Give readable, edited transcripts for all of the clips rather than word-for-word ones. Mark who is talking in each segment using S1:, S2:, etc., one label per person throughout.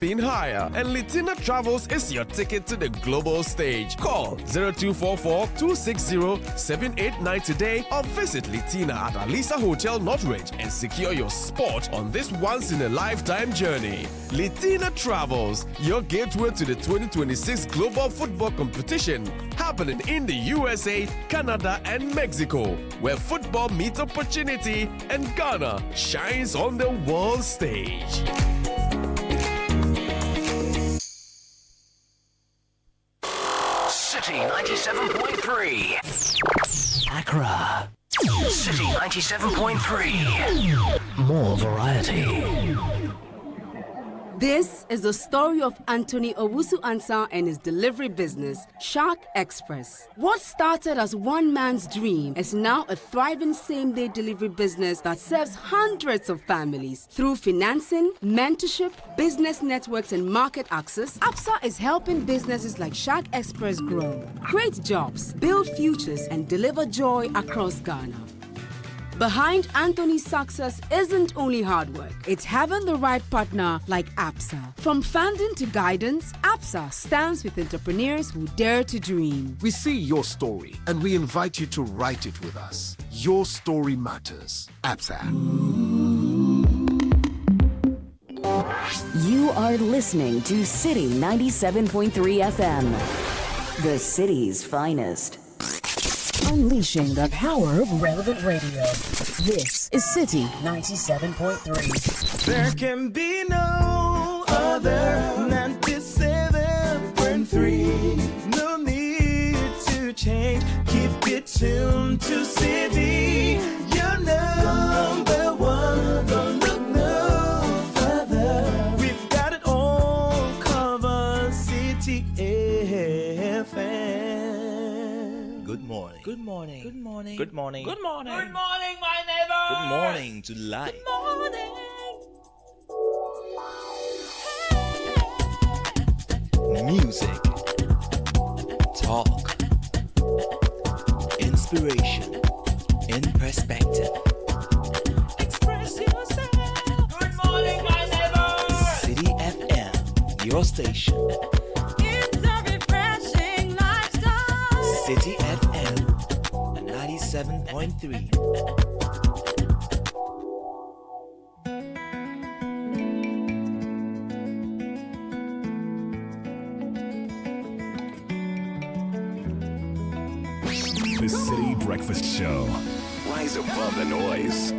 S1: Being higher, and Litina Travels is your ticket to the global stage. Call 0244-260-789 today or visit Litina at Alisa Hotel Northridge and secure your spot on this once-in-a-lifetime journey. Litina Travels, your gateway to the 2026 Global Football Competition happening in the USA, Canada, and Mexico, where football meets opportunity and Ghana shines on the world stage.
S2: Citi 97.3. Accra. Citi 97.3. More variety.
S3: This is the story of Anthony Owusu-Ansah and his delivery business, Shark Express. What started as one man's dream is now a thriving same-day delivery business that serves hundreds of families. Through financing, mentorship, business networks, and market access, APSA is helping businesses like Shark Express grow, create jobs, build futures, and deliver joy across Ghana. Behind Anthony's success isn't only hard work, it's having the right partner like APSA. From funding to guidance, APSA stands with entrepreneurs who dare to dream.
S4: We see your story and we invite you to write it with us. Your story matters. APSA.
S5: You are listening to Citi 97.3 FM, the city's finest. Unleashing the power of relevant radio. This is Citi 97.3.
S6: There can be no other 97.3. No need to change. Keep it tuned to Citi. Your number one. Don't look no further. We've got it all covered. Citi FM.
S7: Good morning.
S8: Good morning.
S7: Good morning.
S8: Good morning.
S7: Good morning.
S8: Good morning, my neighbor.
S7: Good morning to life.
S8: Good morning.
S7: Music. Talk. Inspiration. In perspective.
S8: Express yourself. Good morning, my neighbor.
S7: Citi FM, your station.
S8: It's a refreshing lifestyle.
S7: Citi FM 97.3.
S9: The Citi Breakfast Show. Rise above the noise.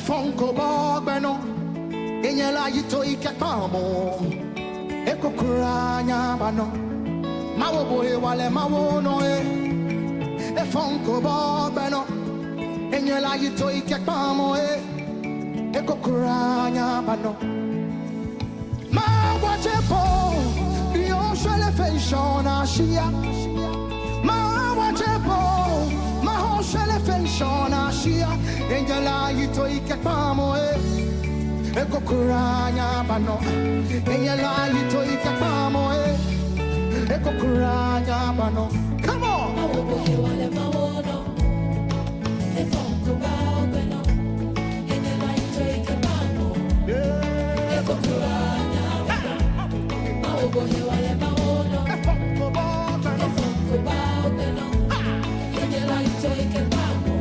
S10: Fonko bogbeno enyela yito ikepamo ekokuranya bano mawo bohe wale mawo no fonko bogbeno enyela yito ikepamo ekokuranya bano mawo chepo yo shele fenshona shia mawo chepo maho shele fenshona shia Engela yito ikepamo ekokuranya bano Engela yito ikepamo ekokuranya bano. Come on. Mawobohe wale mawono efonko baobeno Engela yito ikepamo ekokuranya bano. Mawobohe wale mawono efonko baobeno Engela yito ikepamo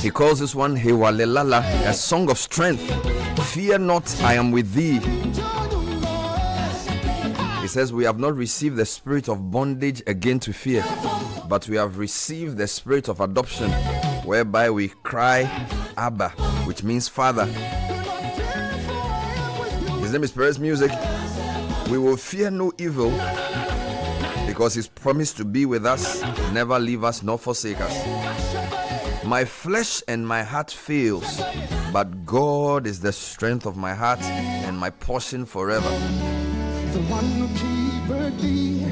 S11: He calls this one Hewalelala, a song of strength. Fear not, I am with thee. He says, we have not received the spirit of bondage again to fear, but we have received the spirit of adoption, whereby we cry, Abba, which means Father. His name is Perez Music. We will fear no evil, because he's promised to be with us, never leave us nor forsake us. My flesh and my heart fails, but God is the strength of my heart and my portion forever.
S6: The one who keepeth thee,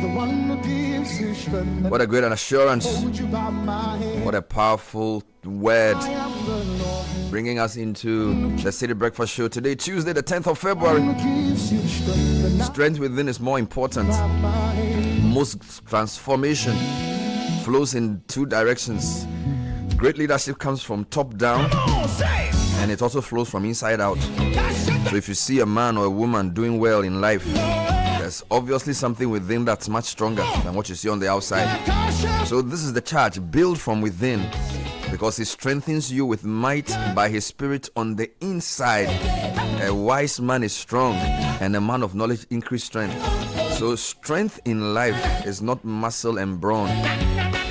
S6: the one who gives you strength.
S11: What a great assurance.
S6: Hold you by my hand.
S11: What a powerful word.
S6: I am the Lord.
S11: Bringing us into the City Breakfast Show today, Tuesday, the 10th of February.
S6: Gives you strength.
S11: Strength within is more important.
S6: By my hand.
S11: Most transformation flows in two directions. Great leadership comes from top down, and it also flows from inside out. So if you see a man or a woman doing well in life, there's obviously something within that's much stronger than what you see on the outside. So this is the charge: build from within, because he strengthens you with might by his spirit on the inside. A wise man is strong, and a man of knowledge increase strength. So strength in life is not muscle and brawn.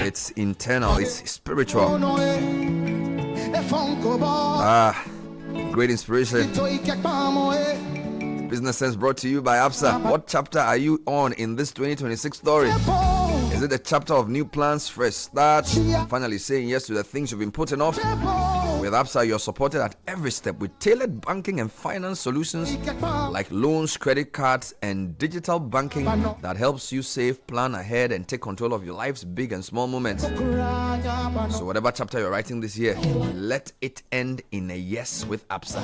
S11: It's internal, it's spiritual. Great inspiration. Business Sense brought to you by ABSA. What chapter are you on in this 2026 story? Is it the chapter of new plans, fresh starts, finally saying yes to the things you've been putting off? With ABSA, you're supported at every step with tailored banking and finance solutions like loans, credit cards, and digital banking that helps you save, plan ahead, and take control of your life's big and small moments. So whatever chapter you're writing this year, let it end in a yes with ABSA.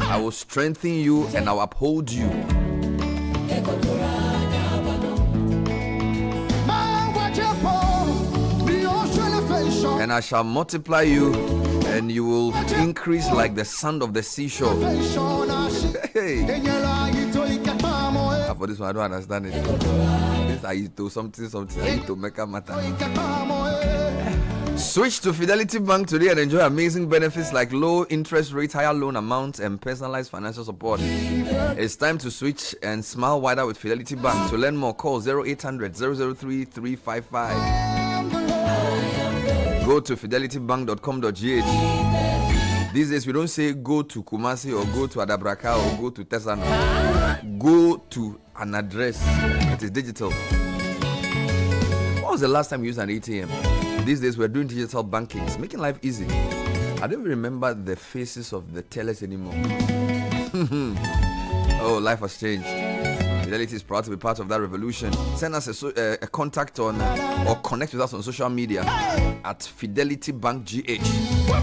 S11: I will strengthen you and I will uphold you. And I shall multiply you, and you will increase like the sand of the seashore. Hey. For this one, I don't understand it. This I used to something. I used to make a matter. Switch to Fidelity Bank today and enjoy amazing benefits like low interest rates, higher loan amounts, and personalized financial support. It's time to switch and smile wider with Fidelity Bank. To learn more, call 0800 003 355. Go to fidelitybank.com.gh. These days, we don't say go to Kumasi or go to Adabraka or go to Tesano. Go to an address. It is digital. When was the last time you used an ATM? These days, we're doing digital banking. It's making life easy. I don't even remember the faces of the tellers anymore. Oh, life has changed. Fidelity is proud to be part of that revolution. Send us a contact on or connect with us on social media at Fidelity Bank GH.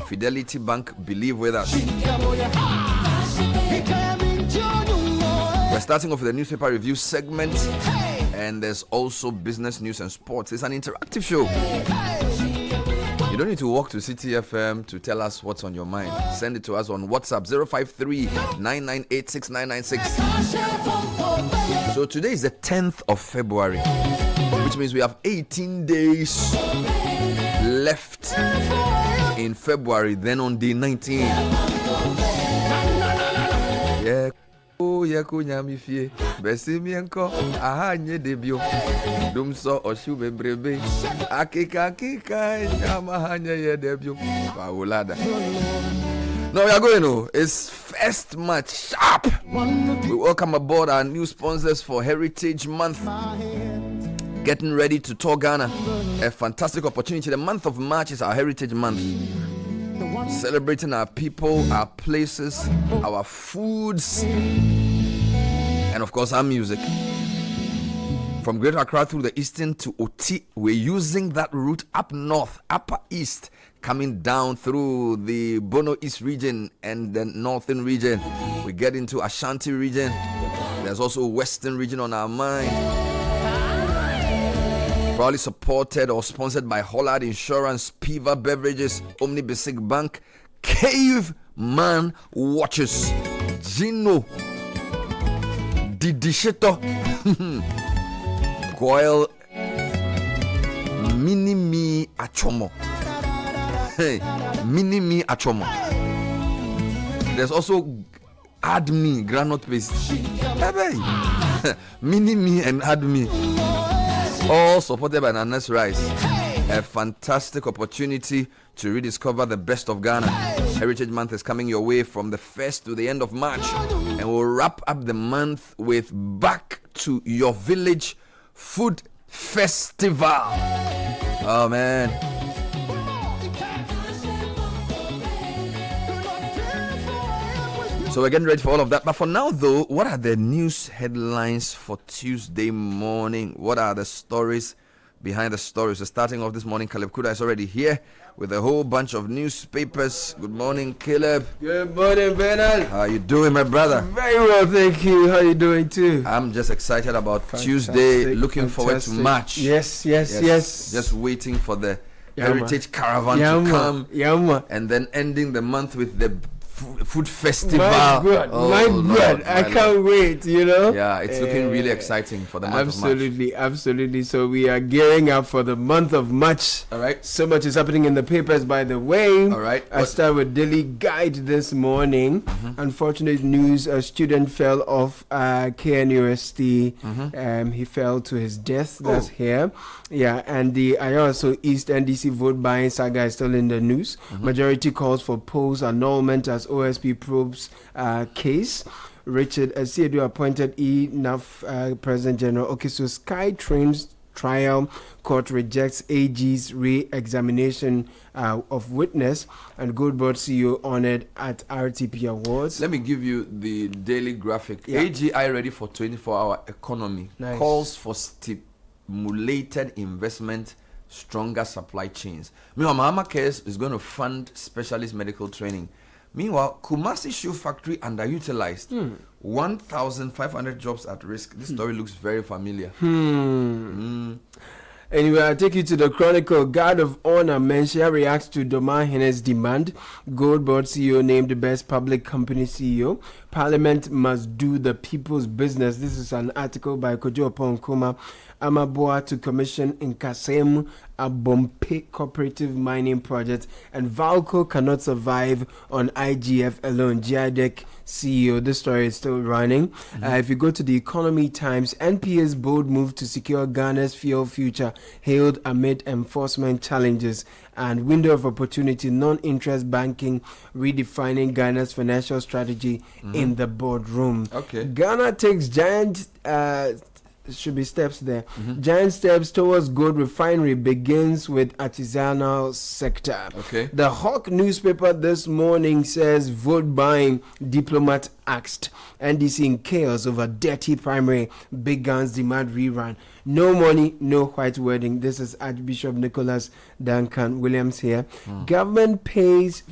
S11: Fidelity Bank, believe with us. We're starting off with a newspaper review segment, and there's also business news and sports. It's an interactive show. You don't need to walk to Citi FM to tell us what's on your mind. Send it to us on WhatsApp 053-998-6996. So today is the 10th of February, which means we have 18 days left in February. Then on day 19, oh yeah, kunyami fie. Besimi enko aha nye debio. Dumso oshu bebrebe. Akika nyama hanya ye debio. Paulada. Now we are going to. It's first match sharp. We welcome aboard our new sponsors for Heritage Month. Getting ready to tour Ghana. A fantastic opportunity. The month of March is our Heritage Month. Celebrating our people, our places, our foods, and of course our music. From Greater Accra through the eastern to Oti, we're using that route up north, upper east, coming down through the Bono East region and the northern region. We get into Ashanti region. There's also western region on our mind. Proudly supported or sponsored by Hollard Insurance, Piva Beverages, Omni Basic Bank, Caveman Watches, Gino, Didishito, Goyle, Mini-Me Achomo. Hey, Mini-Me Achomo. There's also Add Me, Granite Paste. Hey, Mini-Me and Add Me. All supported by Nanas Rice. A fantastic opportunity to rediscover the best of Ghana. Heritage Month is coming your way from the 1st to the end of March. And we'll wrap up the month with Back to Your Village Food Festival. Oh, man. So we're getting ready for all of that. But for now, though, what are the news headlines for Tuesday morning? What are the stories behind the stories? So starting off this morning, Caleb Kuda is already here with a whole bunch of newspapers. Good morning, Caleb.
S12: Good morning, Bernard.
S11: How are you doing, my brother?
S12: Very well, thank you. How are you doing too?
S11: I'm just excited about Tuesday. Looking forward to March.
S12: Yes.
S11: Just waiting for the Heritage Caravan to come. And then ending the month with the food festival.
S12: My God, I can't wait,
S11: Yeah, it's looking really exciting for the month of March.
S12: Absolutely. So we are gearing up for the month of March.
S11: All right.
S12: So much is happening in the papers, by the way.
S11: All right.
S12: I start with Daily Guide this morning. Unfortunate news, a student fell off KNUST. He fell to his death. That's here. Yeah, and the Ayawaso East NDC vote buying saga is still in the news. Majority calls for polls annulment as OSP probes case. Richard Asiedu appointed ENAF President General. Okay, so SkyTrain's trial court rejects AG's re-examination of witness, and Goldboard CEO honored at RTP Awards.
S11: Let me give you the daily graphic.
S12: Yeah.
S11: AGI ready for 24-hour economy.
S12: Nice.
S11: Calls for stimulated investment, stronger supply chains. Meanwhile, Mahama Cares is going to fund specialist medical training. Meanwhile, Kumasi Shoe Factory underutilized. 1,500 jobs at risk. This story looks very familiar.
S12: Anyway, I'll take you to the Chronicle. Guard of Honor, Menchia reacts to Doma Hene's demand. Goldboard CEO named the best public company CEO. Parliament must do the people's business. This is an article by Kojo Oponkoma. Amaboa to commission in Kasem a Bompe cooperative mining project, and Valco cannot survive on IGF alone. GIDEC CEO, this story is still running. If you go to the Economy Times, NPA's bold move to secure Ghana's fuel future hailed amid enforcement challenges, and window of opportunity, non-interest banking redefining Ghana's financial strategy in the boardroom.
S11: Okay.
S12: Ghana takes giant should be steps there. Giant steps towards gold refinery begins with artisanal sector.
S11: Okay.
S12: The Hawk newspaper this morning says vote buying diplomat axed. NDC in chaos over dirty primary. Big guns demand rerun. No money, no white wedding. This is Archbishop Nicholas Duncan Williams here. Government pays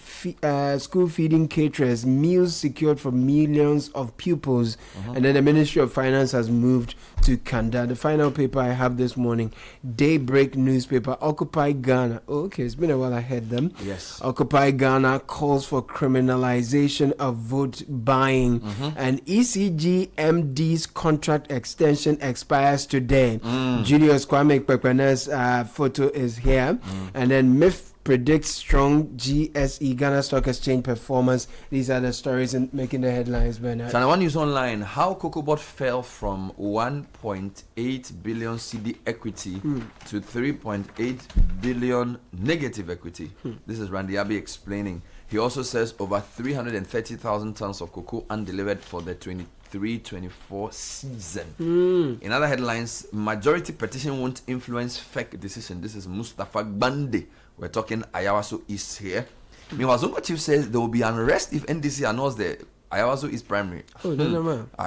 S12: school feeding caterers meals secured for millions of pupils. And then the Ministry of Finance has moved to Kanda. The final paper I have this morning, Daybreak newspaper, Occupy Ghana. Oh, okay, it's been a while I heard them.
S11: Yes.
S12: Occupy Ghana calls for criminalization of vote buying. And ECG MD's contract extension expires today. Julius Kwame Kpekpene's photo is here. And then MIF predicts strong GSE, Ghana Stock Exchange performance. These are the stories making the headlines, Bernard.
S11: Channel 1 News Online, how CocoBot fell from 1.8 billion CD equity to 3.8 billion negative equity. This is Randy Abbey explaining. He also says over 330,000 tons of cocoa undelivered for the 23-24 season. In other headlines, majority petition won't influence FEC decision. This is Mustafa Gbande. We're talking Ayawaso East here. Meanwhile, Zongo Chief says there will be unrest if NDC announced the Ayawaso East primary.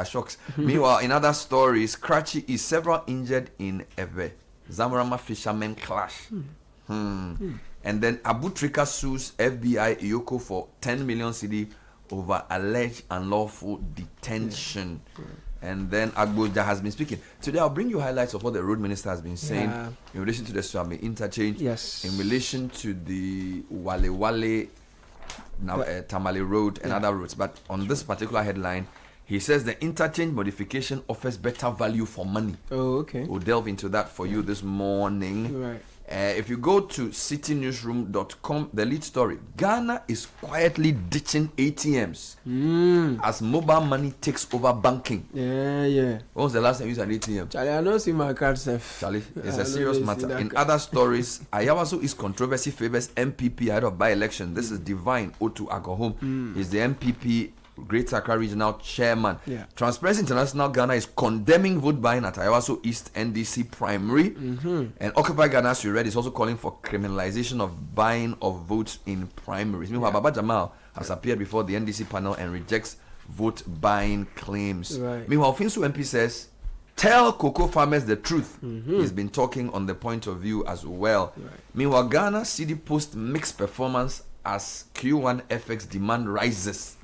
S11: Shocks. Meanwhile, in other stories, Krachi is several injured in Ebe. Zamorama fishermen clash. And then Abu Trika sues FBI Yoko for 10 million CD over alleged unlawful detention. And then Agboja has been speaking. Today I'll bring you highlights of what the road minister has been saying in relation to the Swami interchange.
S12: Yes.
S11: In relation to the Wale Tamale Road and other roads. But on this particular headline, he says the interchange modification offers better value for money.
S12: Oh, okay.
S11: We'll delve into that for you this morning.
S12: Right.
S11: If you go to citinewsroom.com, the lead story, Ghana is quietly ditching ATMs as mobile money takes over banking.
S12: Yeah.
S11: When was the last time you used an ATM?
S12: Charlie, I don't see my card safe.
S11: Charlie, it's a serious matter. In other stories, Ayawaso East controversy favors MPP ahead of by-election. This is Divine Otu Agohom. He's the MPP Greater Accra Regional Chairman.
S12: Yeah.
S11: Transparency International Ghana is condemning vote buying at Ayawaso East NDC primary. And Occupy Ghana, as you read, is also calling for criminalization of buying of votes in primaries. Meanwhile, Baba Jamal has appeared before the NDC panel and rejects vote buying claims.
S12: Right.
S11: Meanwhile, Finsu MP says, tell cocoa farmers the truth. He's been talking on the point of view as well.
S12: Right.
S11: Meanwhile, Ghana Citi post mixed performance as Q1 FX demand rises.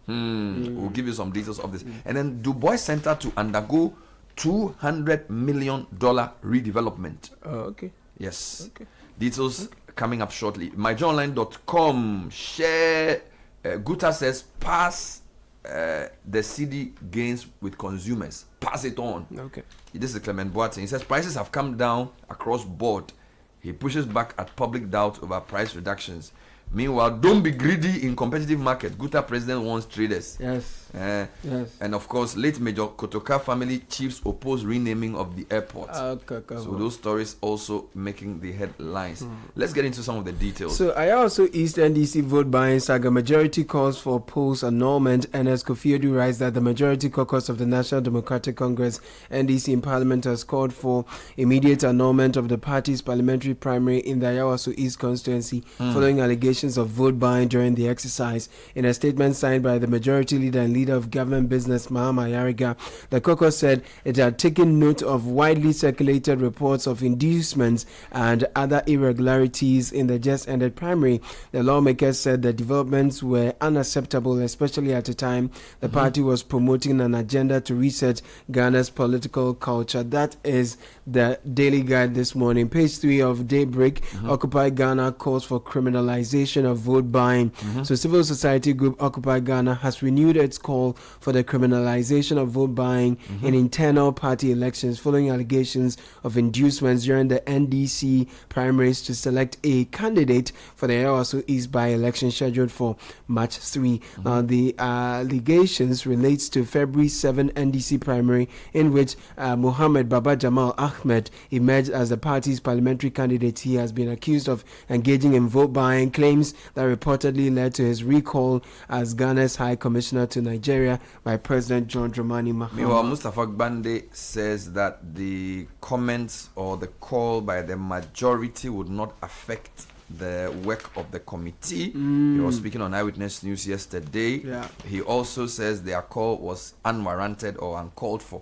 S11: We'll give you some details of this. And then Dubois Center to undergo $200 million redevelopment.
S12: Oh, okay.
S11: Yes.
S12: Okay.
S11: Details coming up shortly. MyJournalline.com. Share. Guta says, pass the CD gains with consumers. Pass it on.
S12: Okay.
S11: This is Clement Boateng. He says prices have come down across board. He pushes back at public doubt over price reductions. Meanwhile, don't be greedy in competitive market. Guta president warns traders.
S12: Yes. Yes.
S11: And of course, late Major Kotoka family chiefs oppose renaming of the airport.
S12: Okay.
S11: So those stories also making the headlines. Let's get into some of the details.
S12: So Ayawaso East NDC vote buying saga majority calls for polls annulment, and as Kofi Edu writes that the majority caucus of the National Democratic Congress NDC in Parliament has called for immediate annulment of the party's parliamentary primary in the Ayawaso East constituency following allegations of vote buying during the exercise. In a statement signed by the majority leader and leader of government business Mahama Yariga, the caucus said it had taken note of widely circulated reports of inducements and other irregularities in the just ended primary. The lawmakers said the developments were unacceptable, especially at a time the party was promoting an agenda to reset Ghana's political culture. That is the Daily Guide this morning. Page 3 of Daybreak, Occupy Ghana calls for criminalization of vote buying. So civil society group Occupy Ghana has renewed its call for the criminalization of vote buying in internal party elections following allegations of inducements during the NDC primaries to select a candidate for the Ayawaso East by-election scheduled for March 3. The allegations relates to February 7 NDC primary in which Mohammed Baba Jamal Ahmed emerged as the party's parliamentary candidate. He has been accused of engaging in vote buying, claims that reportedly led to his recall as Ghana's High Commissioner to Nigeria by President John Dramani Mahama.
S11: Meanwhile, Mustafa Gbande says that the comments or the call by the majority would not affect the work of the committee. He was speaking on Eyewitness News yesterday. He also says their call was unwarranted or uncalled for.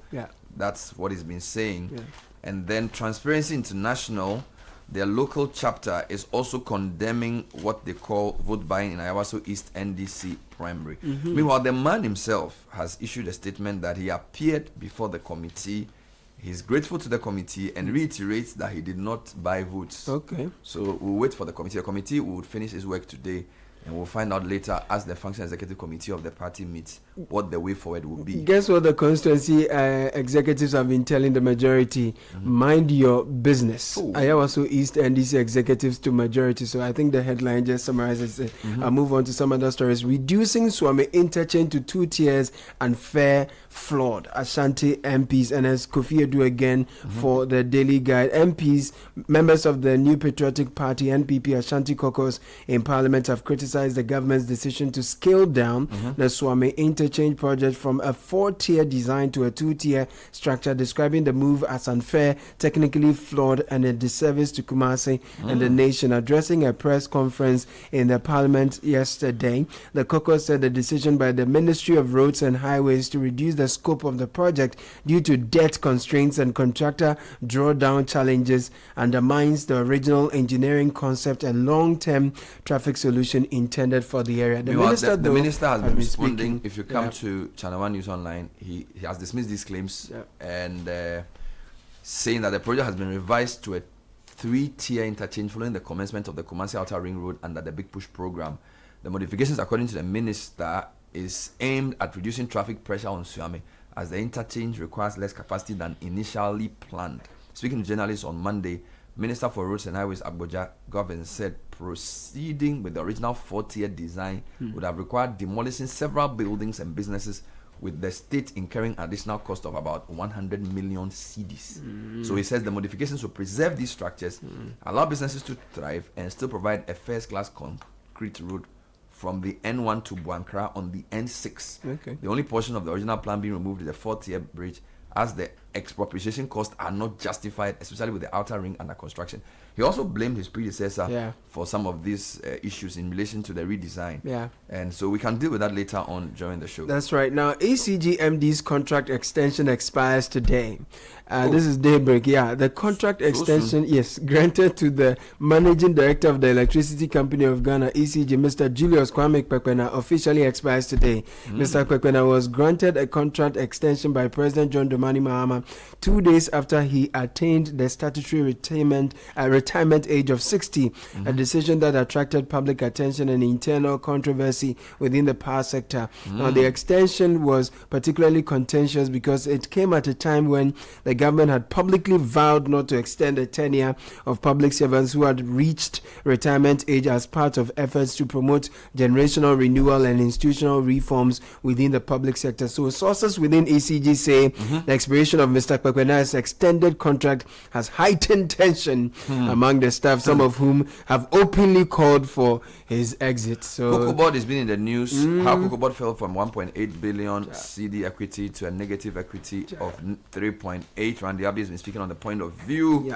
S11: That's what he's been saying. And then Transparency International, their local chapter, is also condemning what they call vote buying in Ayawaso East NDC primary. Meanwhile, the man himself has issued a statement that he appeared before the committee. He's grateful to the committee and reiterates that he did not buy votes.
S12: Okay.
S11: So we'll wait for the committee. The committee will finish its work today, and we'll find out later as the Function Executive Committee of the party meets what the way forward will be.
S12: Guess what the constituency executives have been telling the majority? Mind your business. Ayawaso East NDC executives to majority. So I think the headline just summarizes it. I'll move on to some other stories. Reducing Swami interchange to 2 tiers, unfair, flawed. Ashanti MPs, and as Kofi Edu again for the Daily Guide. MPs, members of the New Patriotic Party, NPP Ashanti caucus in Parliament have criticized the government's decision to scale down the Swami interchange project from a 4-tier design to a 2-tier structure, describing the move as unfair, technically flawed, and a disservice to Kumasi and the nation. Addressing a press conference in the Parliament yesterday, the caucus said the decision by the Ministry of Roads and Highways to reduce the scope of the project due to debt constraints and contractor drawdown challenges undermines the original engineering concept and long-term traffic solution in intended for the area. The
S11: Meanwhile,
S12: minister,
S11: the minister has been responding.
S12: speaking.
S11: If you come to Channel 1 News Online, he has dismissed these claims and saying that the project has been revised to a 3-tier interchange following the commencement of the Kumasi Outer Ring Road under the Big Push program. The modifications, according to the minister, is aimed at reducing traffic pressure on Suame as the interchange requires less capacity than initially planned. Speaking to journalists on Monday, Minister for Roads and Highways Agboja Govin said proceeding with the original 4-tier design would have required demolishing several buildings and businesses, with the state incurring additional cost of about 100 million cedis. So he says the modifications will preserve these structures, allow businesses to thrive, and still provide a first-class concrete road from the N1 to Buankra on the N6.
S12: Okay.
S11: The only portion of the original plan being removed is the 4-tier bridge, as the expropriation costs are not justified, especially with the outer ring under construction. He also blamed his predecessor for some of these issues in relation to the redesign.
S12: Yeah.
S11: And so we can deal with that later on during the show.
S12: That's right. Now, ECG MD's contract extension expires today. This is daybreak. Yeah, the contract extension, yes, granted to the managing director of the Electricity Company of Ghana, ECG, Mr. Julius Kwame Kwekwena, officially expires today. Mr. Kwekwena was granted a contract extension by President John Dramani Mahama 2 days after he attained the statutory retirement age of 60, a decision that attracted public attention and internal controversy within the power sector. Now, the extension was particularly contentious because it came at a time when the government had publicly vowed not to extend the tenure of public servants who had reached retirement age as part of efforts to promote generational renewal and institutional reforms within the public sector. So sources within ECG say the expiration of Mr. Kwekwena's extended contract has heightened tension among the staff, some of whom have openly called for his exit. So
S11: Cocoa Board has been in the news. How Cocoa Board fell from 1.8 billion CD equity to a negative equity of 3.8. Randy Abbey has been speaking on the point of view.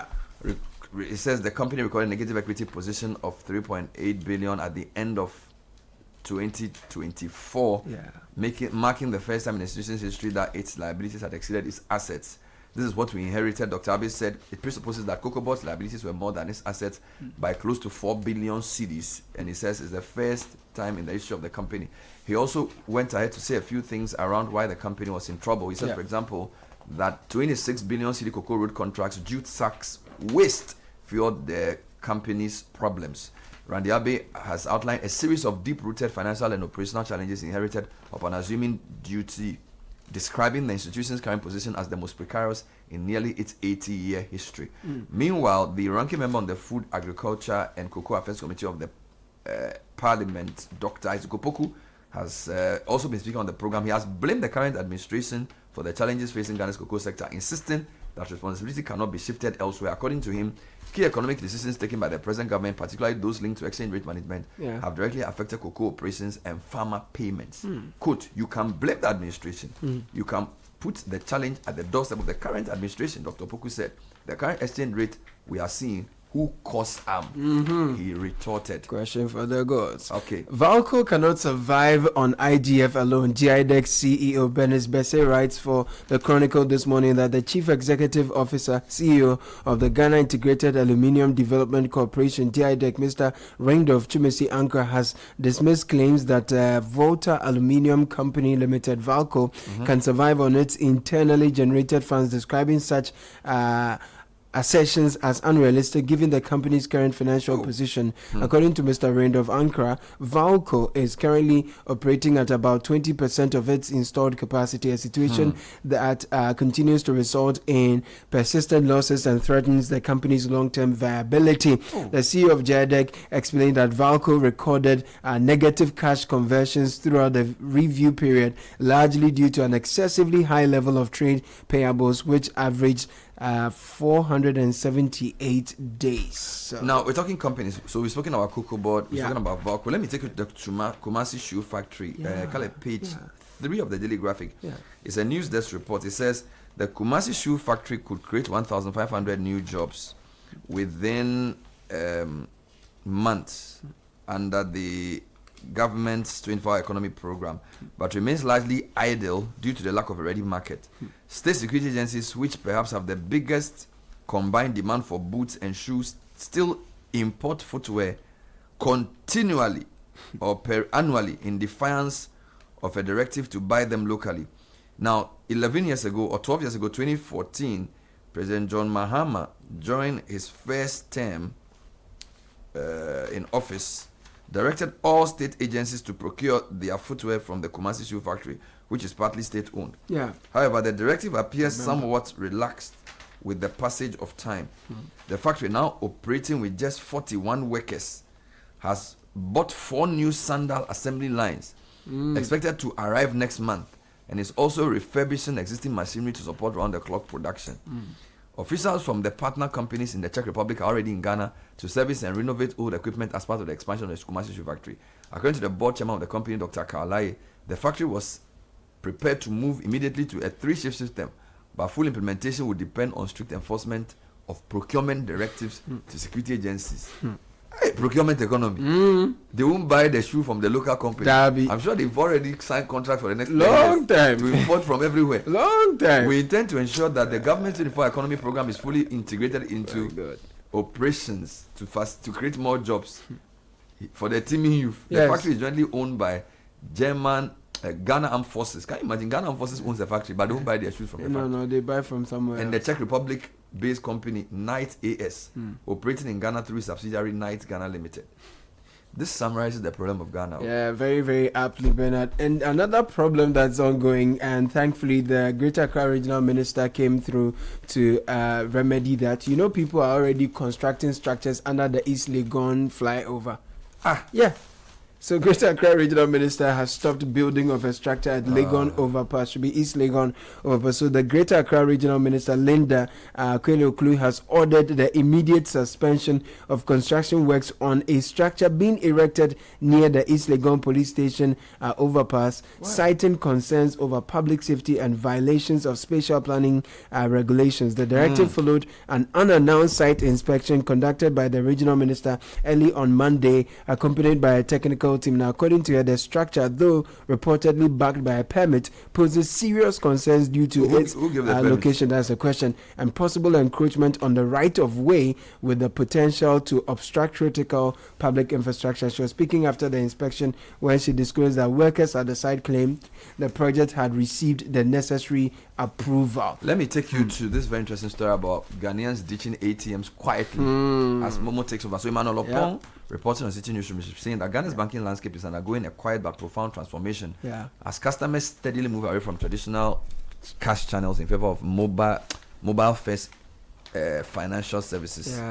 S11: It says the company recorded a negative equity position of 3.8 billion at the end of 2024, marking the first time in the institution's history that its liabilities had exceeded its assets. This is what we inherited. Dr. Abbey said it presupposes that Cocoa Board's liabilities were more than its assets by close to 4 billion cedis, and he says it's the first time in the history of the company. He also went ahead to say a few things around why the company was in trouble. He said, for example, that 26 billion cedi Cocoa Road contracts jute sacks waste fueled the company's problems. Randy Abbey has outlined a series of deep-rooted financial and operational challenges inherited upon assuming duty, describing the institution's current position as the most precarious in nearly its 80-year history. Meanwhile, the ranking member on the Food, Agriculture and Cocoa Affairs Committee of the Parliament, Dr. Izukopoku, has also been speaking on the program. He has blamed the current administration for the challenges facing Ghana's cocoa sector, insisting that responsibility cannot be shifted elsewhere. According to him, key economic decisions taken by the present government, particularly those linked to exchange rate management, have directly affected cocoa operations and farmer payments. Quote, you can blame the administration. You can put the challenge at the doorstep of the current administration, Dr. Poku said. The current exchange rate we are seeing, who caused harm? He retorted.
S12: Question for the gods.
S11: Okay.
S12: Valco cannot survive on IGF alone. GIDEC CEO Benis Besse writes for the Chronicle this morning that the Chief Executive Officer, CEO of the Ghana Integrated Aluminium Development Corporation, GIDEC, Mr. Randolph Chumesi Ankra, has dismissed claims that Volta Aluminium Company Limited, Valco, can survive on its internally generated funds, describing such assertions as unrealistic given the company's current financial position. According to Mr. Randolph Ankara, Valco is currently operating at about 20% of its installed capacity, a situation that continues to result in persistent losses and threatens the company's long-term viability. The CEO of JADEC explained that Valco recorded negative cash conversions throughout the review period, largely due to an excessively high level of trade payables, which averaged 478 days. So
S11: now we're talking companies. So we've spoken about Cocoa Board, we're talking about Valco. Let me take you to the Kumasi Shoe Factory. Call it page 3 of the Daily Graphic. It's a news desk report. It says the Kumasi Shoe Factory could create 1,500 new jobs within months under the government's 24-hour economy program, but remains largely idle due to the lack of a ready market. State security agencies, which perhaps have the biggest combined demand for boots and shoes, still import footwear continually annually in defiance of a directive to buy them locally. Now, 11 years ago or 12 years ago, 2014, President John Mahama, during his first term in office, directed all state agencies to procure their footwear from the Kumasi Shoe Factory, which is partly state-owned.
S12: Yeah.
S11: However, the directive appears somewhat relaxed with the passage of time. The factory, now operating with just 41 workers, has bought 4 new sandal assembly lines, expected to arrive next month, and is also refurbishing existing machinery to support round-the-clock production. Officials from the partner companies in the Czech Republic are already in Ghana to service and renovate old equipment as part of the expansion of the Kumasi Shoe Factory. According to the board chairman of the company, Dr. Karlai, the factory was prepared to move immediately to a 3-shift system, but full implementation would depend on strict enforcement of procurement directives to security agencies. Hey, procurement economy. They won't buy the shoe from the local company. I'm sure they've already signed contract for the next
S12: long time
S11: to import from everywhere.
S12: Long time.
S11: We intend to ensure that the government 24 economy program is fully integrated into operations to create more jobs for the teeming youth. The factory is jointly owned by German Ghana Armed Forces. Can you imagine? Ghana Armed Forces owns the factory, but they don't buy their shoes from the factory.
S12: No, they buy from somewhere.
S11: And the Czech Republic-based company Knight AS, operating in Ghana through subsidiary Knight Ghana Limited. This summarizes the problem of Ghana.
S12: Yeah, very, very aptly, Bernard. And another problem that's ongoing, and thankfully the Greater Accra Regional Minister came through to remedy that. You know, people are already constructing structures under the East Legon flyover. Yeah. So Greater Accra Regional Minister has stopped building of a structure at Legon Overpass, should be East Legon Overpass. So the Greater Accra Regional Minister Linda Kwele-Oklu has ordered the immediate suspension of construction works on a structure being erected near the East Legon Police Station overpass, citing concerns over public safety and violations of spatial planning regulations. The directive followed an unannounced site inspection conducted by the Regional Minister early on Monday, accompanied by a technical team. Now, according to her, the structure, though reportedly backed by a permit, poses serious concerns due to its location. That's the question. And possible encroachment on the right of way with the potential to obstruct critical public infrastructure. She was speaking after the inspection when she disclosed that workers at the site claimed the project had received the necessary approval.
S11: Let me take you to this very interesting story about Ghanaians ditching ATMs quietly as Momo takes over. So Emmanuel Opong, reporting on Citi Newsroom, is saying that Ghana's banking landscape is undergoing a quiet but profound transformation as customers steadily move away from traditional cash channels in favor of mobile first financial services.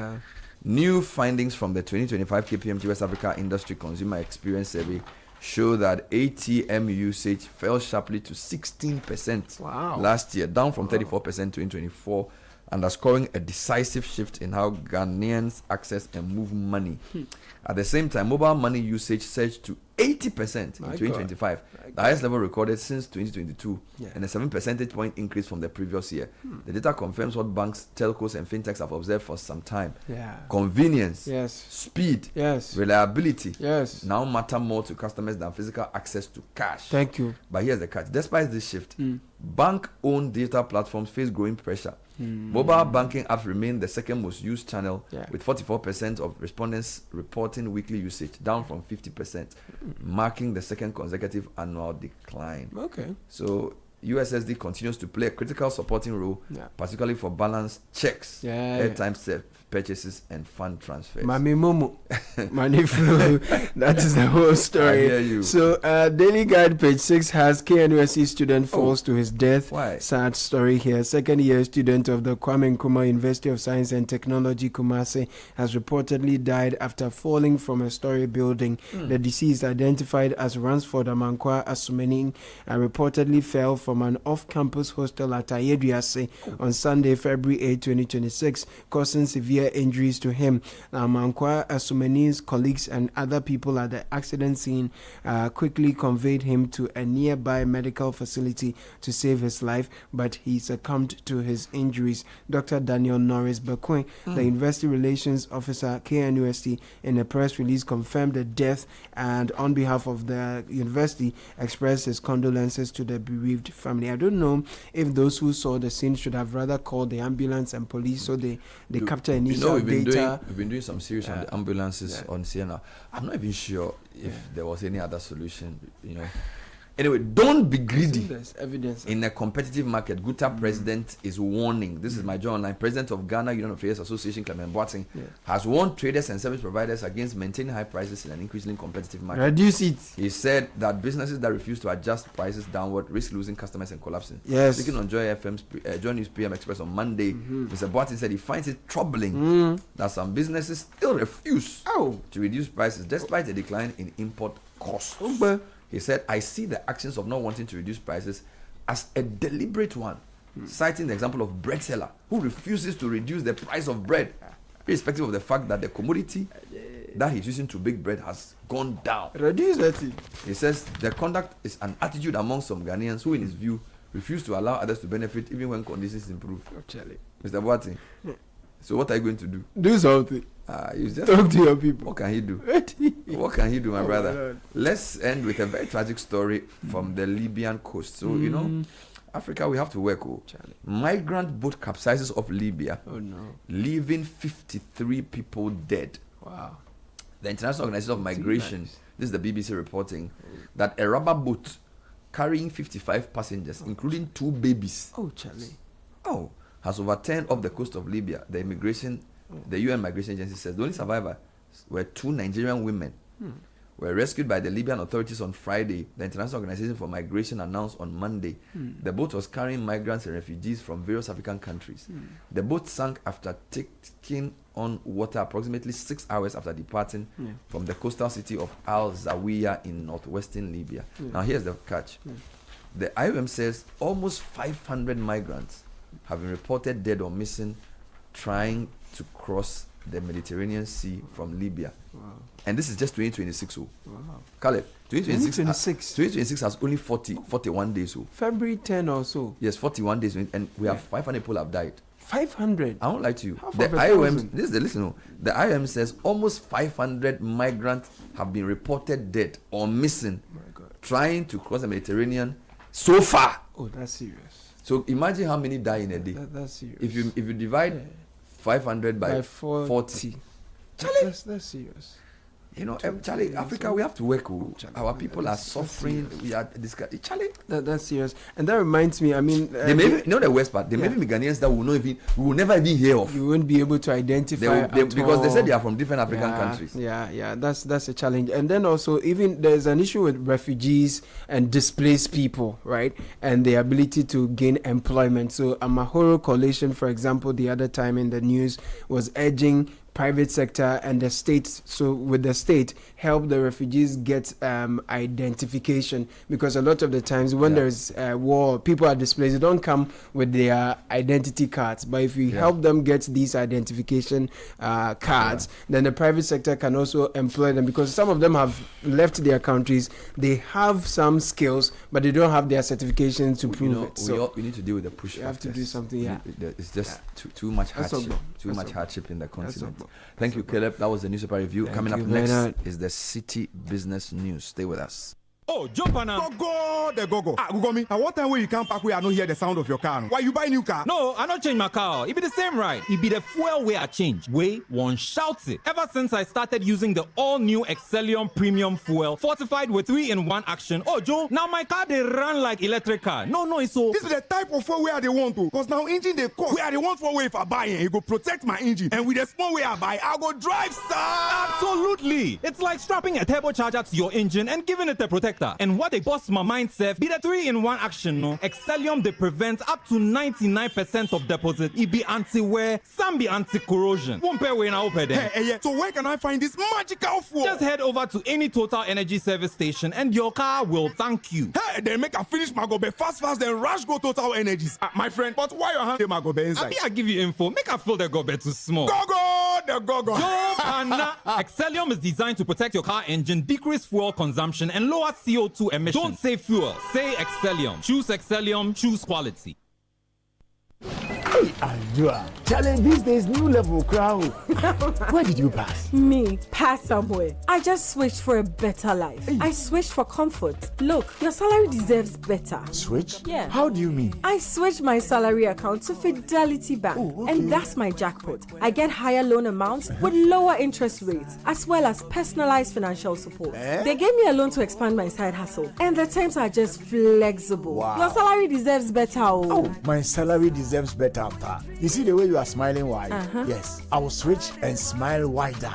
S11: New findings from the 2025 KPMG West Africa Industry Consumer Experience Survey show that ATM usage fell sharply to 16% last year, down from 34% in 2024, underscoring a decisive shift in how Ghanaians access and move money. At the same time, mobile money usage surged to 80% in 2025, the highest level recorded since 2022, and a 7 percentage point increase from the previous year. The data confirms what banks, telcos, and fintechs have observed for some time. Convenience, speed, reliability now matter more to customers than physical access to cash.
S12: Thank you.
S11: But here's the catch. Despite this shift, bank-owned digital platforms face growing pressure. Mobile banking apps remain the second most used channel, with 44% of respondents reporting weekly usage, down from 50%, marking the second consecutive annual decline. So USSD continues to play a critical supporting role, particularly for balance checks, airtime purchases, and fund transfers.
S12: Mami Momo, money flow. That is the whole story.
S11: I hear you.
S12: So, Daily Guide page 6 has KNUST student falls to his death.
S11: Why?
S12: Sad story here. Second year student of the Kwame Nkrumah University of Science and Technology, Kumasi, has reportedly died after falling from a story building. The deceased, identified as Ransford Amankwa Asumeni, reportedly fell from an off-campus hostel at Ayeduase on Sunday, February 8, 2026, causing severe injuries to him. Amankwa Asumeni's colleagues and other people at the accident scene quickly conveyed him to a nearby medical facility to save his life, but he succumbed to his injuries. Dr. Daniel Norris Bekoin, the University Relations Officer, KNUST, in a press release confirmed the death and on behalf of the university expressed his condolences to the bereaved family. I don't know if those who saw the scene should have rather called the ambulance and police so they capture initial data.
S11: We've been doing some series on the ambulances on Siena. I'm not even sure if there was any other solution, Anyway, don't be greedy.
S12: There's evidence.
S11: In a competitive market, Guta president is warning. This is my John Online. President of Ghana Union of Traders Association, Clement Boateng, has warned traders and service providers against maintaining high prices in an increasingly competitive market.
S12: Reduce it.
S11: He said that businesses that refuse to adjust prices downward risk losing customers and collapsing.
S12: Yes.
S11: Speaking on Joy FM's Joy News PM Express on Monday, Mr. Boateng said he finds it troubling that some businesses still refuse to reduce prices despite a decline in import costs. He said, I see the actions of not wanting to reduce prices as a deliberate one, citing the example of bread seller who refuses to reduce the price of bread, irrespective of the fact that the commodity that he's using to bake bread has gone down.
S12: Reduce that.
S11: He says the conduct is an attitude among some Ghanaians who, in his view, refuse to allow others to benefit even when conditions improve. Mr. Boateng, so what are you going to do?
S12: Do something.
S11: You just
S12: talk to your people.
S11: What can he do? What can he do, my brother? Let's end with a very tragic story from the Libyan coast. So, Africa, we have to work. Migrant boat capsizes off Libya, leaving 53 people dead.
S12: Wow.
S11: The International Organization of Migration, this is the BBC reporting, that a rubber boat carrying 55 passengers, including 2 babies, has overturned off the coast of Libya. The UN Migration Agency says the only survivors were 2 Nigerian women were rescued by the Libyan authorities on Friday. The International Organization for Migration announced on Monday the boat was carrying migrants and refugees from various African countries. The boat sank after taking on water approximately 6 hours after departing from the coastal city of Al Zawiya in northwestern Libya. Now here's the catch. The IOM says almost 500 migrants have been reported dead or missing trying to cross the Mediterranean Sea from Libya. And this is just 2026. Caleb, 2026 has only 41 days.
S12: February 10 or so.
S11: Yes, 41 days. And we have 500 people have died.
S12: 500?
S11: I won't lie to you. The IOM, the IOM says almost 500 migrants have been reported dead or missing trying to cross the Mediterranean so far.
S12: Oh, that's serious.
S11: So imagine how many die in a day.
S12: That's serious.
S11: If you divide 500 by 40.
S12: Charlie, that's serious.
S11: Charlie, Africa, we have to work. Our people are suffering. We are discussing. Charlie,
S12: that's serious. And that reminds me. I mean,
S11: they may the worst part. They may be Ghanaians that we will never even hear of.
S12: You won't be able to identify
S11: because they said they are from different African countries.
S12: Yeah. That's a challenge. And then also, even there's an issue with refugees and displaced people, right? And the ability to gain employment. So, Amahoro Coalition, for example, the other time in the news was urging private sector and the state, so with the state, help the refugees get identification, because a lot of the times when there's war, people are displaced, they don't come with their identity cards, but if you help them get these identification cards, then the private sector can also employ them, because some of them have left their countries, they have some skills, but they don't have their certification to prove it. So
S11: we need to deal with the push factors.
S12: You have to do something.
S11: It's just too much hardship. Too much hardship in the continent. Thank you, Caleb. That was the newspaper review. Coming up next is the Citi Business News. Stay with us.
S13: Oh, jump on now. Go. Google me. At what time will you come back where I don't hear the sound of your car? Why you buy new car?
S14: No, I don't change my car. It be the same, right? It be the fuel way I change. Way one shouts it. Ever since I started using the all-new Excellium Premium Fuel, fortified with 3-in-1 action. Oh, Joe, now my car they run like electric car. No, it's so.
S13: This is the type of fuel where they want to. Because now engine they cost. Where they want for way if I buy it, it go protect my engine. And with the small way I buy, I'll go drive, sir.
S14: Absolutely. It's like strapping a turbocharger to your engine and giving it a protector. And what they bust my mind, Seth, be the 3-in-1 action, no? Excellium, they prevent up to 99% of deposit. It be anti-wear, some be anti-corrosion. Won't pay when I open them.
S13: So where can I find this magical fuel?
S14: Just head over to any Total Energy service station and your car will thank you.
S13: Hey, then make a finish my gobe fast, then rush go Total Energies. My friend, but why your hand my gobe inside?
S14: I give you info. Make a fill the gobe too small.
S13: Go.
S14: Excellium is designed to protect your car engine, decrease fuel consumption, and lower CO2 emissions. Don't say fuel, say Excellium. Choose Excellium, choose quality.
S15: Hey, Andrea. Challenge these days, new level crown. Where did you pass?
S16: Me, pass somewhere. I just switched for a better life. I switched for comfort. Look, your salary deserves better.
S15: Switch?
S16: Yeah.
S15: How do you mean?
S16: I switched my salary account to Fidelity Bank, and that's my jackpot. I get higher loan amounts with lower interest rates, as well as personalized financial support. They gave me a loan to expand my side hustle, and the terms are just flexible.
S15: Wow.
S16: Your salary deserves better.
S15: Oh, my salary deserves better, Pa. You see the way you are smiling wide? Yes, I will switch and smile wider.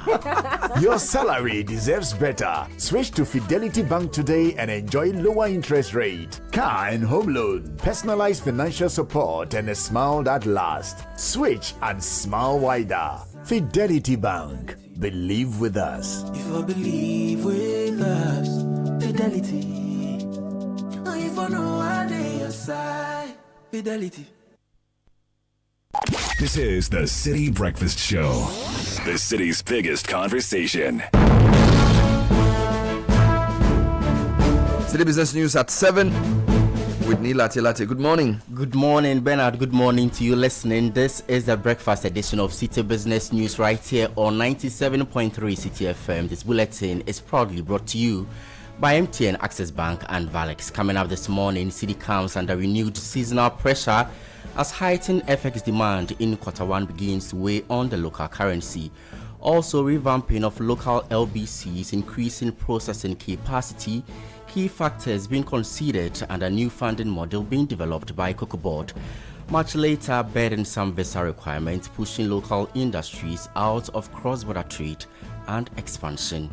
S15: Your salary deserves better. Switch to Fidelity Bank today and enjoy lower interest rate, car and home loan, personalized financial support, and a smile that lasts. Switch and smile wider. Fidelity Bank. Believe with us.
S6: If I believe with us, Fidelity. If I know I day aside, Fidelity.
S9: This is the City Breakfast Show, the city's biggest conversation.
S11: City Business News at 7 with Neil Latte. Good morning.
S17: Good morning, Bernard. Good morning to you listening. This is the breakfast edition of City Business News right here on 97.3 Citi FM. This bulletin is proudly brought to you by MTN, Access Bank, and Valex. Coming up this morning, City comes under renewed seasonal pressure as heightened FX demand in Q1 begins to weigh on the local currency. Also, revamping of local LBCs, increasing processing capacity, key factors being considered, and a new funding model being developed by Cocoa Board. Much later, burdensome visa requirements pushing local industries out of cross-border trade and expansion.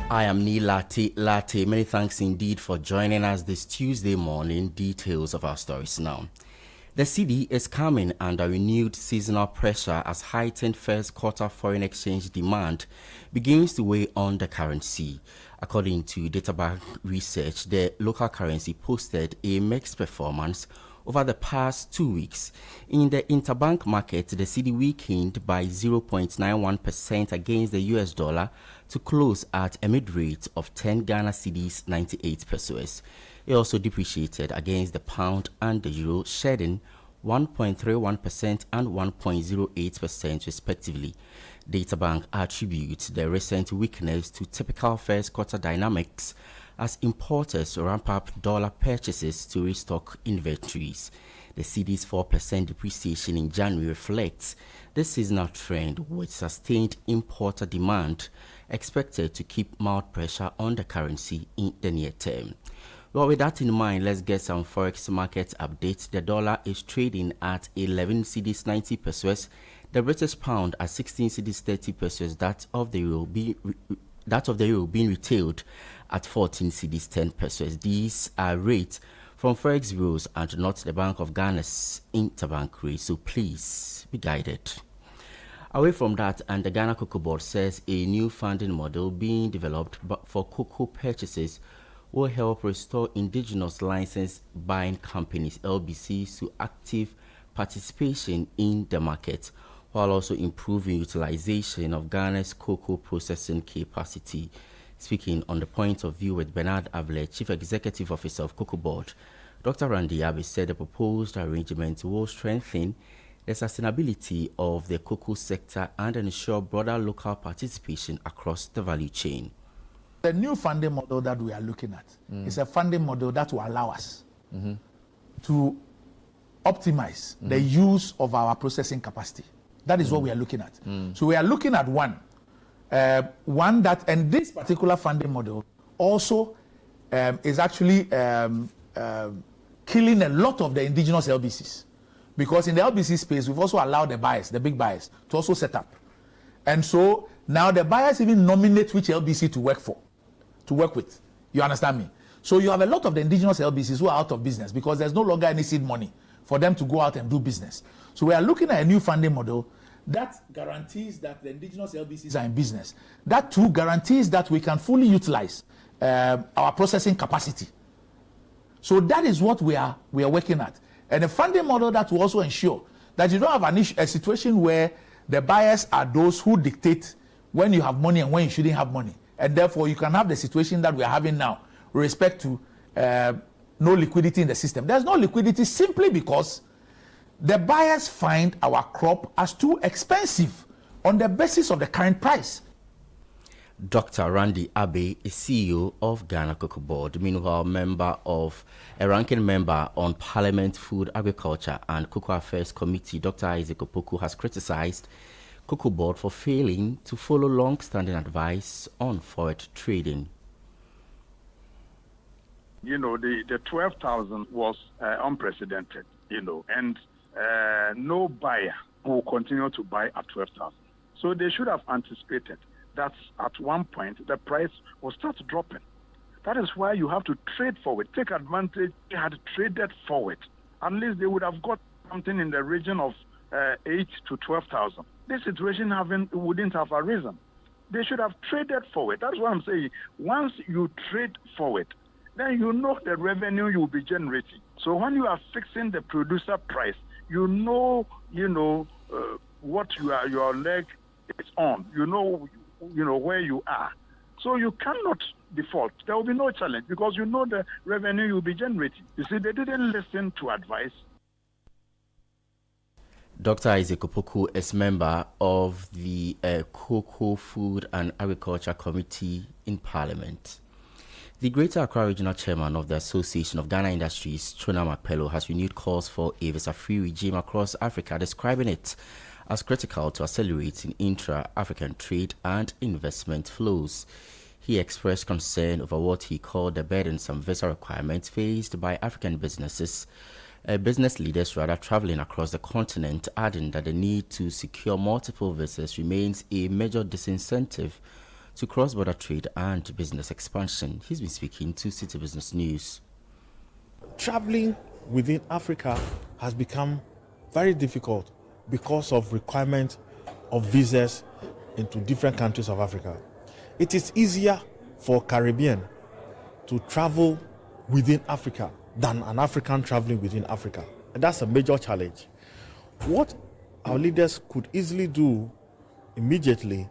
S17: I am Neil Latte. Many thanks indeed for joining us this Tuesday morning. Details of our stories now. The city is coming under renewed seasonal pressure as heightened first quarter foreign exchange demand begins to weigh on the currency. According to Databank research, the local currency posted a mixed performance over the past 2 weeks. In the interbank market, the cedi weakened by 0.91% against the US dollar to close at a mid-rate of 10 Ghana cedis 98 pesos. It also depreciated against the pound and the euro, shedding 1.31% and 1.08% respectively. Databank attributes the recent weakness to typical first quarter dynamics as importers ramp up dollar purchases to restock inventories. The cedi's 4% depreciation in January reflects the seasonal trend with sustained importer demand expected to keep mild pressure on the currency in the near term. Well, with that in mind, let's get some forex market updates. The dollar is trading at 11 cedis 90 pesos. The British pound at 16 cedis 30 pesos. That of the euro being retailed at 14 cedis 10 pesos. These are rates from forex bureaus and not the Bank of Ghana's interbank rate. So please be guided. Away from that, and the Ghana Cocoa Board says a new funding model being developed for cocoa purchases will help restore indigenous license buying companies LBCs to active participation in the market, while also improving utilization of Ghana's cocoa processing capacity. Speaking on the point of view with Bernard Avle, Chief Executive Officer of Cocoa Board, Dr. Randy Abbey said the proposed arrangement will strengthen the sustainability of the cocoa sector and ensure broader local participation across the value chain.
S18: The new funding model that we are looking at is a funding model that will allow us to optimize the use of our processing capacity. That is what we are looking at. So we are looking at one that, and this particular funding model also is actually killing a lot of the indigenous LBCs. Because in the LBC space, we've also allowed the buyers, the big buyers, to also set up. And so now the buyers even nominate which LBC to work with. You understand me? So you have a lot of the indigenous LBCs who are out of business because there's no longer any seed money for them to go out and do business. So we are looking at a new funding model that guarantees that the indigenous LBCs are in business. That too guarantees that we can fully utilize our processing capacity. So that is what we are working at. And a funding model that will also ensure that you don't have a situation where the buyers are those who dictate when you have money and when you shouldn't have money. And therefore, you can have the situation that we are having now with respect to no liquidity in the system. There's no liquidity simply because the buyers find our crop as too expensive on the basis of the current price.
S17: Dr. Randy Abbey is CEO of Ghana Cocoa Board, meanwhile a ranking member on Parliament Food, Agriculture and Cocoa Affairs Committee. Dr. Isaac Opoku has criticized Cocoa Board for failing to follow long-standing advice on forward trading.
S19: You know, the 12,000 was unprecedented, you know, and no buyer will continue to buy at 12,000. So they should have anticipated that at one point the price will start dropping. That is why you have to trade forward, take advantage. They had traded forward. At least they would have got something in the region of 8 to 12,000. This situation wouldn't have arisen. They should have traded forward. That's what I'm saying. Once you trade forward, then you know the revenue you will be generating. So when you are fixing the producer price, you know what your leg is on. You know where you are. So you cannot default. There will be no challenge because you know the revenue you'll be generating. You see, they didn't listen to advice.
S17: Dr. Isaac Opoku is member of the Cocoa, Food and Agriculture Committee in Parliament. The Greater Accra Regional Chairman of the Association of Ghana Industries, Chona Mapelo, has renewed calls for a visa-free regime across Africa, describing it as critical to accelerating intra-African trade and investment flows. He expressed concern over what he called the burdensome visa requirements faced by African business leaders traveling across the continent, adding that the need to secure multiple visas remains a major disincentive to cross-border trade and business expansion. He's been speaking to Citi Business News.
S20: Traveling within Africa has become very difficult because of requirement of visas into different countries of Africa. It is easier for Caribbean to travel within Africa than an African traveling within Africa. And that's a major challenge. What our leaders could easily do immediately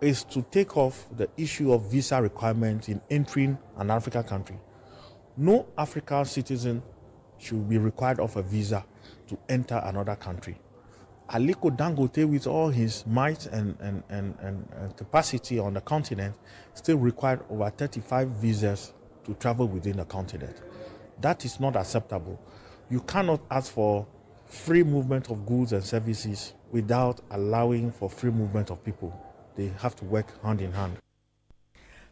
S20: is to take off the issue of visa requirements in entering an African country. No African citizen should be required of a visa to enter another country. Aliko Dangote, with all his might and capacity on the continent, still required over 35 visas to travel within the continent. That is not acceptable. You cannot ask for free movement of goods and services without allowing for free movement of people. They have to work hand in hand.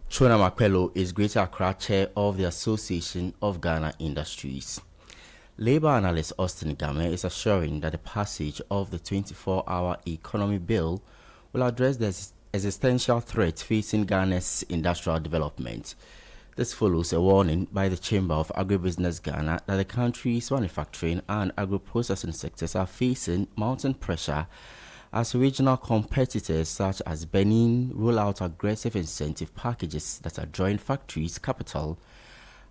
S17: Chona Mapelo is Greater Accra Chair of the Association of Ghana Industries. Labour analyst Austin Game is assuring that the passage of the 24-hour economy bill will address the existential threat facing Ghana's industrial development. This follows a warning by the Chamber of Agribusiness Ghana that the country's manufacturing and agro-processing sectors are facing mounting pressure as regional competitors such as Benin roll out aggressive incentive packages that are drawing factories, capital,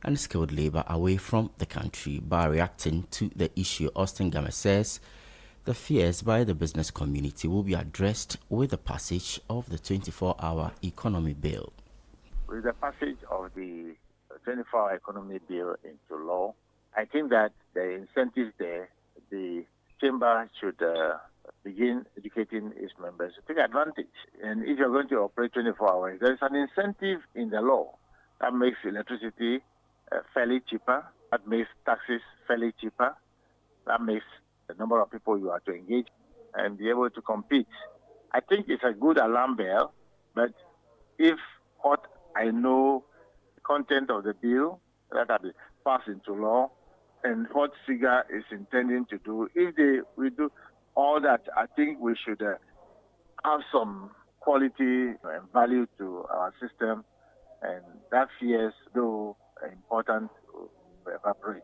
S17: and skilled labor away from the country. By reacting to the issue, Austin Game says the fears by the business community will be addressed with the passage of the 24-hour economy bill.
S21: With the passage of the 24-hour economy bill into law, I think that the incentives there, the chamber should begin educating its members to take advantage. And if you're going to operate 24 hours, there's an incentive in the law that makes electricity fairly cheaper, that makes taxes fairly cheaper, that makes the number of people you are to engage and be able to compete. I think it's a good alarm bell, but if what I know the content of the bill that has been passed into law and what SIGA is intending to do, if we do all that, I think we should have some quality and value to our system, and that fears, though important, to evaporate.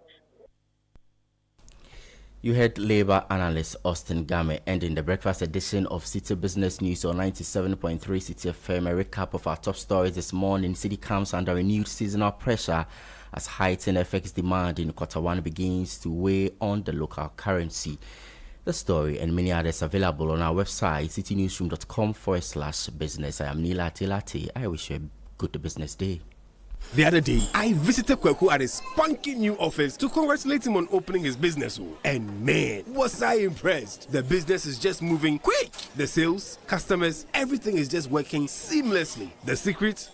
S17: You heard Labour analyst Austin Game ending the breakfast edition of Citi Business News on 97.3 Citi FM. A recap of our top stories this morning. Citi comes under renewed seasonal pressure as heightened FX demand in Q1 begins to weigh on the local currency. The story and many others available on our website, citynewsroom.com/business. I am Nila Tilati. I wish you a good business day.
S9: The other day, I visited Kweku at his spunky new office to congratulate him on opening his business. And man, was I impressed. The business is just moving quick. The sales, customers, everything is just working seamlessly. The secret?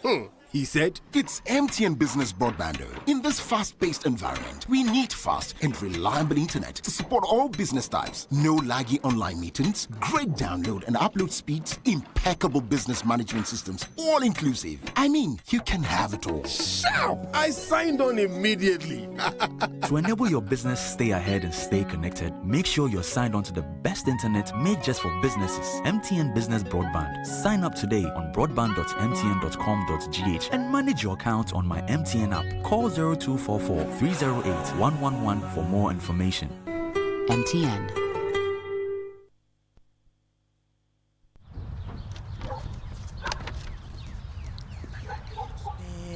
S9: He said,
S1: it's MTN Business Broadband. In this fast-paced environment, we need fast and reliable internet to support all business types. No laggy online meetings, great download and upload speeds, impeccable business management systems, all inclusive. I mean, you can have it all.
S9: Sharp! I signed on immediately.
S22: To enable your business stay ahead and stay connected, make sure you're signed on to the best internet made just for businesses. MTN Business Broadband. Sign up today on broadband.mtn.com.gh and manage your account on my MTN app. Call 0244 308 111 for more information.
S5: MTN.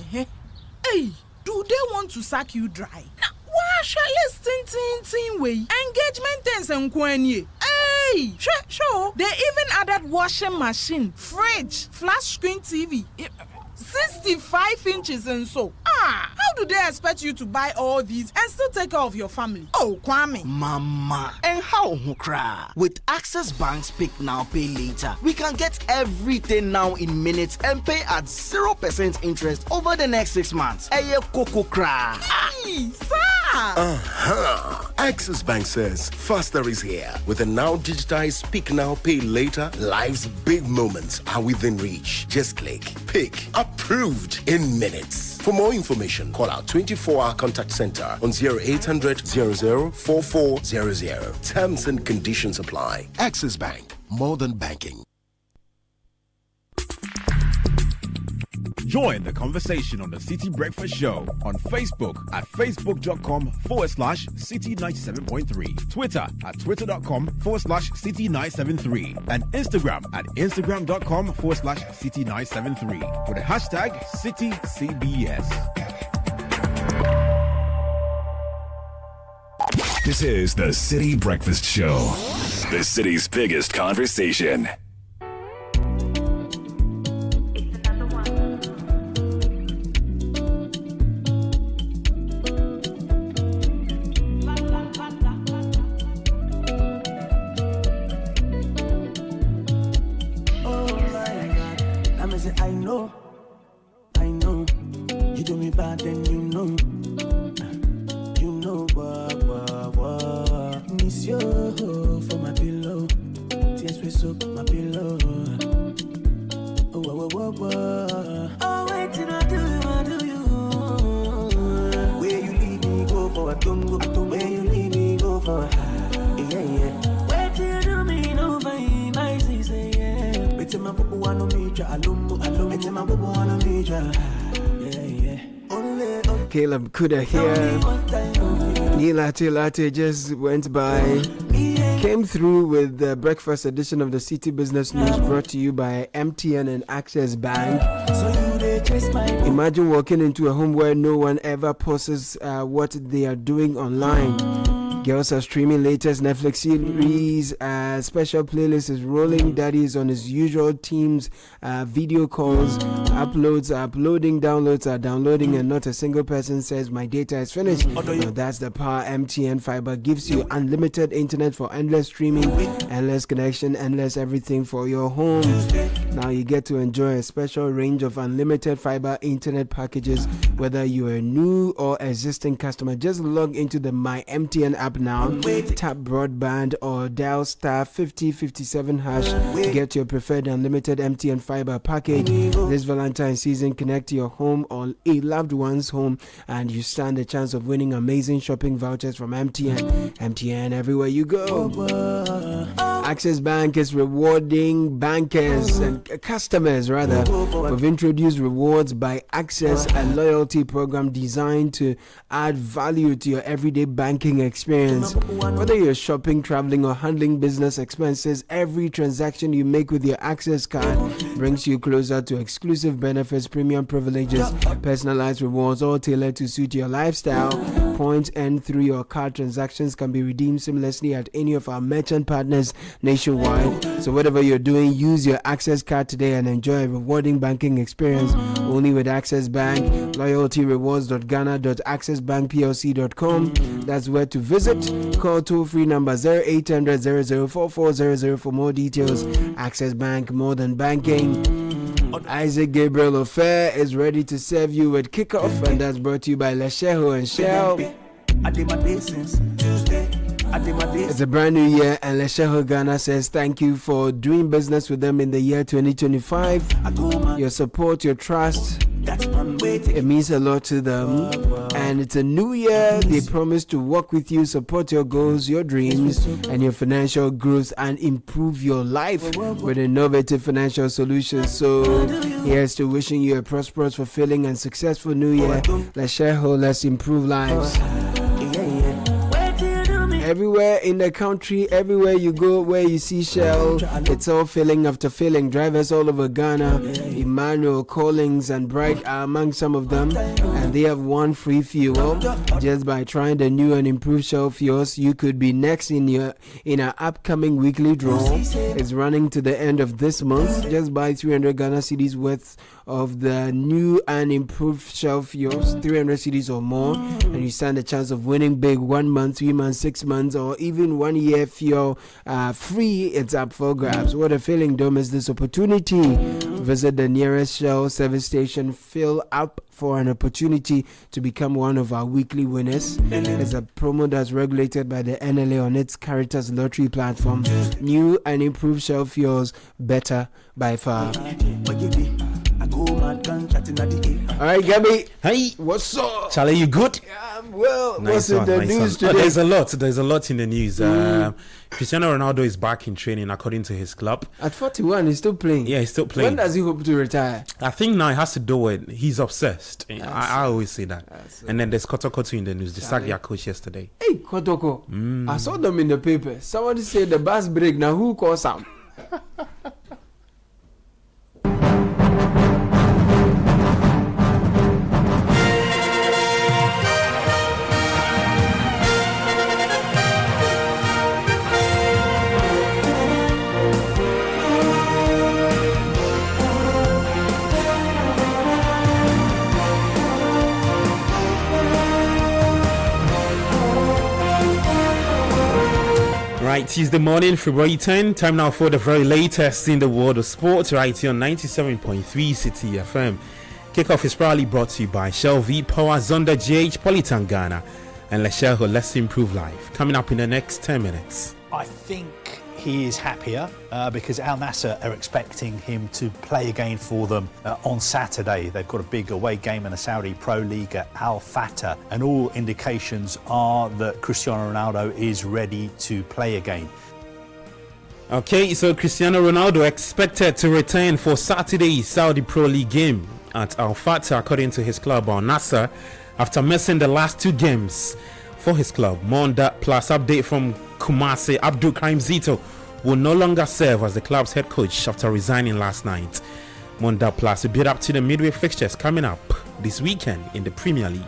S23: Hey, do they want to sack you dry? Why shall I way? Engagement things and kwenye. Hey, sure. They even added washing machine, fridge, flat screen TV. 65 inches and so. How do they expect you to buy all these and still take care of your family? Oh, Kwame.
S24: Mama. And how hukra? With Access Bank's Pick Now, Pay Later, we can get everything now in minutes and pay at 0% interest over the next 6 months. Eye koko kra.
S23: Hey, sir.
S1: Access Bank says faster is here. With a now digitized Speak Now, Pay Later, life's big moments are within reach. Just click, pick, approved in minutes. For more information, call our 24-hour contact center on 0800 00 4400. Terms and conditions apply. Access Bank, more than banking.
S25: Join the conversation on the City Breakfast Show on Facebook at facebook.com/City97.3, Twitter at twitter.com/City973, and Instagram at instagram.com/City973 with the hashtag CityCBS.
S9: This is the City Breakfast Show, the city's biggest conversation.
S6: I know, you do me bad, then you know, what, miss you for my pillow, tears we soak my pillow, oh, wait till I do you, where you leave me go for a tungo, where you leave me go for a, yeah, wait till you do me no my sister, yeah, wait till my papa wanna meet you, alum, wait till my papa wanna meet you, yeah,
S12: Caleb Kuda here. Latte just went by. Came through with the breakfast edition of the City Business News brought to you by MTN and Access Bank. Imagine walking into a home where no one ever posts what they are doing online. Girls are streaming latest Netflix series. Special playlist is rolling. Daddy is on his usual teams. Video calls, uploads are uploading, downloads are downloading, and not a single person says my data is finished. Now that's the power MTN Fiber gives you. Unlimited internet for endless streaming, endless connection, endless everything for your home. Now you get to enjoy a special range of unlimited fiber internet packages, whether you're a new or existing customer. Just log into the My MTN app now, tap broadband or dial star 5057 hash. Get your preferred unlimited MTN fiber package. This Valentine's season, connect to your home or a loved one's home, and you stand a chance of winning amazing shopping vouchers from MTN. MTN everywhere you go. Access Bank is rewarding bankers and customers rather. We've introduced Rewards by Access, a loyalty program designed to add value to your everyday banking experience. Whether you're shopping, traveling, or handling business expenses, every transaction you make with your Access card brings you closer to exclusive benefits, premium privileges, personalized rewards, all tailored to suit your lifestyle. points earned through your card transactions can be redeemed seamlessly at any of our merchant partners nationwide. So whatever you're doing, use your Access card today and enjoy a rewarding banking experience only with Access Bank. loyaltyrewards.ghana.accessbankplc.com. That's where to visit. Call toll-free number 0800 004400 for more details. Access Bank, more than banking. Isaac Gabriel Affair is ready to serve you with kickoff, and that's brought to you by Lesheho and Shell. It's a brand new year, and Lesheho Ghana says thank you for doing business with them in the year 2025. Your support, your trust, it means a lot to them. And it's a new year. They promise to work with you, support your goals, your dreams, and your financial growth, and improve your life with innovative financial solutions. So here's to wishing you a prosperous, fulfilling, and successful new year. Lesheho, let's improve lives. Everywhere in the country, everywhere you go, where you see Shell, it's all filling after filling. Drivers all over Ghana, Emmanuel, Collins, and Bright are among some of them, and they have one free fuel. Just by trying the new and improved Shell fuels, you could be next in our upcoming weekly draw. It's running to the end of this month. Just buy 300 Ghana cedis worth of the new and improved Shell fuels, 300 cedis or more, and you stand a chance of winning big. 1 month, 3 months, 6 months, or even 1 year fuel free. It's up for grabs. What a feeling! Don't miss this opportunity. Visit the nearest Shell service station, fill up for an opportunity to become one of our weekly winners. It's a promo that's regulated by the NLA on its Caritas Lottery platform. New and improved Shell fuels, better by far. Alright, Gabby.
S2: Hey,
S12: what's up?
S2: Charlie, you good?
S12: Well,
S2: nice
S12: what's in the news today?
S2: There's a lot in the news. Cristiano Ronaldo is back in training according to his club.
S12: At 41, he's still playing.
S2: Yeah, he's still playing.
S12: When does he hope to retire?
S2: I think now it has to do with he's obsessed. I always say that. And then there's Kotoko in the news. They sacked their coach yesterday.
S12: Hey, Kotoko. I saw them in the paper. Somebody said the bus break. Now who calls him?
S2: Right, Tuesday morning, February 10. Time now for the very latest in the world of sports, right here on 97.3 Citi FM. Kickoff is proudly brought to you by Shell V Power, Zonda GH, Politan Ghana, and Lesheho, Let's Improve Life. Coming up in the next 10 minutes.
S3: I think he is happier because Al Nassr are expecting him to play again for them on Saturday. They've got a big away game in the Saudi Pro League at Al Fatah, and all indications are that Cristiano Ronaldo is ready to play again.
S2: Okay, so Cristiano Ronaldo expected to return for Saturday's Saudi Pro League game at Al Fatah, according to his club Al Nassr, after missing the last 2 games for his club. More on that, plus update from Kumasi. Abdul Karim Zito will no longer serve as the club's head coach after resigning last night. More on that, plus a bit up to the midway fixtures coming up this weekend in the Premier League.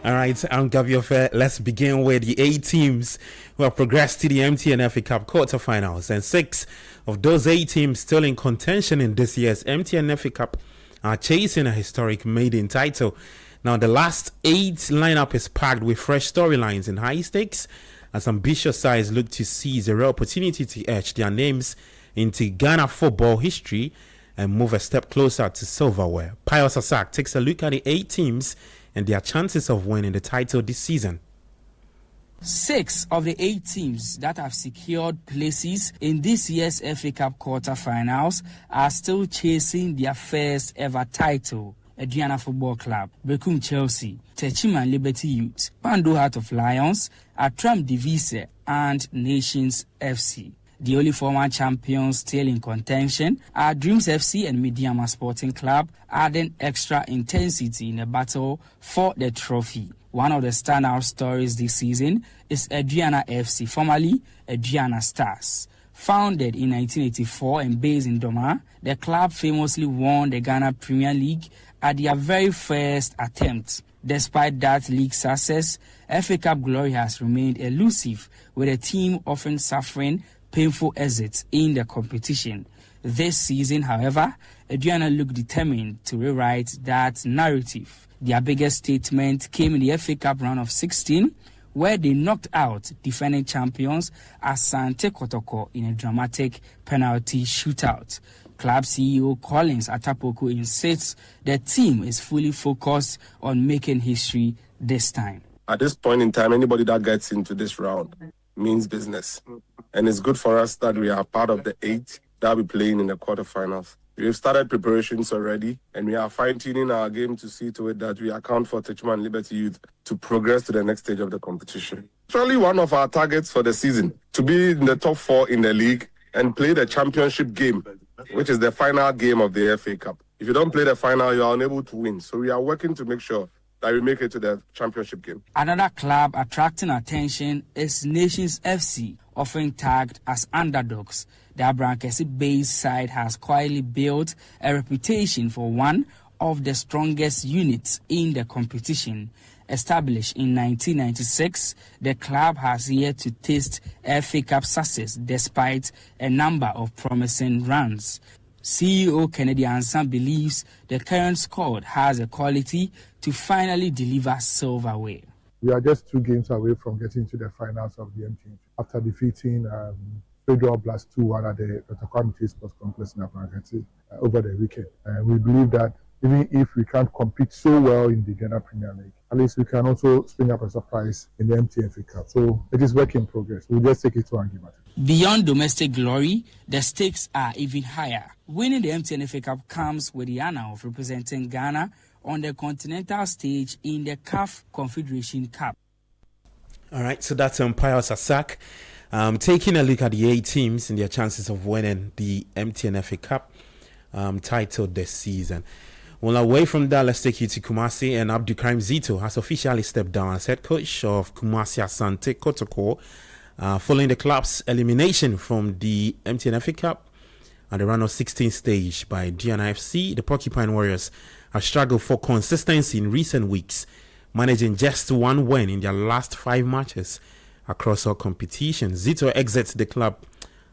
S2: Alright, I'm Gabby Fair. Let's begin with the 8 teams who have progressed to the MTN FA Cup quarterfinals, and 6 of those 8 teams still in contention in this year's MTN FA Cup are chasing a historic maiden title. Now, the last 8 lineup is packed with fresh storylines and high stakes as ambitious sides look to seize a rare opportunity to etch their names into Ghana football history and move a step closer to silverware. Pius Asak takes a look at the 8 teams and their chances of winning the title this season.
S4: 6 of the 8 teams that have secured places in this year's FA Cup quarter-finals are still chasing their first ever title. Adriana Football Club, Bekum Chelsea, Techima Liberty Youth, Pando Heart of Lions, Atram Divise, and Nations FC. The only former champions still in contention are Dreams FC and Mediama Sporting Club, adding extra intensity in the battle for the trophy. One of the standout stories this season is Adriana FC, formerly Adriana Stars. Founded in 1984 and based in Doma, the club famously won the Ghana Premier League at their very first attempt. Despite that league success, FA Cup glory has remained elusive, with the team often suffering painful exits in the competition. This season, however, Aduana look determined to rewrite that narrative. Their biggest statement came in the FA Cup round of 16, where they knocked out defending champions Asante Kotoko in a dramatic penalty shootout. Club CEO Collins Atapoku insists the team is fully focused on making history this time.
S7: At this point in time, anybody that gets into this round means business. And it's good for us that we are part of the 8 that will be playing in the quarterfinals. We've started preparations already, and we are fine-tuning our game to see to it that we account for Techman and Liberty Youth to progress to the next stage of the competition. Surely one of our targets for the season, to be in the top 4 in the league and play the championship game, which is the final game of the FA Cup. If you don't play the final, you are unable to win. So we are working to make sure that we make it to the championship game.
S4: Another club attracting attention is Nations FC, often tagged as underdogs. The Abrankesi-based side has quietly built a reputation for one of the strongest units in the competition. Established in 1996, the club has yet to taste FA Cup success despite a number of promising runs. CEO Kennedy Ansan believes the current squad has a quality to finally deliver silverware.
S8: We are just 2 games away from getting to the finals of the MTN after defeating Federal Blast 2-1 at the Takwamiti Sports Complex in Abrankesi over the weekend. We believe that even if we can't compete so well in the Ghana Premier League, at least we can also spring up a surprise in the MTN Cup. So it is work in progress. We'll just take it to and give it.
S4: Beyond domestic glory, the stakes are even higher. Winning the MTN FA Cup comes with the honor of representing Ghana on the continental stage in the CAF Confederation Cup.
S2: All right, so that's Umpire Sasak. Taking a look at the 8 teams and their chances of winning the MTN FA Cup title this season. Well, away from that, let's take you to Kumasi, and Abdulkarim Zito has officially stepped down as head coach of Kumasi Asante Kotoko following the club's elimination from the MTN FA Cup at the round of 16 stage by GNFC. The Porcupine Warriors have struggled for consistency in recent weeks, managing just 1 win in their last 5 matches across all competitions. Zito exits the club,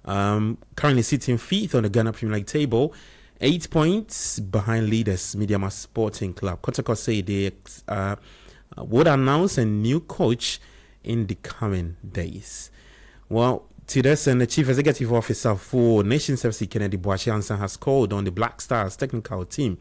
S2: currently sitting 5th on the Ghana Premier League table, 8 points behind leaders Mediama Sporting Club. Kotoko say they would announce a new coach in the coming days. Well, to this, and the Chief Executive Officer for Nations FC, Kennedy Boakye-Ansah, has called on the Black Stars technical team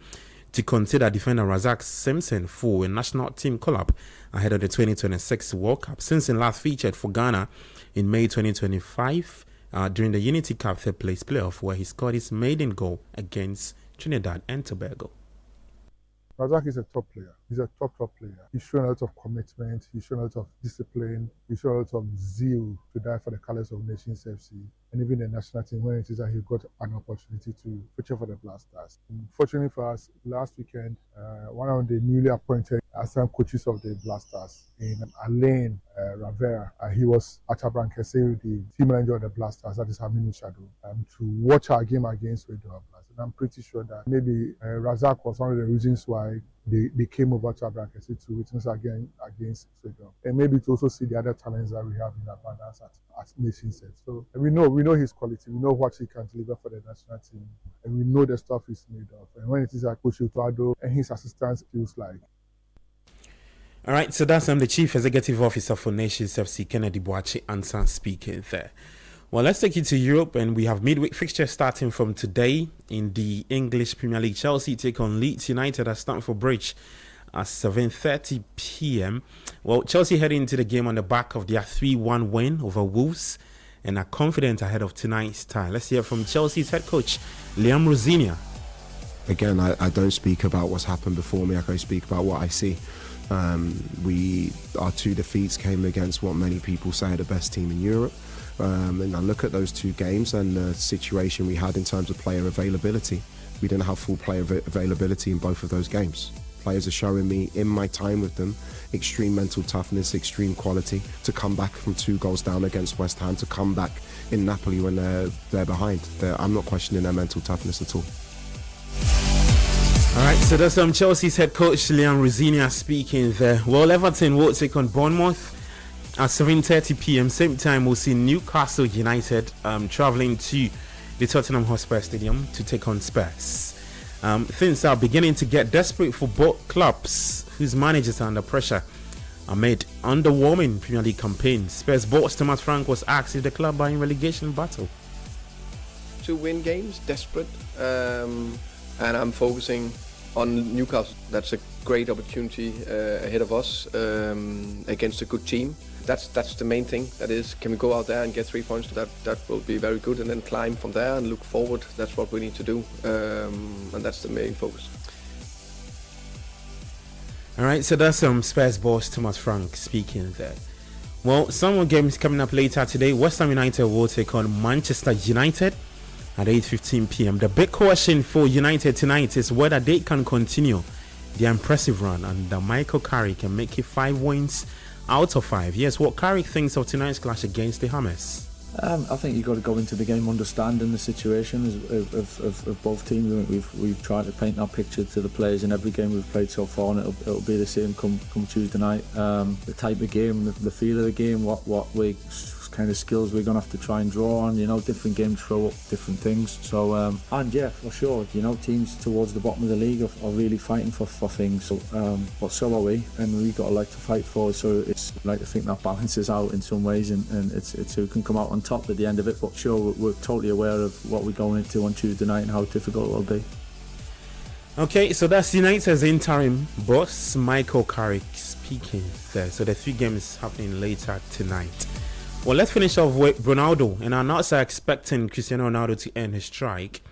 S2: to consider defender Razak Simpson for a national team call-up ahead of the 2026 World Cup. Simpson last featured for Ghana in May 2025 during the Unity Cup third place playoff, where he scored his maiden goal against Trinidad and Tobago.
S8: Razak is a top player. He's a top player. He's shown a lot of commitment. He's shown a lot of discipline. He's shown a lot of zeal to die for the colours of Nations FC. And even the national team, when it is that he got an opportunity to feature for the Black Stars. Fortunately for us, last weekend, one of the newly appointed assistant coaches of the Black Stars, in Alain Ravera, he was at Abrankesi, the team manager of the Black Stars, that is Hamini Shadow, to watch our game against Federal Blast. And I'm pretty sure that maybe Razak was one of the reasons why they came over to Abrankesi to witness again against Federal. And maybe to also see the other talents that we have in abundance at Nations FC. So we know his quality, we know what he can deliver for the national team, and we know the stuff he's made of. And when it is like Coach Utuado and his assistants feels like.
S2: All right, so that's the Chief Executive Officer for Nations FC, Kennedy Boakye-Ansah, speaking there. Well, let's take you to Europe, and we have midweek fixtures starting from today in the English Premier League. Chelsea take on Leeds United at Stamford Bridge at 7:30 p.m. Well, Chelsea heading into the game on the back of their 3-1 win over Wolves and are confident ahead of tonight's tie. Let's hear from Chelsea's head coach, Liam Rosinia.
S10: Again, I don't speak about what's happened before me. I can speak about what I see. Our 2 defeats came against what many people say are the best team in Europe. And I look at those 2 games and the situation we had in terms of player availability. We didn't have full player availability in both of those games. players are showing me in my time with them extreme mental toughness, extreme quality to come back from 2 goals down against West Ham, to come back in Napoli when they're behind. I'm not questioning their mental toughness at all.
S2: All right, so that's Chelsea's head coach Leon Rosinia speaking there. Well, Everton will take on Bournemouth at 7:30 p.m. Same time, we'll see Newcastle United travelling to the Tottenham Hotspur Stadium to take on Spurs. Things are beginning to get desperate for both clubs, whose managers are under pressure amid underwhelming Premier League campaigns. Spurs boss Thomas Frank was asked if the club are in relegation battle.
S11: To win games, desperate, and I'm focusing on Newcastle. That's a great opportunity ahead of us against a good team. That's the main thing. That is, can we go out there and get 3 points? That will be very good, and then climb from there and look forward. That's what we need to do, and that's the main focus.
S2: All right, so that's Spurs boss Thomas Frank speaking there. Well, some more games coming up later today. West Ham United will take on Manchester United at 8:15 p.m. The big question for United tonight is whether they can continue their impressive run and Michael Carrick can make it 5 wins out of 5. Yes, what Carrick thinks of tonight's clash against the Hammers.
S13: I think you've got to go into the game understanding the situation of both teams. We've tried to paint our picture to the players in every game we've played so far, and it'll be the same come Tuesday night. The type of game, the feel of the game, what kind of skills we're going to have to try and draw on. Different games throw up different things. So and yeah, for sure, teams towards the bottom of the league are really fighting for things. So but so are we, and we've got to like to fight for it. So it's like to think that balances out in some ways, and it's who can come out on top at the end of it. But sure, we're totally aware of what we're going into on Tuesday night and how difficult it will be.
S2: Okay, so that's United's interim boss Michael Carrick speaking there. So the 3 games happening later tonight. Well, let's finish off with Ronaldo, and I'm not expecting Cristiano Ronaldo to end his strike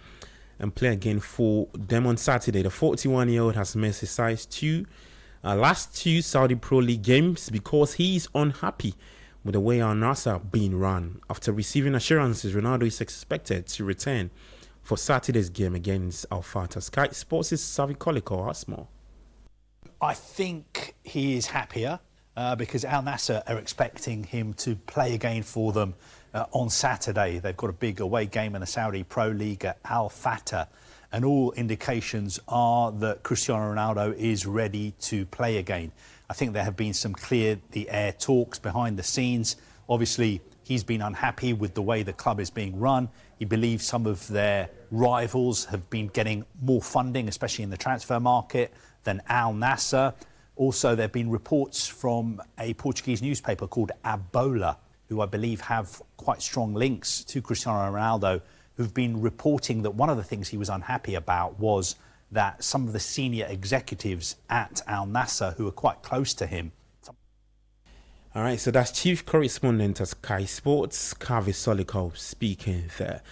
S2: and play again for them on Saturday. The 41-year-old has missed his last 2 Saudi Pro League games because he's unhappy with the way Al Nassr being run. After receiving assurances, Ronaldo is expected to return for Saturday's game against Al Fatah. Sky Sports' Savi Koliko has more.
S3: I think he is happier because Al Nassr are expecting him to play again for them on Saturday. They've got a big away game in the Saudi Pro League at Al Fatah, and all indications are that Cristiano Ronaldo is ready to play again. I think there have been some clear-the-air talks behind the scenes. Obviously, he's been unhappy with the way the club is being run. He believes some of their rivals have been getting more funding, especially in the transfer market, than Al Nassr. Also, there have been reports from a Portuguese newspaper called Abola, who I believe have quite strong links to Cristiano Ronaldo, who've been reporting that one of the things he was unhappy about was that some of the senior executives at Al Nassr, who are quite close to him.
S2: All right, so that's Chief Correspondent at Sky Sports, Kavi Solikov, speaking there.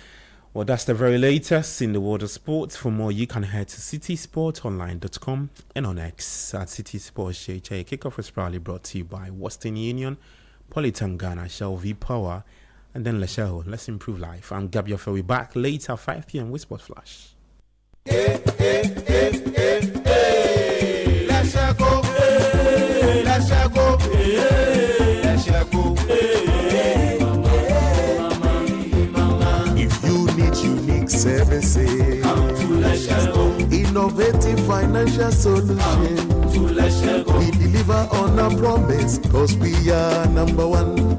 S2: Well, that's the very latest in the world of sports. For more, you can head to citysportonline.com and on X at City Sports JJ. Kickoff is proudly brought to you by Western Union, Polytangana, Shell V Power, and then Leshell. Let's improve life. I'm Gabriel Ferry, back later 5 p.m. with Sports Flash.
S6: Let's go. Let's go. Let's go.
S14: If you need unique services, innovative financial solutions, we deliver on our promise, cause we are number one.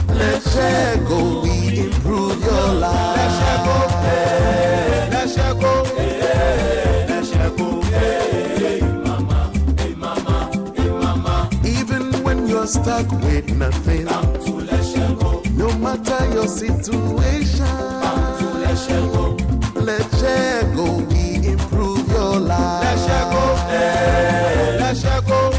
S14: Let's go, we improve your life. Let's go, let's go, let's go, hey mama, hey mama, hey mama. Even when you're stuck with nothing, come to let's go. No matter your situation, come to let's go. Let's go, we improve your life. Let's go, let's go,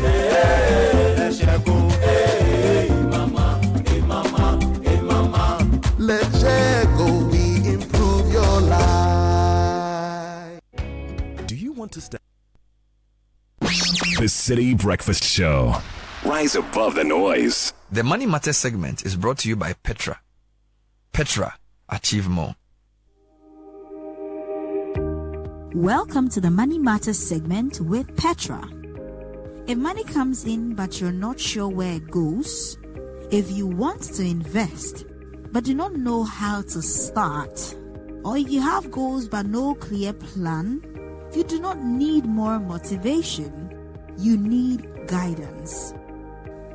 S14: let's go, hey mama, hey mama, hey mama. Let's go, we improve your life.
S25: Do you want to stay? The Citi Breakfast Show. Rise above the noise.
S15: The Money Matters segment is brought to you by Petra. Petra, achieve more.
S16: Welcome to the Money Matters segment with Petra. If money comes in but you're not sure where it goes, if you want to invest but do not know how to start, or if you have goals but no clear plan, you do not need more motivation, you need guidance.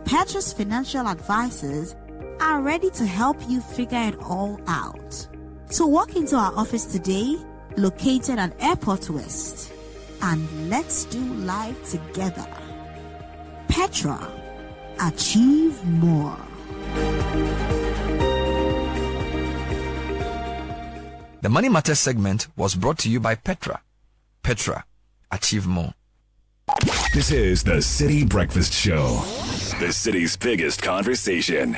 S16: Petra's financial advisors are ready to help you figure it all out. So walk into our office today, located at Airport West, and let's do life together. Petra, achieve more.
S15: The Money Matters segment was brought to you by Petra. Petra, achieve more.
S25: This is the City Breakfast Show, the city's biggest conversation.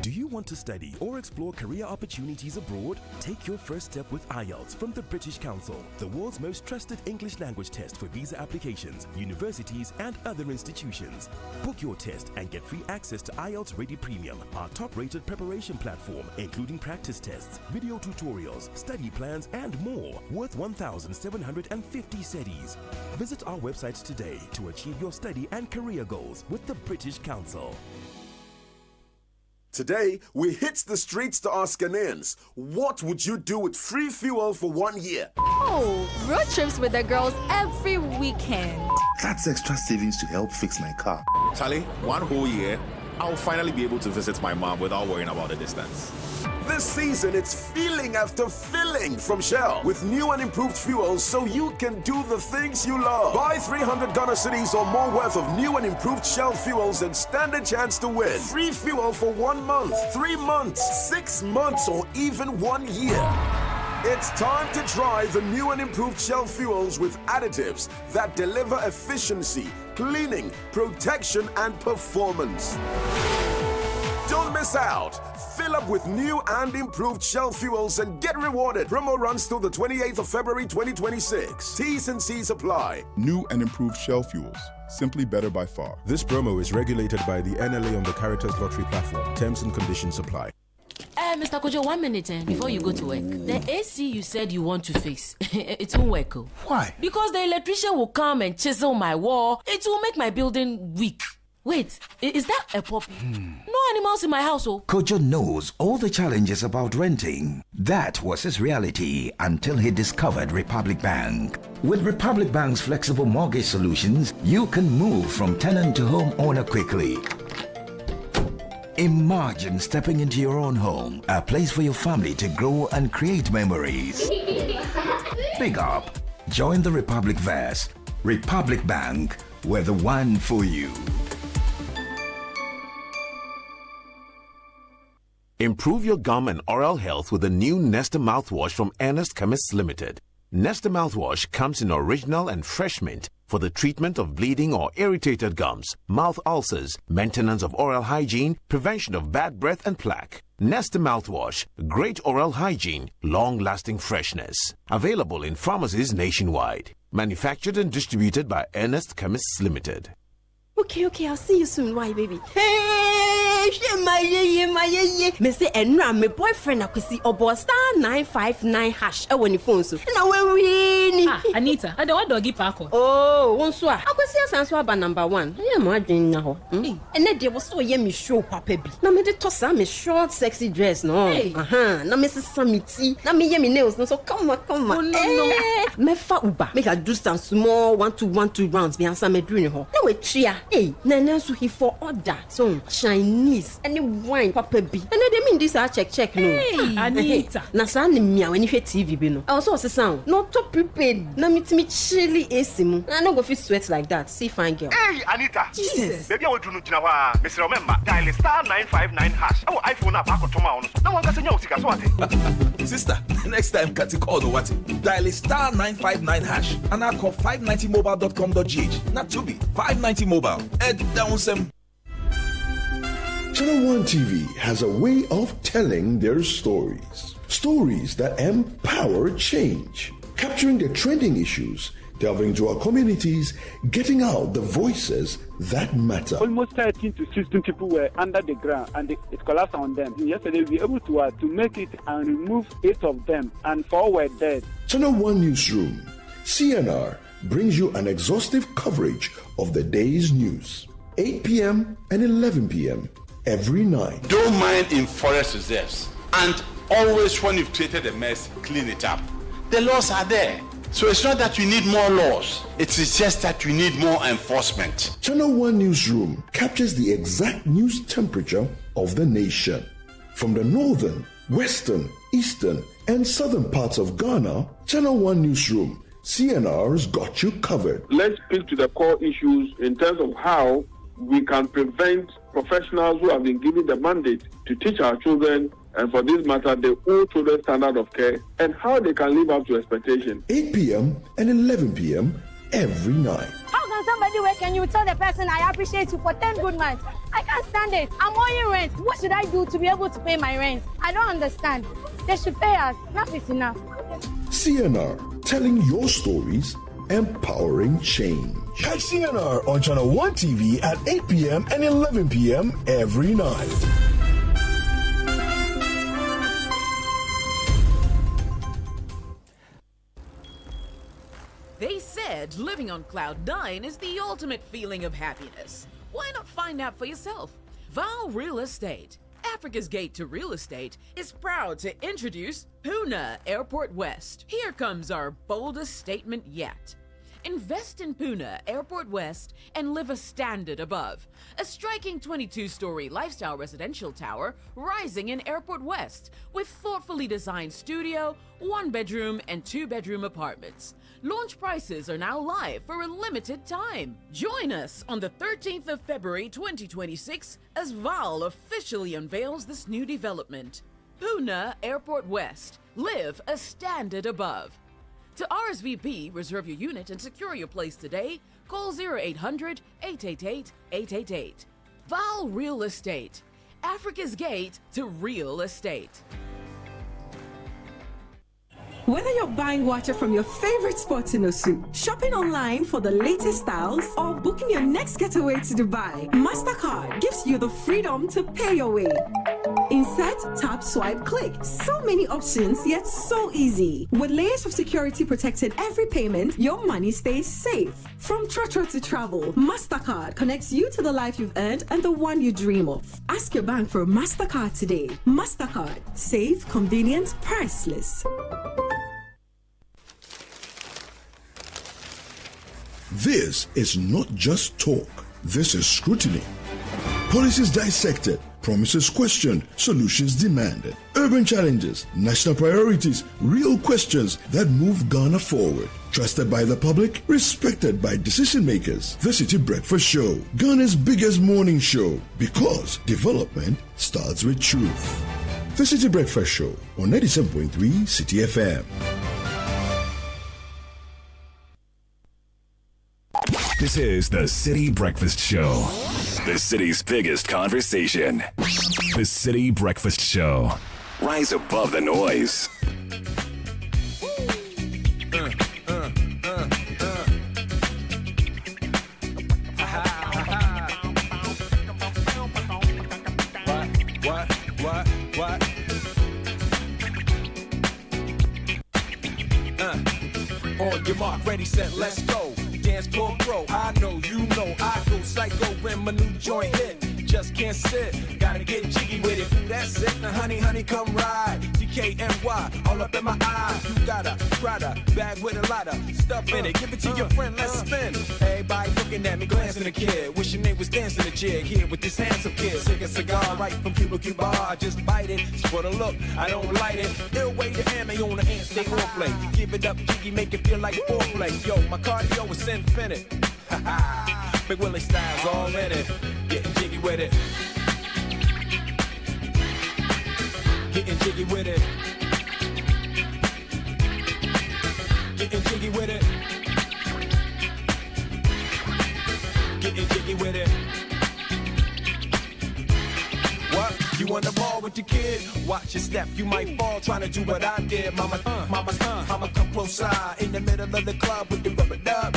S18: Do you want to study or explore career opportunities abroad? Take your first step with IELTS from the British Council, the world's most trusted English language test for visa applications, universities, and other institutions. Book your test and get free access to IELTS Ready Premium, our top-rated preparation platform, including practice tests, video tutorials, study plans, and more, worth 1,750 cedis. Visit our website today to achieve your study and career goals with the British Council.
S19: Today, we hit the streets to ask Ghanaians, what would you do with free fuel for 1 year?
S20: Oh, road trips with the girls every weekend.
S21: That's extra savings to help fix my car.
S26: Charlie, 1 whole year, I'll finally be able to visit my mom without worrying about the distance.
S19: This season, it's feeling after filling from Shell with new and improved fuels so you can do the things you love. Buy 300 Ghana cedis or more worth of new and improved Shell fuels and stand a chance to win. Free fuel for 1 month, 3 months, 6 months, or even 1 year. It's time to try the new and improved Shell fuels with additives that deliver efficiency, cleaning, protection, and performance. Don't miss out. Fill up with new and improved Shell fuels and get rewarded. Promo runs till the 28th of February 2026. T's and C's apply.
S27: New and improved Shell fuels. Simply better by far. This promo is regulated by the NLA on the Caritas Lottery platform. Terms and conditions apply.
S28: Mr. Kojo, 1 minute before you go to work. The AC you said you want to fix, it won't work.
S27: Why?
S28: Because the electrician will come and chisel my wall. It will make my building weak. Wait, is that a puppy? No animals in my house,
S29: Kojo knows all the challenges about renting. That was his reality until he discovered Republic Bank. With Republic Bank's flexible mortgage solutions, you can move from tenant to homeowner quickly. Imagine stepping into your own home, a place for your family to grow and create memories. Big up. Join the Republic Verse. Republic Bank, we're the one for you.
S30: Improve your gum and oral health with the new Nesta mouthwash from Ernest Chemists Limited. Nesta mouthwash comes in original and fresh mint for the treatment of bleeding or irritated gums, mouth ulcers, maintenance of oral hygiene, prevention of bad breath and plaque. Nesta mouthwash, great oral hygiene, long-lasting freshness. Available in pharmacies nationwide. Manufactured and distributed by Ernest Chemists Limited.
S31: Okay, I'll see you soon. Why, baby? Hey, my me say, and my boyfriend, I could see about *959# when you phone so. Now when we
S23: Anita, I don't want doggy park.
S31: Oh, one so I could see us answer by number 1. Yeah, my dream now. And then there was so yummy show, Papa B. Now me the toss me short, sexy dress, no. Now Mrs. Samiti. Now me yummy nails, no. So come on.
S23: Oh, no.
S31: Me fa uba. Make a do some small 1-2 rounds. Be answer me doing ho. Now we tria. Hey, Nana so he for order. So Chinese, any wine, Papa B. And they mean this I check no.
S23: Hey, Anita.
S31: Na sa ni mia when you hear TV be no. I also say sound. Not to prepared. Na me chilly AC mu. I no go fit sweat like that. See fine girl.
S32: Hey, Anita.
S31: Jesus.
S32: Baby, I want to know jinawa. Mr. Remember, dial *959#. Our iPhone app ako toma ono. Na wanga senya usika so ate.
S33: Sister, next time kati call no what? Dial *959# and I call 590mobile.com.gh. Not to be 590 mobile. Head down some.
S34: Channel One TV has a way of telling their stories. Stories that empower change. Capturing the trending issues, delving into our communities, getting out the voices that matter.
S35: Almost 13 to 16 people were under the ground and it collapsed on them. Yesterday we were able to make it and remove 8 of them and 4 were dead.
S34: Channel One Newsroom, CNR brings you an exhaustive coverage of the day's news. 8 p.m. and 11 p.m. every night.
S1: Don't mind in forest reserves. And always when you've created a mess, clean it up. The laws are there. So it's not that we need more laws. It is just that we need more enforcement.
S34: Channel 1 Newsroom captures the exact news temperature of the nation. From the northern, western, eastern, and southern parts of Ghana, Channel 1 Newsroom, CNR's got you covered.
S35: Let's speak to the core issues in terms of how we can prevent professionals who have been given the mandate to teach our children, and for this matter, the old children's standard of care, and how they can live up to expectation.
S34: 8 p.m. and 11 p.m. every night.
S2: How can somebody wake and you tell the person I appreciate you for 10 good months? I can't stand it. I'm owing rent. What should I do to be able to pay my rent? I don't understand. They should pay us. Enough is enough.
S34: CNR, telling your stories, empowering change.
S3: Catch CNR on Channel 1 TV at 8 p.m. and 11 p.m. every night.
S4: They said living on Cloud 9 is the ultimate feeling of happiness. Why not find out for yourself? Val Real Estate, Africa's Gate to Real Estate, is proud to introduce Pune Airport West. Here comes our boldest statement yet. Invest in Pune Airport West and live a standard above. A striking 22-story lifestyle residential tower rising in Airport West with thoughtfully designed studio, 1-bedroom and 2-bedroom apartments. Launch prices are now live for a limited time. Join us on the 13th of February 2026 as Val officially unveils this new development. Pune Airport West. Live a standard above. To RSVP, reserve your unit and secure your place today. Call 0800-888-888. Val Real Estate. Africa's Gate to Real Estate.
S5: Whether you're buying water from your favorite spot in Osu, shopping online for the latest styles, or booking your next getaway to Dubai, MasterCard gives you the freedom to pay your way. Insert, tap, swipe, click. So many options, yet so easy. With layers of security protecting every payment, your money stays safe. From Trotro to travel, MasterCard connects you to the life you've earned and the one you dream of. Ask your bank for a MasterCard today. MasterCard. Safe, convenient, priceless.
S34: This is not just talk. This is scrutiny. Policies dissected, promises questioned, solutions demanded. Urban challenges, national priorities, real questions that move Ghana forward. Trusted by the public, respected by decision makers. The Citi Breakfast Show, Ghana's biggest morning show, because development starts with truth. The Citi Breakfast Show on 97.3 Citi FM.
S25: This is the Citi Breakfast Show, the city's biggest conversation. The Citi Breakfast Show. Rise above the noise.
S7: What? On your mark, ready, set, let's go. Dance floor pro, I know, you know, I go psycho when my new joint hit. Just can't sit, gotta get jiggy with it. Ooh, that's it, now honey, come ride. DKNY, all up in my eye. You got a Prada bag with a lot of stuff in it. Give it to your friend, let's spin. Everybody looking at me, glancing a kid. Wishing they was dancing a jig here with this handsome kid. Sick a cigar right from Cuba Cuba. I just bite it, it's for the look, I don't light it. Ill way to ammo on the ant, stay on play. Give it up, jiggy, make it feel like foreplay. Yo, my cardio is infinite. Big Willie style's all in it. Getting jiggy with it. Getting jiggy with it. Getting jiggy with it. Getting jiggy with it. What? You on the ball with your kid? Watch your step, you might fall trying to do what I did. Mama, come close side in the middle of the club with the rubber dub.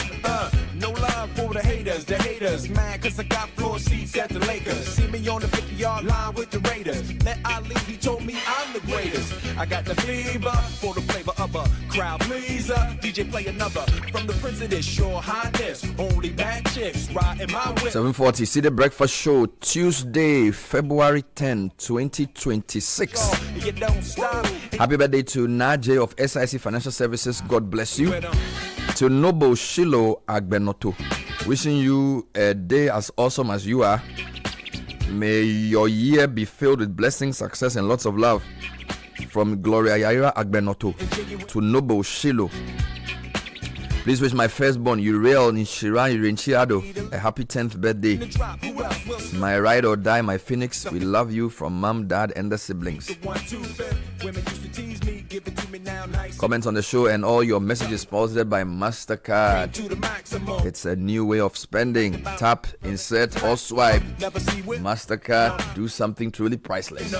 S7: No love for the the haters, mad cause I got floor seats at the Lakers. See me on the 50-yard line with the Raiders. Let Ali, he told me I'm the greatest. I got the fever for the flavor of a crowd pleaser. DJ play another from the Prince of this shore highness. Only bad chicks riding my whip.
S6: 7:40 Citi Breakfast Show, Tuesday, February 10, 2026.
S7: You don't stop.
S6: Happy birthday to Najee of SIC Financial Services. God bless you. To Noble Shilo Agbenoto, wishing you a day as awesome as you are. May your year be filled with blessings, success, and lots of love. From Gloria Yaira Agbenoto to Noble Shilo. Please wish my firstborn Uriel Nishiran Irenchiado a happy 10th birthday. My ride or die, my phoenix, we love you from mom, dad, and the siblings. Comments on the show and all your messages sponsored by MasterCard. It's a new way of spending. Tap, insert, or swipe. MasterCard, do something truly priceless.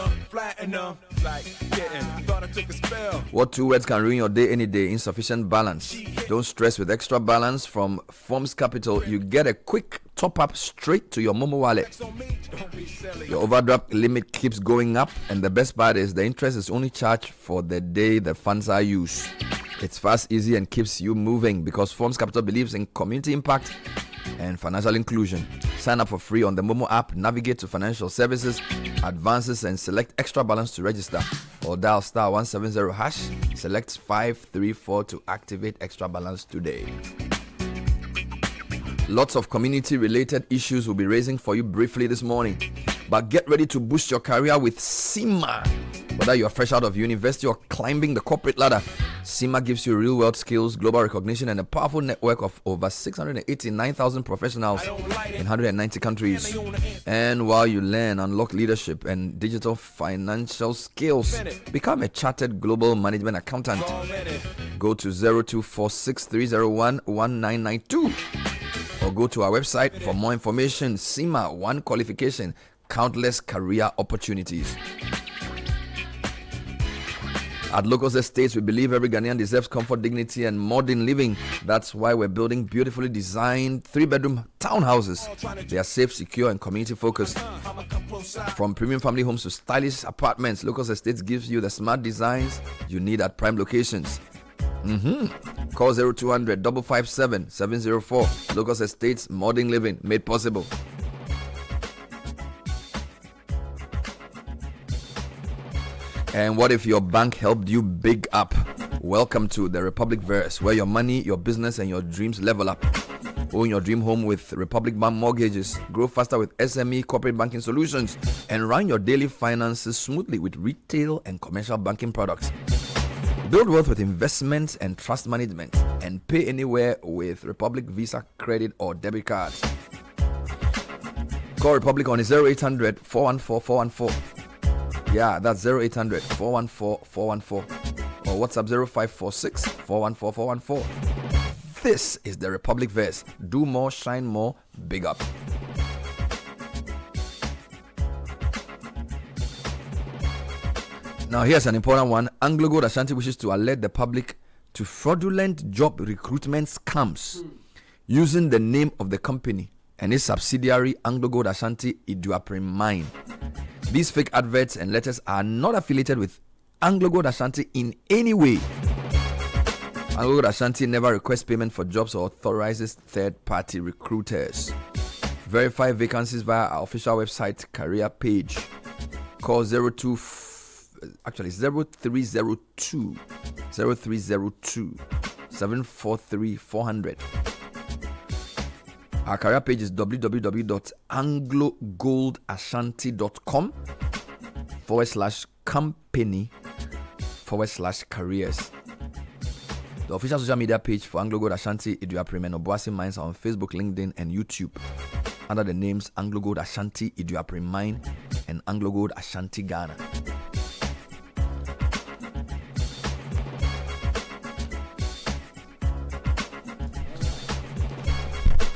S6: What two words can ruin your day any day? Insufficient balance. Don't stress with extra balance from Forms Capital. You get a quick top-up straight to your Momo wallet. Your overdraft limit keeps going up, and the best part is the interest is only charged for the day the funds are used. It's fast, easy, and keeps you moving because Forms Capital believes in community impact and financial inclusion. Sign up for free on the Momo app, navigate to financial services, advances, and select extra balance to register. Or dial star 170 hash, select 534 to activate extra balance today. Lots of community-related issues we'll be raising for you briefly this morning. But get ready to boost your career with CIMA. Whether you're fresh out of university or climbing the corporate ladder, CIMA gives you real-world skills, global recognition, and a powerful network of over 689,000 professionals in 190 countries. And while you learn, unlock leadership and digital financial skills, become a chartered global management accountant. Go to 0246301992 or go to our website for more information. CIMA, one qualification, countless career opportunities. At Locals Estates, we believe every Ghanaian deserves comfort, dignity, and modern living. That's why we're building beautifully designed 3-bedroom townhouses. They are safe, secure, and community-focused. From premium family homes to stylish apartments, Locals Estates gives you the smart designs you need at prime locations. Call 0200 557 704. Locals Estates, modern living made possible. And what if your bank helped you big up? Welcome to the Republic Verse, where your money, your business, and your dreams level up. Own your dream home with Republic Bank mortgages. Grow faster with SME corporate banking solutions. And run your daily finances smoothly with retail and commercial banking products. Build wealth with investments and trust management. And pay anywhere with Republic Visa, credit, or debit cards. Call Republic on 0800 414 414. Yeah, that's 0800 414 414 or WhatsApp 0546 414 414. This is the Republic Verse. Do more, shine more, big up. Now here's an important one. Anglo Gold Ashanti wishes to alert the public to fraudulent job recruitment scams using the name of the company and its subsidiary Anglo Gold Ashanti Iduaprim Mine. These fake adverts and letters are not affiliated with Anglo Gold Ashanti in any way. Anglo Gold Ashanti never requests payment for jobs or authorizes third-party recruiters. Verify vacancies via our official website career page. Call 0302 743 400. Our career page is www.anglogoldashanti.com/company/careers. The official social media page for Anglo Gold Ashanti Iduaprim and Obuasi Mines are on Facebook, LinkedIn, and YouTube under the names Anglo Gold Ashanti Iduaprim Mine and Anglo Gold Ashanti Ghana.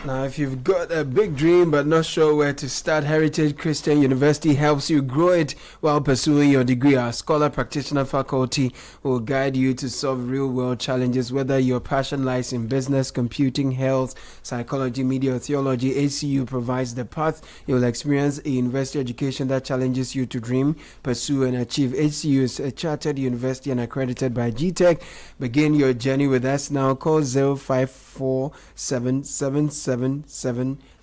S8: Now, if you've got a big dream but not sure where to start, Heritage Christian University helps you grow it while pursuing your degree. Our scholar practitioner faculty will guide you to solve real-world challenges, whether your passion lies in business, computing, health, psychology, media, or theology. HCU provides the path. You'll experience a university education that challenges you to dream, pursue, and achieve. HCU is a chartered university and accredited by GTech. Begin your journey with us now. Call 0547777731,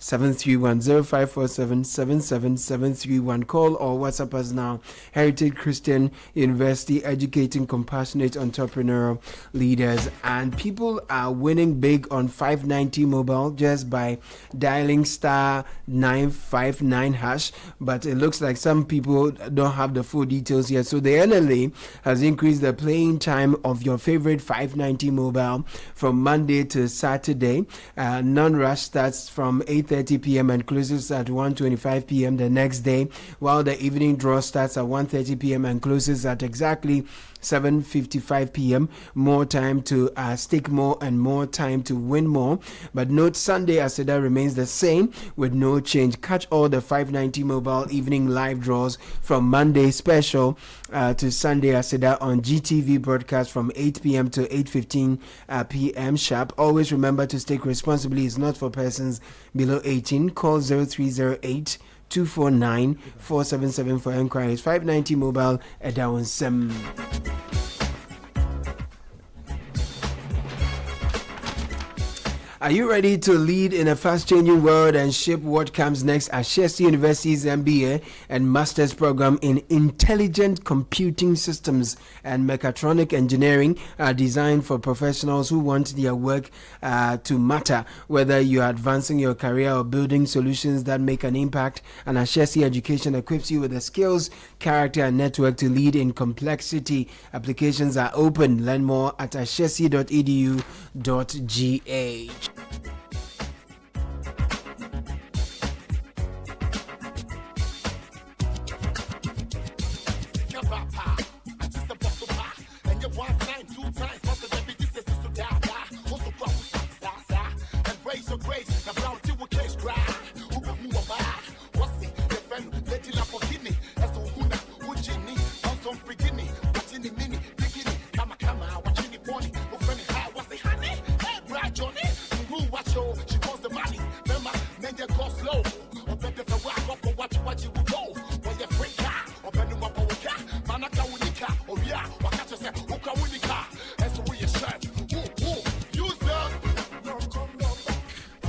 S8: 0547777731. Call or WhatsApp us now. Heritage Christian University, educating compassionate entrepreneurial leaders. And people are winning big on 590 mobile just by dialing star 959 hash. But it looks like some people don't have the full details yet. So the NLA has increased the playing time of your favorite 590 mobile from Monday to Saturday. Non-rush starts from 8:30 p.m. and closes at 1:25 p.m. the next day, while the evening draw starts at 1:30 p.m. and closes at exactly 7:55 p.m. More time to stake more and more time to win more. But note, Sunday Aseda remains the same with no change. Catch all the 590 mobile evening live draws from Monday special to Sunday Aseda on GTV broadcast from 8 p.m. to 8:15 p.m. sharp. Always remember to stake responsibly. It's not for persons below 18. Call 0308 249 477 for inquiries. 590 mobile at Dawnsem. Are you ready to lead in a fast-changing world and shape what comes next? Ashesi University's MBA and Master's program in Intelligent Computing Systems and Mechatronic Engineering are designed for professionals who want their work to matter. Whether you are advancing your career or building solutions that make an impact, and Ashesi Education equips you with the skills, character, and network to lead in complexity. Applications are open. Learn more at ashesi.edu.gh.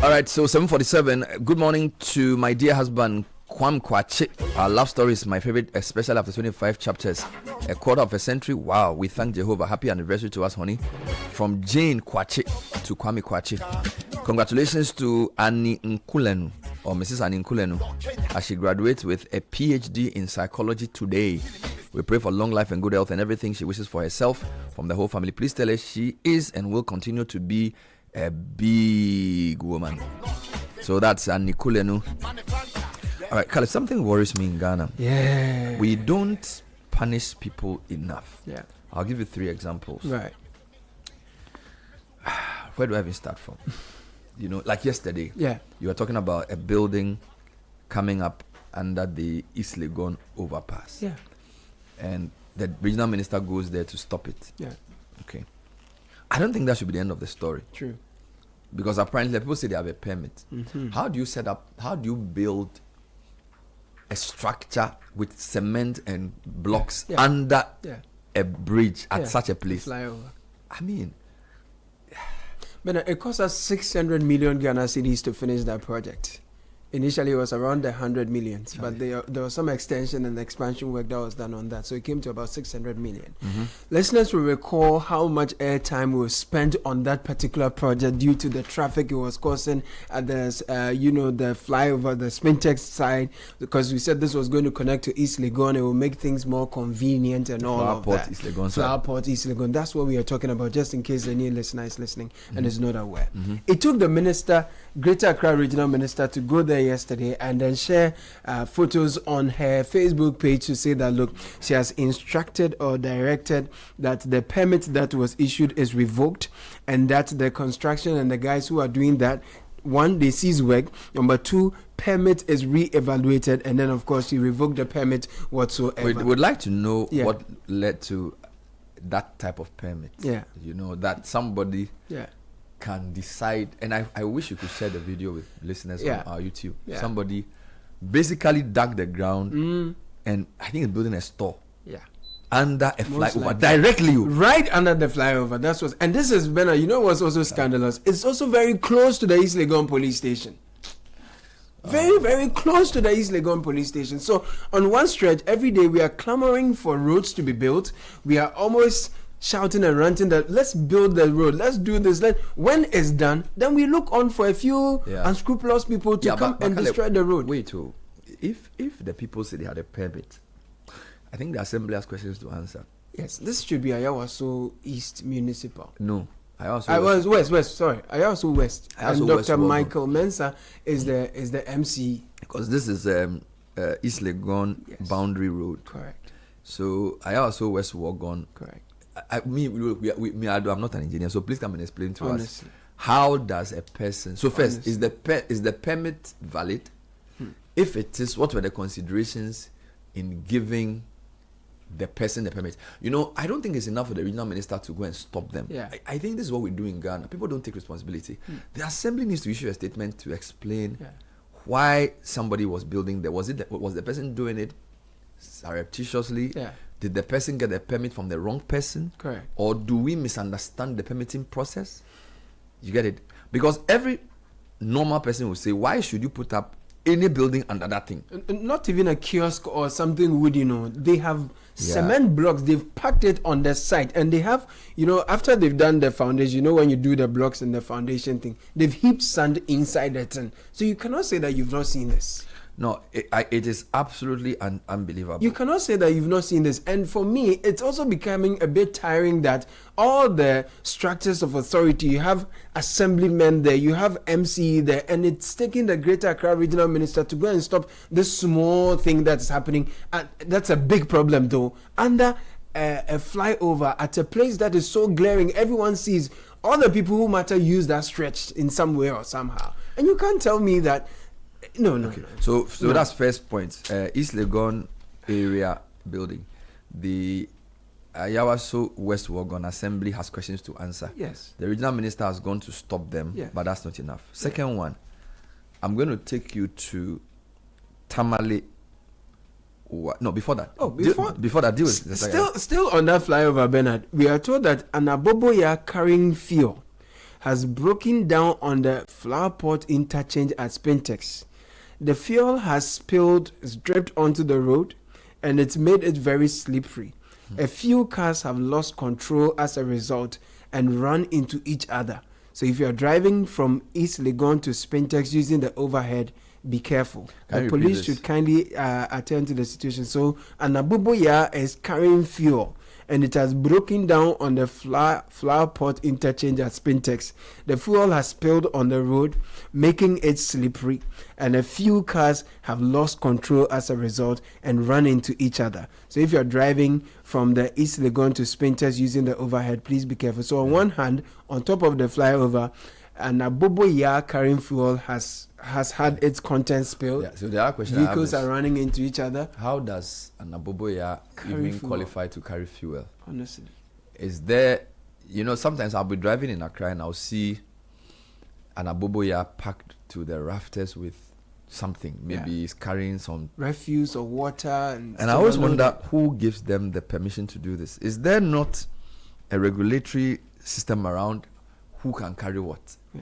S6: All right, so 7:47. Good morning to my dear husband, Kwam Kwache. Our love story is my favorite, especially after 25 chapters. A quarter of a century. Wow, we thank Jehovah. Happy anniversary to us, honey. From Jane Kwache to Kwame Kwache. Congratulations to Annie Nkulenu, or Mrs. Annie Nkulenu, as she graduates with a PhD in psychology today. We pray for long life and good health and everything she wishes for herself from the whole family. Please tell her she is and will continue to be a big woman. So that's Annie Kulenu. All right, Khaled, something worries me in Ghana.
S8: Yeah.
S6: We don't punish people enough.
S8: Yeah.
S6: I'll give you 3 examples.
S8: Right.
S6: Where do I even start from? You know, like yesterday.
S8: Yeah.
S6: You were talking about a building coming up under the East Legon overpass.
S8: Yeah.
S6: And the regional minister goes there to stop it.
S8: Yeah.
S6: Okay. I don't think that should be the end of the story.
S8: True.
S6: Because apparently people say they have a permit.
S8: Mm-hmm.
S6: How do you build a structure with cement and blocks under a bridge at such a place?
S8: Flyover.
S6: I mean,
S8: but it cost us 600 million Ghana cedis to finish that project. Initially, it was around 100 million, but there was some extension and expansion work that was done on that, so it came to about 600 million.
S6: Mm-hmm.
S8: Listeners will recall how much airtime was spent on that particular project due to the traffic it was causing at the flyover, the Spintex side, because we said this was going to connect to East Legon. It will make things more convenient and all of that. Flower Port, East Legon. That's what we are talking about, just in case any listener is listening and is not aware.
S6: Mm-hmm.
S8: It took the minister, Greater Accra Regional Minister, to go there yesterday and then share photos on her Facebook page to say that, look, she has instructed or directed that the permit that was issued is revoked and that the construction and the guys who are doing that one, they cease work. Number two, permit is re-evaluated, and then of course you revoke the permit whatsoever.
S6: We would like to know what led to that type of permit.
S8: Yeah.
S6: You know, that somebody
S8: Yeah.
S6: can decide, and I wish you could share the video with listeners
S8: Yeah.
S6: on our YouTube.
S8: Yeah.
S6: Somebody basically dug the ground and I think it's building a store.
S8: Yeah.
S6: Under a
S8: Most
S6: flyover,
S8: likely.
S6: directly.
S8: Right under the flyover. That's what. And this is Bernard. You know what's also scandalous? It's also very close to the East Legon police station. Very, very close to the East Legon police station. So on one stretch, every day we are clamoring for roads to be built. We are almost shouting and ranting that let's build the road, let's do this. When it's done, then we look on for a few unscrupulous people to come and destroy the road.
S6: Wait, if the people say they had a permit, I think the assembly has questions to answer.
S8: Yes, this should be Ayawaso East Municipal.
S6: No,
S8: I was West. Sorry, Ayawaso West. And Dr. Michael Mensah is the MC.
S6: Because this is East Legon boundary road.
S8: Correct.
S6: So Ayawaso West Wagon.
S8: Correct.
S6: I'm not an engineer, so please come and explain to us. How does a person? So first, is the permit valid? If it is, what were the considerations in giving the person the permit? You know, I don't think it's enough for the regional minister to go and stop them.
S8: Yeah.
S6: I think this is what we do in Ghana. People don't take responsibility. The assembly needs to issue a statement to explain why somebody was building there. Was the person doing it surreptitiously?
S8: Yeah.
S6: Did the person get a permit from the wrong person?
S8: Correct.
S6: Or do we misunderstand the permitting process? You get it? Because every normal person will say, why should you put up any building under that thing?
S8: Not even a kiosk or something wood, you know. They have cement blocks, they've packed it on the site, and they have, you know, after they've done the foundation, you know, when you do the blocks and the foundation thing, they've heaped sand inside the thing. So you cannot say that you've not seen this.
S6: No, it is absolutely unbelievable.
S8: You cannot say that you've not seen this. And for me, it's also becoming a bit tiring that all the structures of authority, you have assemblymen there, you have MC there, and it's taking the Greater Accra Regional Minister to go and stop this small thing that's happening. And that's a big problem, though. Under a flyover at a place that is so glaring, everyone sees. All the people who matter use that stretch in some way or somehow. And you can't tell me that. No.
S6: So that's first point. East Legon area building. The Ayawaso West Wagon Assembly has questions to answer.
S8: Yes.
S6: The regional minister has gone to stop them, but that's not enough. Second one, I'm going to take you to Tamale. No, before that.
S8: Oh,
S6: before that, deal with the
S8: still on that flyover, Bernard. We are told that an Aboboya carrying fuel has broken down on the Flower Pot interchange at Spintex. The fuel has spilled, dripped onto the road, and it's made it very slippery. A few cars have lost control as a result and run into each other. So if you are driving from East Legon to Spintex using the overhead, be careful. The police should kindly attend to the situation. So an Aboboya is carrying fuel, and it has broken down on the flower pot interchange at Spintex. The fuel has spilled on the road, making it slippery, and a few cars have lost control as a result and run into each other. So if you're driving from the East Legon to Spintex using the overhead, please be careful. So on one hand, on top of the flyover, an Aboboya carrying fuel has had its contents spilled.
S6: Yeah, so the other question
S8: Vehicles are running into each other.
S6: How does an Aboboya even qualify to carry fuel?
S8: Honestly.
S6: Is there, you know, sometimes I'll be driving in Accra and I'll see an Aboboya packed to the rafters with something. Maybe it's carrying some
S8: refuse or water. And
S6: I always wonder who gives them the permission to do this. Is there not a regulatory system around who can carry what?
S8: Yeah.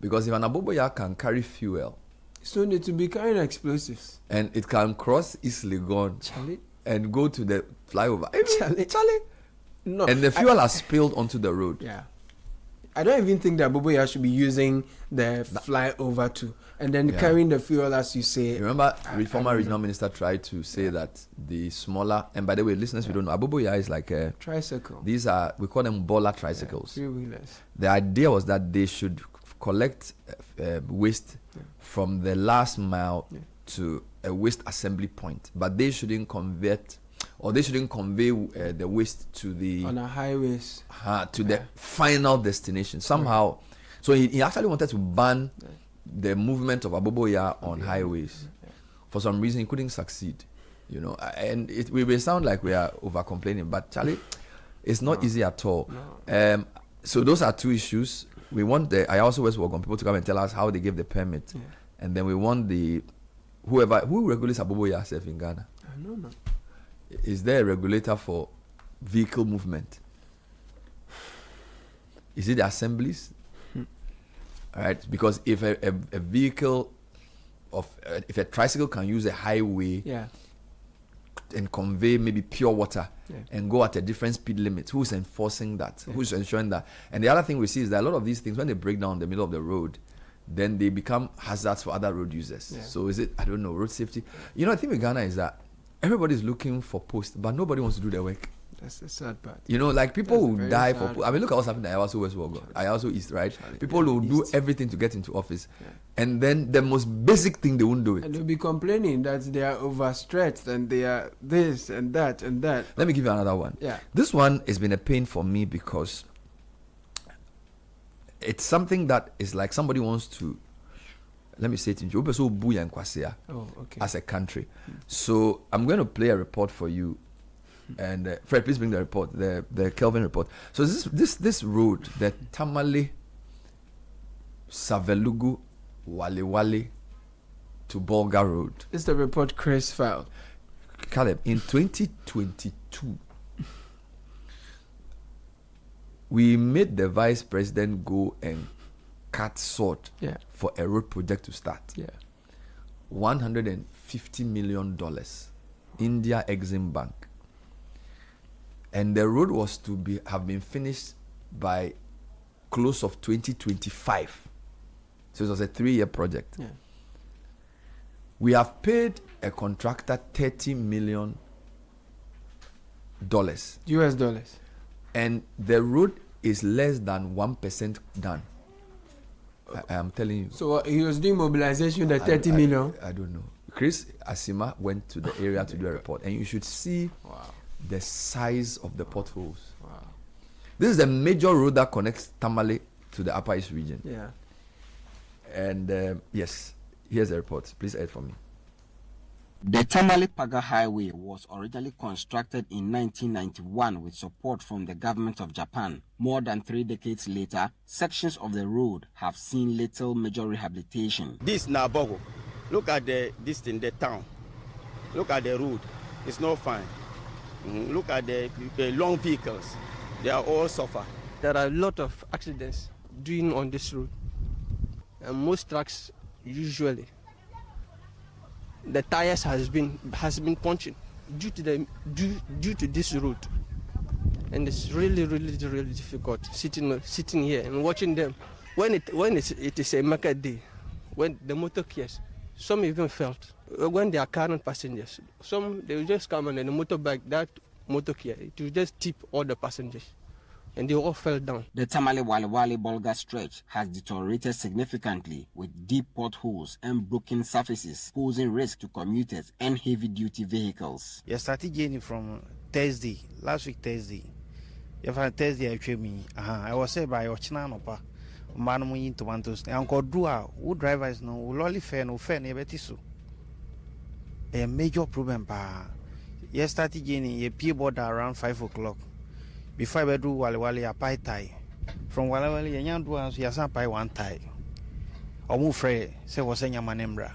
S6: Because if an Aboboya can carry fuel,
S8: so need to be carrying explosives,
S6: and it can cross East Legon and go to the flyover.
S8: Charlie. No,
S6: and the fuel has spilled onto the road.
S8: Yeah, I don't even think that Aboboya should be using the flyover too, and then carrying the fuel, as you say.
S6: Remember, former regional minister tried to say that the smaller, and by the way, listeners, we don't know, Aboboya is like a
S8: tricycle.
S6: These are, we call them baller tricycles.
S8: 3-wheelers.
S6: The idea was that they should collect waste from the last mile to a waste assembly point, but they shouldn't convert, or they shouldn't convey the waste to the
S8: on our highways
S6: to the final destination somehow. So he actually wanted to ban the movement of Aboboya on highways. For some reason, he couldn't succeed. You know, and we may sound like we are over complaining, but Charlie, it's not easy at all. So those are two issues. We want the IASO West Work on people to come and tell us how they gave the permit, and then we want who regulates Aboboya self in Ghana.
S8: I don't know.
S6: Is there a regulator for vehicle movement? Is it the assemblies? All right, because if a vehicle if a tricycle can use a highway and convey maybe pure water and go at a different speed limit, who's enforcing that? Who's ensuring that? And the other thing we see is that a lot of these things, when they break down in the middle of the road, then they become hazards for other road users. So is it, I don't know, road safety? You know, the thing with Ghana is that everybody's looking for posts, but nobody wants to do their work.
S8: That's the sad part.
S6: You know, like people will die for. I mean, look at what's happening at IASO West World. IASO East, right? People will do everything to get into office, and then the most basic thing they won't do it.
S8: And they'll be complaining that they are overstretched and they are this and that and that.
S6: Let me give you another one.
S8: Yeah.
S6: This one has been a pain for me because it's something that is like somebody wants to. Let me say it in as a country. So I'm going to play a report for you. And Fred, please bring the report, the Kelvin report. So this road, the Tamale Savelugu Wale to Bolga Road.
S8: It's the report Chris filed.
S6: Caleb, in 2022, we made the vice president go and cut sword for a road project to start. $150 million. India Exim Bank. And the road was to have been finished by close of 2025. So it was a 3-year project. We have paid a contractor $30 million.
S8: US dollars.
S6: And the road is less than 1% done. I am telling you.
S8: So he was doing mobilization at 30 million?
S6: I don't know. Chris Asima went to the area to do a report, and you should see the size of the potholes. This is the major road that connects Tamale to the Upper East region. And yes, here's the report. Please add for me.
S9: The Tamale-Paga Highway was originally constructed in 1991 with support from the government of Japan. More than 3 decades later, sections of the road have seen little major rehabilitation.
S10: This Nabogo, look at this thing, the town. Look at the road. It's not fine. Look at the long vehicles. They are all suffer.
S11: There are a lot of accidents doing on this road. And most trucks usually the tires has been punching due to this road, and it's really difficult sitting here and watching them when it is a market day, when the motor cares. Some even felt when they are carrying passengers. Some they will just come on the motorbike, that motor care, it will just tip all the passengers. And they all fell down.
S9: The Tamale-Wale-Bolga stretch has deteriorated significantly with deep potholes and broken surfaces, posing risk to commuters and heavy-duty vehicles.
S12: You started journey from Thursday, last week Thursday. If I Thursday I came me, I was said by Ochinanopa, man we into Wantos. Uncle Dua, who drivers no, will only fair no fair never so. A major problem, pa. You started journey, you pay border around 5 o'clock. Before I do Wale a pie tie. From Wale, a young ones, you are pie one tie. Or move free, say was a manembra.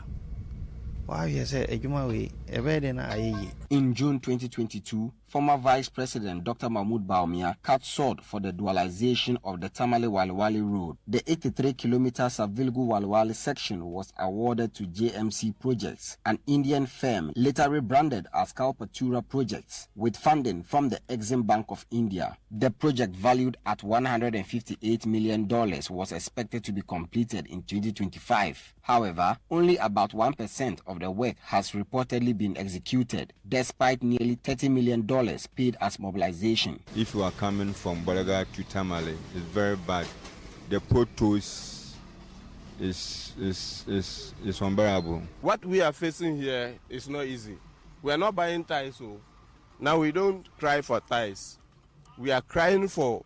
S12: Why, you say, a Jumawi, a bed in a.
S9: In June 2022, former Vice President Dr. Mahmoud Baumia cut sword for the dualization of the Tamale-Wale Road. The 83-kilometer Savilgu-Wale section was awarded to JMC Projects, an Indian firm later rebranded as Kalpatura Projects, with funding from the Exim Bank of India. The project, valued at $158 million, was expected to be completed in 2025. However, only about 1% of the work has reportedly been executed, despite nearly $30 million paid as mobilization.
S13: If you are coming from Bolaga to Tamale, it's very bad. The potholes is unbearable.
S14: What we are facing here is not easy. We are not buying ties, so now we don't cry for ties. We are crying for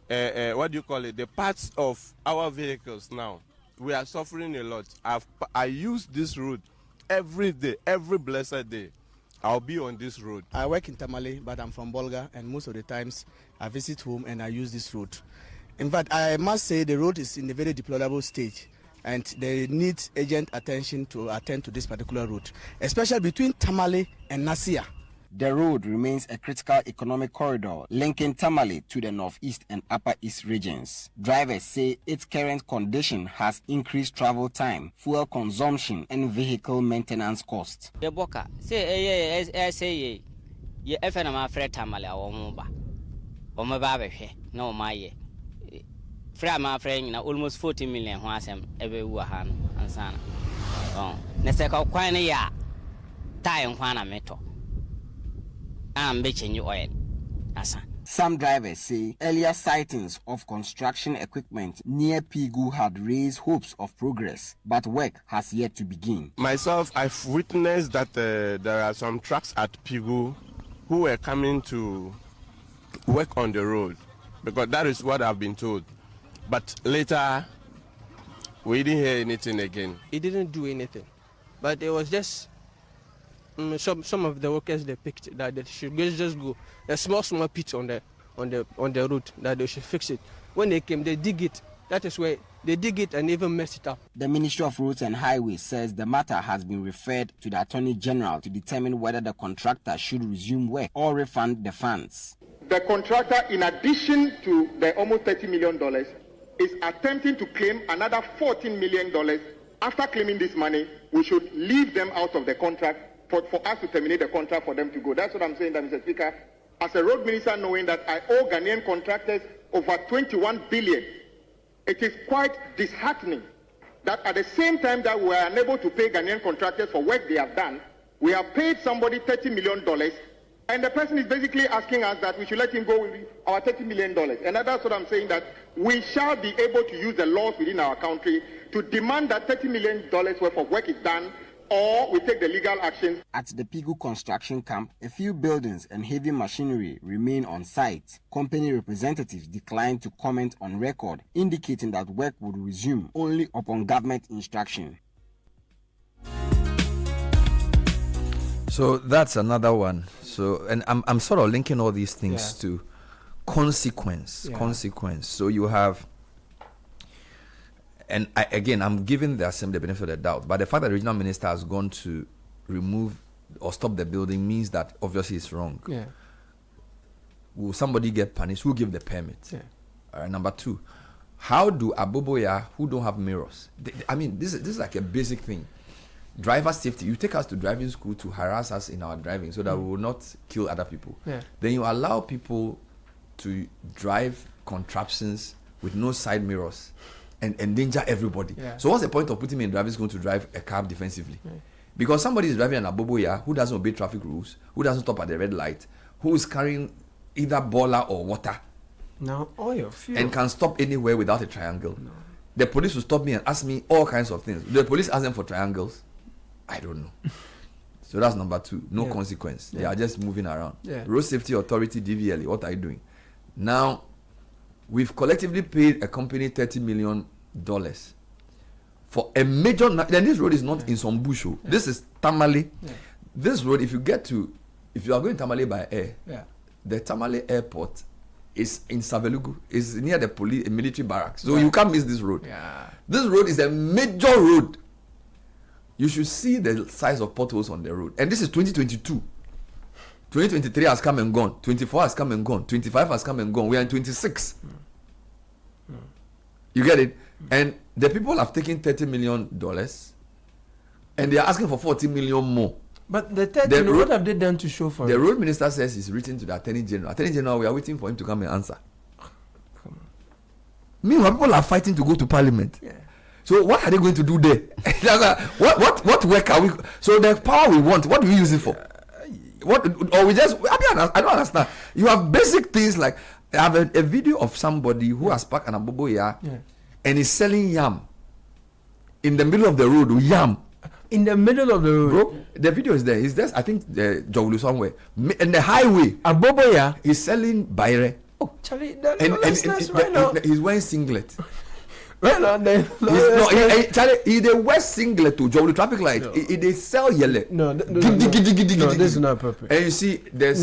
S14: the parts of our vehicles now. we are suffering a lot. I use this road every day, every blessed day. I'll be on this road.
S15: I work in Tamale, but I'm from Bolga, and most of the times I visit home and I use this road. In fact, I must say the road is in a very deplorable stage, and they need urgent attention to attend to this particular road, especially between Tamale and Nasia.
S9: The road remains a critical economic corridor linking Tamale to the northeast and upper east regions. Drivers say its current condition has increased travel time, fuel consumption, and vehicle maintenance costs.
S16: The boka say ye efena ma fre Tamale awomba. Omaba behwe na omaye. Fra ma fre na almost 40 million ho asem ebe wu ha no ansana. Ne se ka kwan ya tai nkwa na meto.
S9: Some drivers say earlier sightings of construction equipment near Pigu had raised hopes of progress, but work has yet to begin.
S14: Myself, I've witnessed that there are some trucks at Pigu who were coming to work on the road, because that is what I've been told. But later, we didn't hear anything again.
S11: It didn't do anything, but it was just some of the workers they picked that they should just go a small pit on the road, that they should fix it. When they came, they dig it. That is where they dig it and even mess it up.
S9: The Ministry of Roads and Highways says the matter has been referred to the Attorney General to determine whether the contractor should resume work or refund the funds.
S17: The contractor, in addition to the almost $30 million, is attempting to claim another $14 million. After claiming this money, we should leave them out of the contract for us to terminate the contract for them to go. That's what I'm saying, that, Mr. Speaker. As a road minister, knowing that I owe Ghanaian contractors over 21 billion, it is quite disheartening that at the same time that we are unable to pay Ghanaian contractors for work they have done, we have paid somebody $30 million, and the person is basically asking us that we should let him go with our $30 million. And that's what I'm saying, that we shall be able to use the laws within our country to demand that $30 million worth of work is done, or we take the legal action.
S9: At the Pigu construction camp, a few buildings and heavy machinery remain on site. Company representatives declined to comment on record, indicating that work would resume only upon government instruction.
S6: So that's another one. So, and I'm sort of linking all these things to consequence. So you have, and I'm giving the assembly the benefit of the doubt, but the fact that the regional minister has gone to remove or stop the building means that obviously it's wrong.
S8: Yeah.
S6: Will somebody get punished? Who give the permit? Yeah. Number two, how do Aboboya who don't have mirrors? This is like a basic thing. Driver safety. You take us to driving school to harass us in our driving so that we will not kill other people.
S8: Yeah.
S6: Then you allow people to drive contraptions with no side mirrors and endanger everybody.
S8: Yeah.
S6: So what's the point of putting me in driving school to drive a car defensively? Yeah. Because somebody is driving an Aboboya who doesn't obey traffic rules, who doesn't stop at the red light, who is carrying either boiler or water.
S8: Now oil, fuel.
S6: And can stop anywhere without a triangle. No. The police will stop me and ask me all kinds of things. The police ask them for triangles. I don't know. So that's number two. No consequence. They are just moving around.
S8: Yeah.
S6: Road Safety Authority, DVLA, what are you doing? Now, we've collectively paid a company $30 million for a major. Then this road is not in some bush. This is Tamale. Yeah. This road, if you are going Tamale by air, the Tamale airport is in Savelugu. It's near the military barracks. So you can't miss this road.
S8: Yeah.
S6: This road is a major road. You should see the size of potholes on the road. And this is 2022. 2023 has come and gone. 24 has come and gone. 25 has come and gone. We are in 26. You get it? And the people have taken $30 million and they are asking for 40 million more.
S8: But the 30 million, what have they done to show for
S6: the
S8: it?
S6: road minister says he's written to the Attorney General. Attorney General, we are waiting for him to come and answer.
S8: Come on.
S6: Meanwhile, people are fighting to go to Parliament.
S8: Yeah.
S6: So what are they going to do there? what work are we? So the power we want, what do we use it for? What, or we just? I don't understand. You have basic things like I have a video of somebody who has parked an Aboboya and is selling yam in the middle of the road. Yam
S8: in the middle of the road.
S6: Bro, the video is there. He's there. I think Jowulu somewhere in the highway. Aboboya is selling baire.
S8: Oh, Charlie, that's right now.
S6: He's wearing singlet.
S8: Right on there.
S6: He the West singlet to job the traffic light. They sell yellow.
S8: No, this is not appropriate.
S6: And you see, there's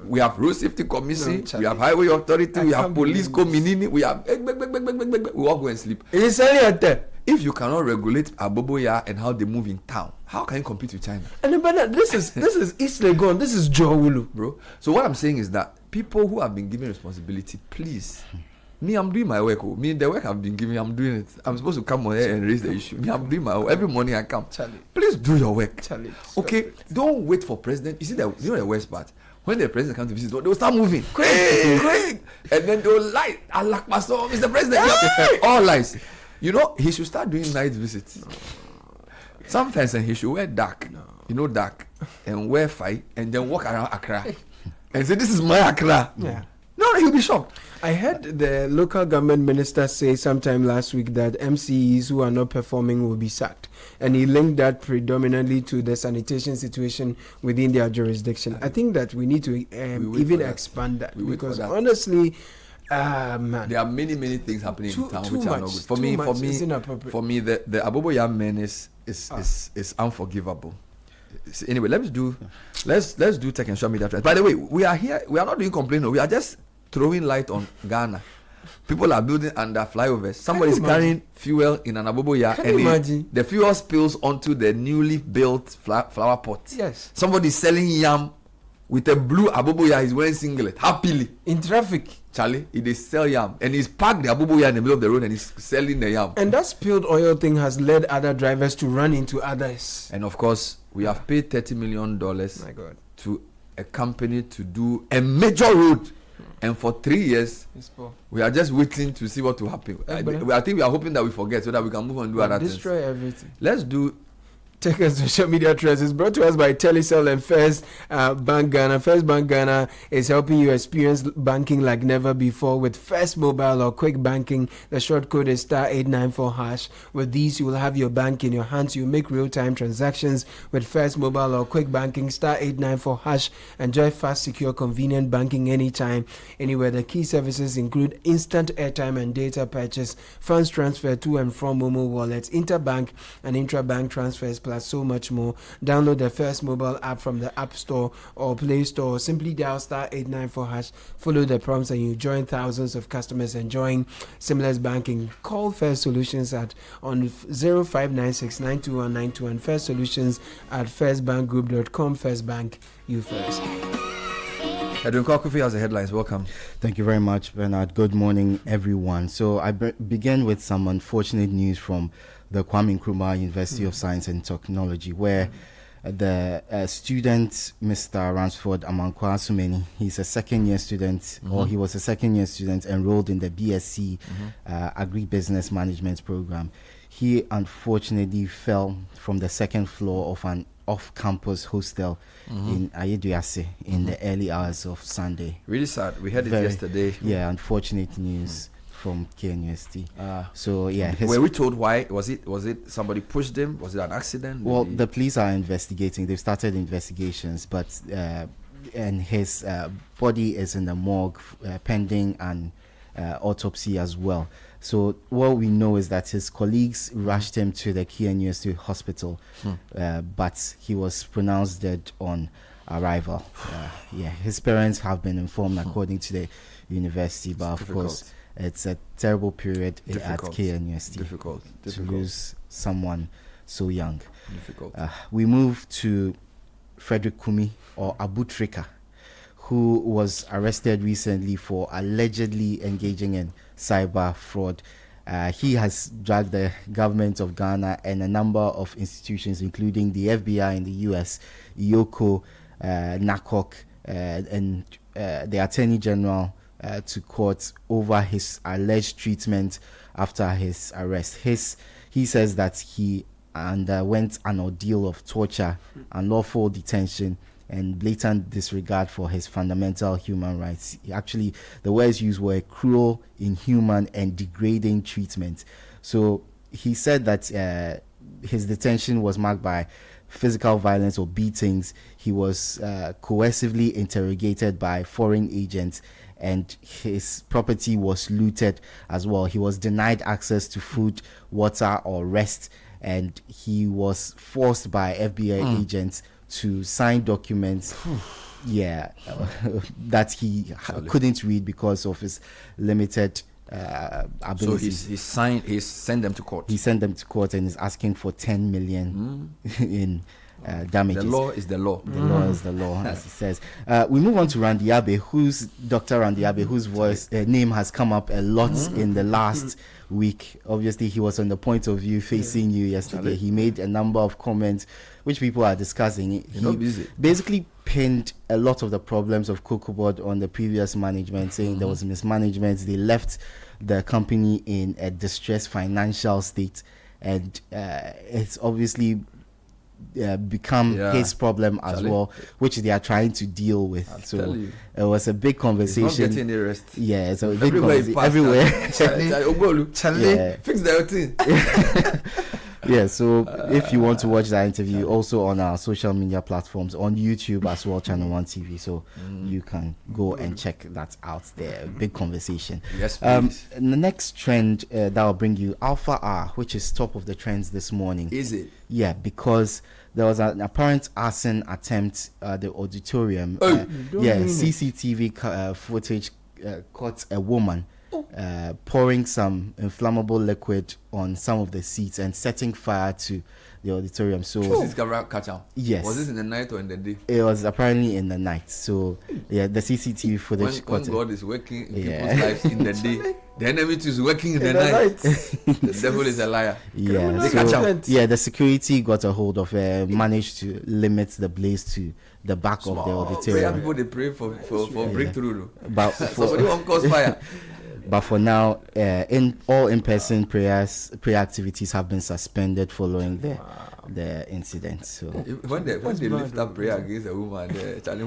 S6: we have road safety commission, we have highway authority, we have police community, we have we all go and sleep.
S8: It's there.
S6: If you cannot regulate Aboboya and how they move in town, how can you compete with China?
S8: And but this is East Legon, this is Johulu,
S6: bro. So what I'm saying is that people who have been given responsibility, please. Me, I'm doing my work. Me, the work I've been given, I'm doing it. I'm supposed to come on here and raise the issue. Me, I'm doing my work. Every morning I come.
S8: Charlie.
S6: Please do your work.
S8: Charlie.
S6: Okay? Don't wait for president. You see, you know the worst part? When the president comes to visit, they will start moving. Quick. And then they will lie. Allah, Pastor, Mr. President. Hey! All lies. You know, he should start doing night visits. No. Sometimes he should wear dark. No. You know, dark. And wear fight. And then walk around Accra. And say, this is my Accra.
S8: Yeah.
S6: No, he'll be shocked.
S8: I heard the local government minister say sometime last week that MCEs who are not performing will be sacked. And he linked that predominantly to the sanitation situation within their jurisdiction. I think that we need to even expand that. Because honestly, man,
S6: there are many things happening in town which are not good. For me, the Aboboya menace is unforgivable. Anyway, let's do tech and social media trends. By the way, we are here. We are not doing complaining. We are just throwing light on Ghana. People are building under flyovers. Somebody is carrying fuel in an Aboboya, and the fuel spills onto the newly built flower pot.
S8: Yes.
S6: Somebody is selling yam with a blue Aboboya. He's wearing singlet happily
S8: in traffic.
S6: Charlie, they sell yam, and he's parked the Aboboya in the middle of the road, and he's selling the yam.
S8: And that spilled oil thing has led other drivers to run into others.
S6: And of course, we have paid $30 million to a company to do a major road. And for 3 years, we are just waiting to see what will happen. I think we are hoping that we forget so that we can move on and do other things.
S8: Destroy everything.
S6: Let's do
S8: Tech and social media trends is brought to us by Telecel and First Bank Ghana. First Bank Ghana is helping you experience banking like never before with First Mobile or Quick Banking. The short code is *894#. With these, you will have your bank in your hands. You make real-time transactions with First Mobile or Quick Banking *894#. Enjoy fast, secure, convenient banking anytime, anywhere. The key services include instant airtime and data purchase, funds transfer to and from Momo wallets, interbank and intrabank transfers, plus so much more. Download the First Mobile app from the App Store or Play Store. Simply dial *894#. Follow the prompts and you join thousands of customers enjoying seamless banking. Call First Solutions on 0596921921 and First Solutions at firstbankgroup.com. First Bank, you first.
S6: Edwin Kwakufi has the headlines. Welcome.
S18: Thank you very much, Bernard. Good morning, everyone. So I begin with some unfortunate news from the Kwame Nkrumah University of Science and Technology, where the student, Mr. Ransford Amankwa Sumeni, he's a second-year student, or he was a second-year student enrolled in the BSc Agribusiness Management program. He unfortunately fell from the second floor of an off-campus hostel in Ayeduase in the early hours of Sunday.
S6: Really sad. We heard it yesterday.
S18: Yeah, unfortunate news from KNUST. So yeah,
S6: were we told why? Was it somebody pushed him? Was it an accident?
S18: Well, the police are investigating. They've started investigations, but and his body is in the morgue pending an autopsy as well. So what we know is that his colleagues rushed him to the KNUST hospital, but he was pronounced dead on arrival. His parents have been informed according to the university, but of course it's a terrible period at KNUST.
S6: Difficult
S18: to lose someone so young.
S6: Difficult.
S18: We move to Frederick Kumi, or Abu Trika, who was arrested recently for allegedly engaging in cyber fraud. He has dragged the government of Ghana and a number of institutions, including the FBI in the US, IOCO, NACOC, and the Attorney General to court over his alleged treatment after his arrest. He says that he underwent an ordeal of torture, unlawful detention, and blatant disregard for his fundamental human rights. Actually, the words used were cruel, inhuman, and degrading treatment. So he said that his detention was marked by physical violence or beatings. He was coercively interrogated by foreign agents, and his property was looted as well. He was denied access to food, water, or rest, and he was forced by FBI agents to sign documents that he couldn't read because of his limited ability.
S6: So he sent them to court.
S18: He sent them to court and is asking for 10 million in damages.
S6: The law is the law.
S18: The law is the law, as he says. We move on to Randy Abe, Dr. Randy Abe, whose name has come up a lot in the last week. Obviously, he was on the Point of View facing you yesterday. He made a number of comments which people are discussing. He basically pinned a lot of the problems of COCOBOD on the previous management, saying there was mismanagement. They left the company in a distressed financial state, and it's obviously become his problem as well, which they are trying to deal with. So it was a big conversation.
S6: He's not getting any rest.
S18: Yeah, so everywhere.
S6: Fix the thing.
S18: Yeah, so if you want to watch that interview, also on our social media platforms, on YouTube as well, Channel One TV, so you can go and check that out there. Big conversation.
S6: Yes, please.
S18: The next trend that will bring you Alpha R, which is top of the trends this morning.
S6: Is it?
S18: Yeah, because there was an apparent arson attempt at the auditorium. CCTV footage caught a woman pouring some inflammable liquid on some of the seats and setting fire to the auditorium. So
S6: was this camera catch out?
S18: Yes.
S6: Was this in the night or in the day?
S18: It was apparently in the night. So yeah, the CCTV footage
S6: when God is working in people's lives in the day, the enemy is working in the night. The devil is a liar.
S18: Yeah,
S6: they catch out.
S18: Yeah, the security got a hold of managed to limit the blaze to the back of the auditorium.
S6: People they pray for breakthrough.
S18: But
S6: somebody won't cause fire.
S18: But for now, all in-person prayer activities have been suspended following the incident. So
S6: when they lift up prayer against a woman, Charlie,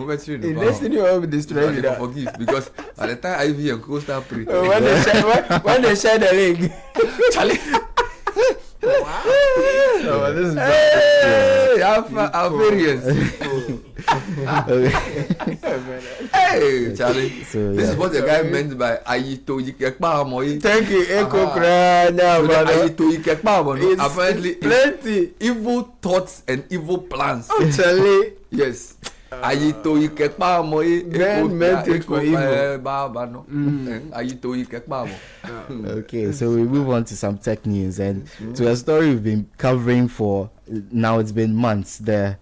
S6: forgive, because at the time Ivy and Co start praying.
S8: When they share the link,
S6: Charlie.
S8: Wow. This is
S6: our variance. Hey, Charlie.
S18: So,
S6: this is what the guy meant by Ayito Yikekpa Moi.
S8: Thank you, Eko Krana.
S6: Ayito Yikekpa. Apparently,
S8: plenty
S6: evil thoughts and evil plans.
S8: Oh, Charlie.
S6: Yes. Ayito Yikekpa Moi.
S8: Men meant it for evil.
S6: Ayito Yikekpa Moi.
S18: Okay, so we move on to some tech news and to a story we've been covering for now. It's been months. The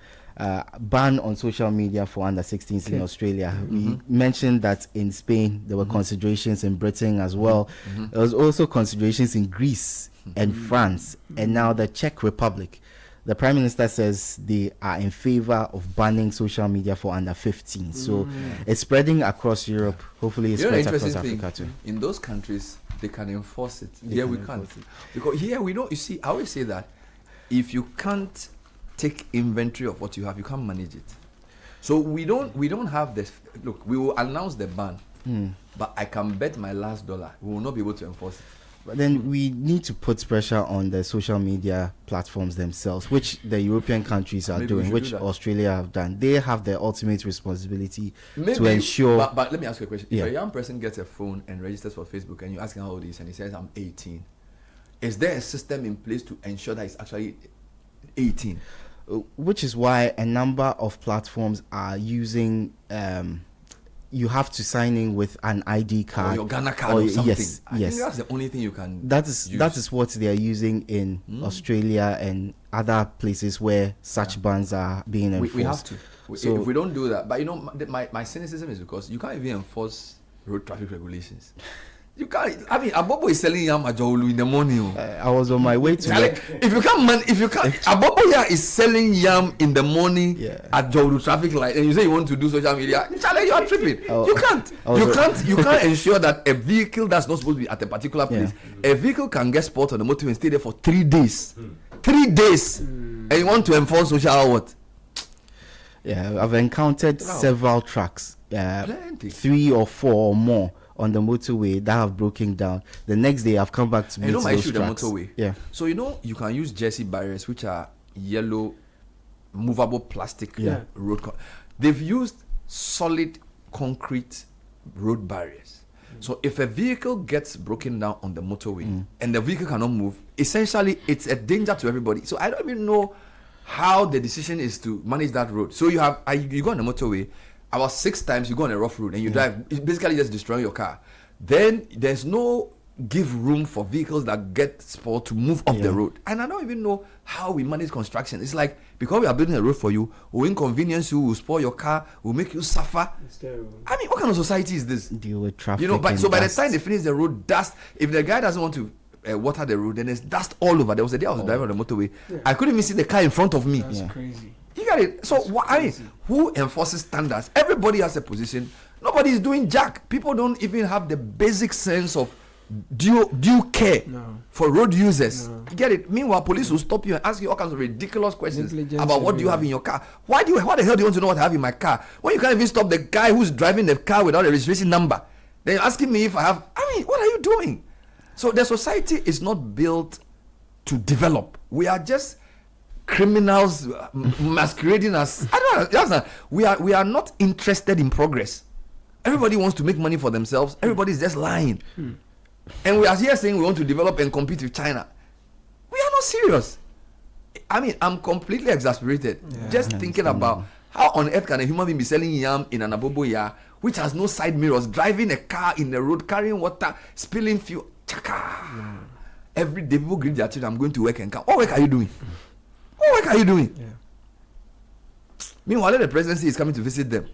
S18: ban on social media for under 16s in Australia. We mentioned that in Spain there were considerations, in Britain as well. There was also considerations in Greece and France, and now the Czech Republic. The Prime Minister says they are in favor of banning social media for under 15. So it's spreading across Europe. Hopefully it spreads across Africa too.
S6: In those countries, they can enforce it. Here we can't. Because here we know, you see, I always say that if you can't take inventory of what you have, you can't manage it. So we don't have this. Look, we will announce the ban, but I can bet my last dollar we will not be able to enforce it.
S18: But then we need to put pressure on the social media platforms themselves, which the European countries are doing, which Australia have done. They have the ultimate responsibility to ensure.
S6: But let me ask you a question.
S18: Yeah.
S6: If a young person gets a phone and registers for Facebook and you ask him how old he is and he says, I'm 18, is there a system in place to ensure that he's actually 18?
S18: Which is why a number of platforms are using you have to sign in with an ID card
S6: or your Ghana card or something.
S18: Yes.
S6: I think that's the only thing you can
S18: that is what they are using in Australia and other places where such bans are being enforced.
S6: We have to. So if we don't do that, but you know, my cynicism is because you can't even enforce road traffic regulations. You can't. I mean, Abobo is selling yam ajolu in the morning.
S18: I was on my way to.
S6: If you can't, Abobo is selling yam in the morning at Jolu traffic light, and you say you want to do social media. Charlie, you are tripping. You can't. You can't ensure that a vehicle that's not supposed to be at a particular place, a vehicle can get spotted on the motorway and stay there for 3 days. 3 days, and you want to enforce social what?
S18: Yeah, I've encountered several trucks, 3 or 4 or more, on the motorway that have broken down. The next day I've come back to meet those
S6: my issue
S18: trucks.
S6: The motorway.
S18: Yeah.
S6: So you know you can use Jersey barriers, which are yellow movable plastic road. They've used solid concrete road barriers. So if a vehicle gets broken down on the motorway and the vehicle cannot move, essentially it's a danger to everybody. So I don't even know how the decision is to manage that road. So you go on the motorway, about 6 times you go on a rough road and you drive, it's basically just destroying your car. Then there's no give room for vehicles that get spoiled to move off the road. And I don't even know how we manage construction. It's like, because we are building a road for you, we'll inconvenience you, we'll spoil your car, we'll make you suffer.
S8: It's terrible.
S6: I mean, what kind of society is this?
S18: Deal with traffic.
S6: You know, by the time they finish the road, dust. If the guy doesn't want to water the road, then there's dust all over. There was a day I was driving on the motorway. I couldn't even see the car in front of me.
S8: That's crazy.
S6: You got it. So I mean, who enforces standards? Everybody has a position. Nobody is doing jack. People don't even have the basic sense of due care for road users. You get it? Meanwhile, police will stop you and ask you all kinds of ridiculous questions about what do you have in your car. Why the hell do you want to know what I have in my car when you can't even stop the guy who's driving the car without a registration number? Then you're asking me if I have. I mean, what are you doing? So the society is not built to develop. We are just criminals masquerading as we are not interested in progress. Everybody wants to make money for themselves. Everybody is just lying. And we are here saying we want to develop and compete with China. We are not serious. I mean, I'm completely exasperated just thinking about how on earth can a human being be selling yam in an aboboya which has no side mirrors, driving a car in the road, carrying water, spilling fuel. Every day people greet their children, I'm going to work and come. What work are you doing? What work are you doing? Meanwhile, the presidency is coming to visit them.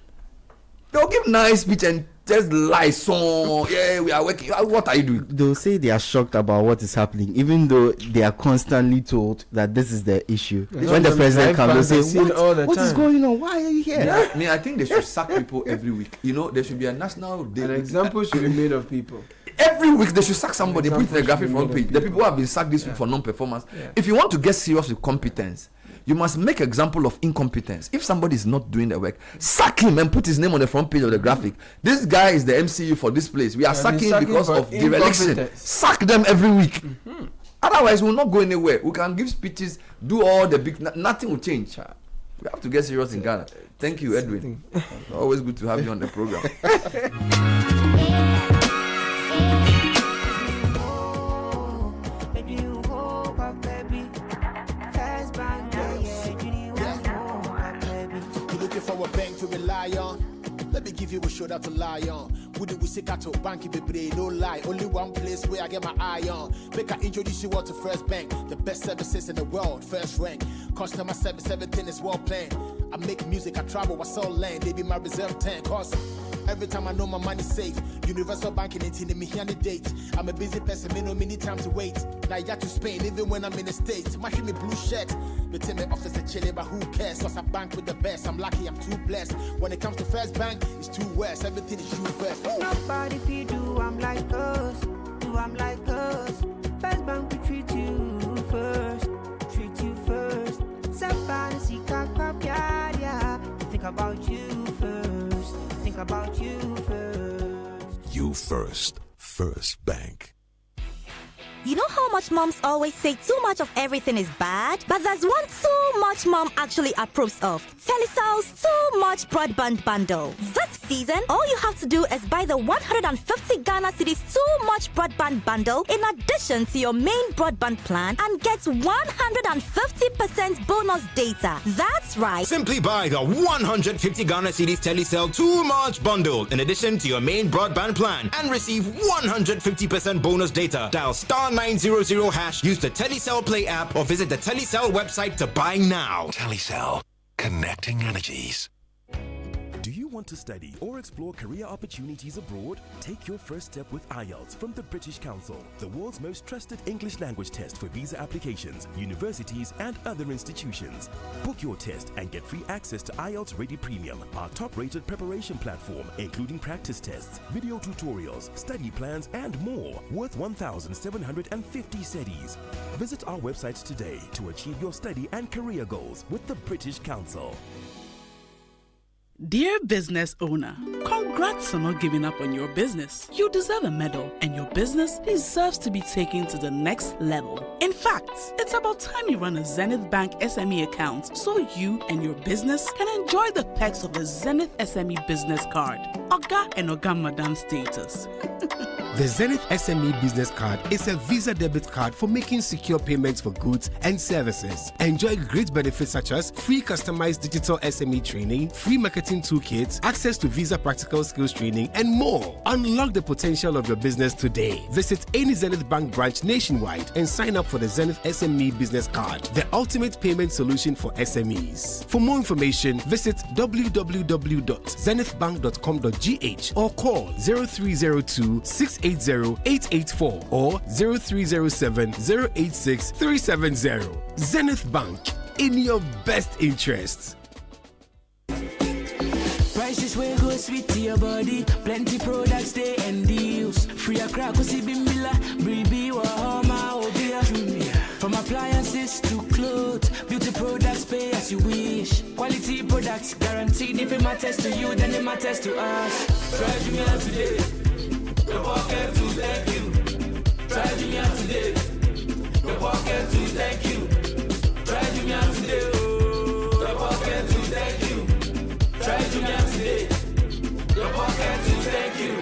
S6: They'll give nice speech and just lie song. Yeah, we are working. What are you doing?
S18: They'll say they are shocked about what is happening, even though they are constantly told that this is the issue. When the president comes, they'll say, what is going on? Why are you here?
S6: Yeah, I mean, I think they should sack people every week. You know, there should be a national day.
S8: An example should be made of people.
S6: Every week they should sack somebody, put it in the graphic front page. The people who have been sacked this week for non-performance. If you want to get serious with competence, you must make example of incompetence. If somebody is not doing the work, sack him and put his name on the front page of the graphic. This guy is the MCU for this place. We are sacking him because of dereliction. Sack them every week. Otherwise, we'll not go anywhere. We can give speeches, do all the big... nothing will change. We have to get serious in Ghana. Thank you, Edwin. Always good to have you on the program.
S1: For a bank to rely on, let me give you a shoulder to lie on. Would we say to bank be no lie? Only one place where I get my eye on. Make I introduce you all to First Bank, the best services in the world, first rank. Customer service, everything is well planned. I make music, I travel, I sell land. They be my reserve tank. Cause every time I know my money's safe, universal banking ain't in me here on the date. I'm a busy person, me no many time to wait. Now I got to Spain, even when I'm in the States. My me blue shirt, they tell me office a chilly, but who cares? Cause I bank with the best. I'm lucky, I'm too blessed. When it comes to First Bank, it's too west. Everything is you first.
S19: Nobody feed do I'm like us, do I'm like us. First Bank we treat you first, treat you first. Somebody see yeah. Think about you first, think about you first.
S25: You first, First Bank.
S20: You know how much moms always say too much of everything is bad? But there's one too much mom actually approves of. Telecell's Too Much Broadband Bundle. This season, all you have to do is buy the 150 Ghana Cedis Too Much Broadband Bundle in addition to your main broadband plan and get 150% bonus data. That's right.
S21: Simply buy the 150 Ghana Cedis Telecell Too Much Bundle in addition to your main broadband plan and receive 150% bonus data. Dial *900#, use the Telecell Play app or visit the Telecell website to buy now.
S25: Telecell, connecting energies.
S22: Do you want to study or explore career opportunities abroad? Take your first step with IELTS from the British Council, the world's most trusted English language test for visa applications, universities, and other institutions. Book your test and get free access to IELTS Ready Premium, our top-rated preparation platform, including practice tests, video tutorials, study plans, and more, worth 1,750 cedis. Visit our website today to achieve your study and career goals with the British Council.
S23: Dear business owner,
S2: Congrats on not giving up on your business. You deserve a medal, and your business deserves to be taken to the next level. In fact, it's about time you run a Zenith Bank SME account so you and your business can enjoy the perks of the Zenith SME Business Card. Oga and Oga Madam status.
S3: The Zenith SME Business Card is a Visa debit card for making secure payments for goods and services. Enjoy great benefits such as free customized digital SME training, free marketing toolkits, access to Visa practical skills training, and more. Unlock the potential of your business today. Visit any Zenith Bank branch nationwide and sign up for the Zenith SME Business Card, the ultimate payment solution for SMEs. For more information, visit www.zenithbank.com.gh or call 0302 680-884 or 0307-086-370. Zenith Bank, in your best interests.
S4: Prices will go sweet to your body. Plenty products, they and deals. Free a crack, see bimbila. Bribi, wahoma, obia. From appliances to clothes, beauty products, pay as you wish. Quality products, guaranteed. If it matters to you, then it matters to us. Try Jumia today. Your pocket to thank you. Try Jumia today. Your pocket to thank you. Try Jumia today. Your pocket to thank you. Try Jumia today. Your pocket to thank you.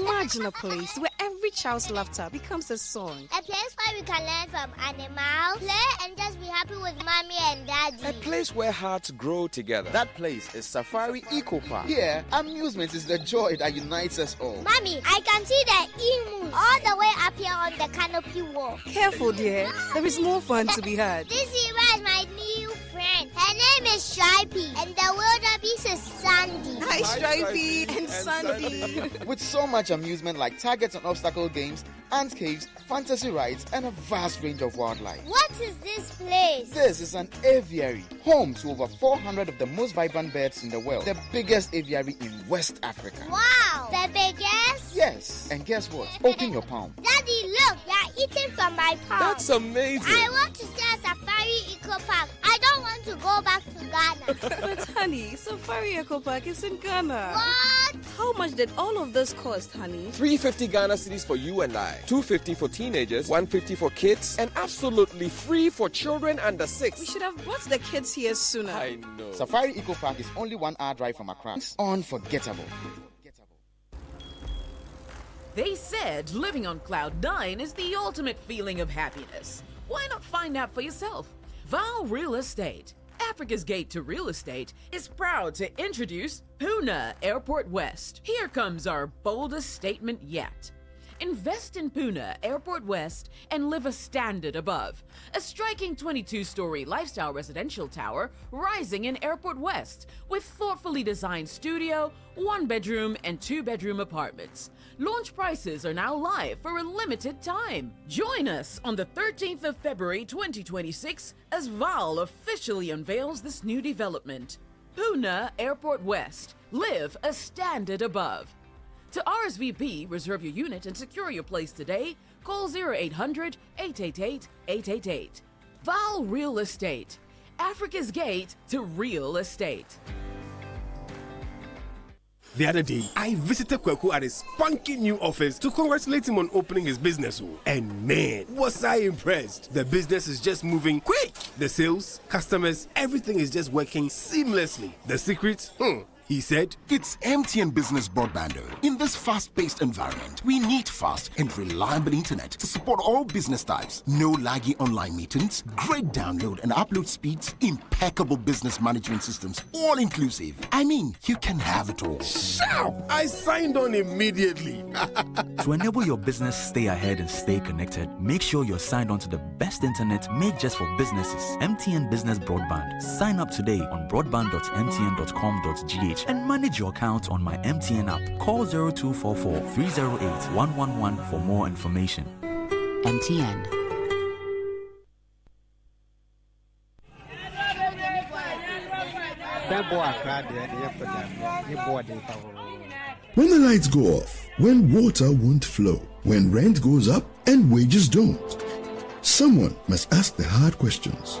S5: Imagine a place where every child's laughter becomes a song.
S23: A place where we can learn from animals, play and just be happy with mommy and daddy.
S24: A place where hearts grow together.
S26: That place is Safari Eco Park. Here, amusement is the joy that unites us all.
S23: Mommy, I can see the emus all the way up here on the canopy wall.
S5: Careful, dear. There is more fun to be had.
S23: This zebra is my new friend. Her name is Stripey, and the wildebeest is Sandy.
S5: Hi, Stripey and Sandy.
S26: With so much amusement like targets and obstacle games, ant caves, fantasy rides, and a vast range of wildlife.
S23: What is this place?
S26: This is an aviary, home to over 400 of the most vibrant birds in the world. The biggest aviary in West Africa.
S23: Wow, the biggest?
S26: Yes, and guess what? Open your palm.
S23: Daddy, look, they are eating from my palm.
S24: That's amazing.
S23: I want to stay at Safari Eco Park. I don't want to go back to Ghana.
S5: But honey, Safari Eco Park is in Ghana.
S23: What?
S5: How much did all of this cost, honey?
S24: 350 Ghana cedis for you and I. 250 for teenagers, 150 for kids, and absolutely free for children under 6.
S5: We should have brought the kids here sooner.
S24: I know.
S26: Safari Eco Park is only 1 hour drive from Accra. It's unforgettable.
S34: They said living on Cloud 9 is the ultimate feeling of happiness. Why not find out for yourself? Val Real Estate, Africa's Gate to Real Estate, is proud to introduce Pune Airport West. Here comes our boldest statement yet. Invest in Pune Airport West and live a standard above. A striking 22-story lifestyle residential tower rising in Airport West with thoughtfully designed studio, 1-bedroom and 2-bedroom apartments. Launch prices are now live for a limited time. Join us on the 13th of February 2026 as Val officially unveils this new development. Pune Airport West. Live a standard above. To RSVP, reserve your unit and secure your place today. Call 0800-888-888. Val Real Estate. Africa's Gate to Real Estate.
S3: The other day, I visited Kweku at his spunky new office to congratulate him on opening his business. And man, was I impressed. The business is just moving quick. The sales, customers, everything is just working seamlessly. The secret? He said,
S27: it's MTN Business Broadband. In this fast-paced environment, we need fast and reliable internet to support all business types. No laggy online meetings, great download and upload speeds, impeccable business management systems, all inclusive. I mean, you can have it all.
S3: Sharp! I signed on immediately.
S28: To enable your business stay ahead and stay connected, make sure you're signed on to the best internet made just for businesses. MTN Business Broadband. Sign up today on broadband.mtn.com.gh and manage your account on my MTN app. Call 0244-308-111 for more information.
S29: MTN.
S34: When the lights go off, when water won't flow, when rent goes up and wages don't, someone must ask the hard questions.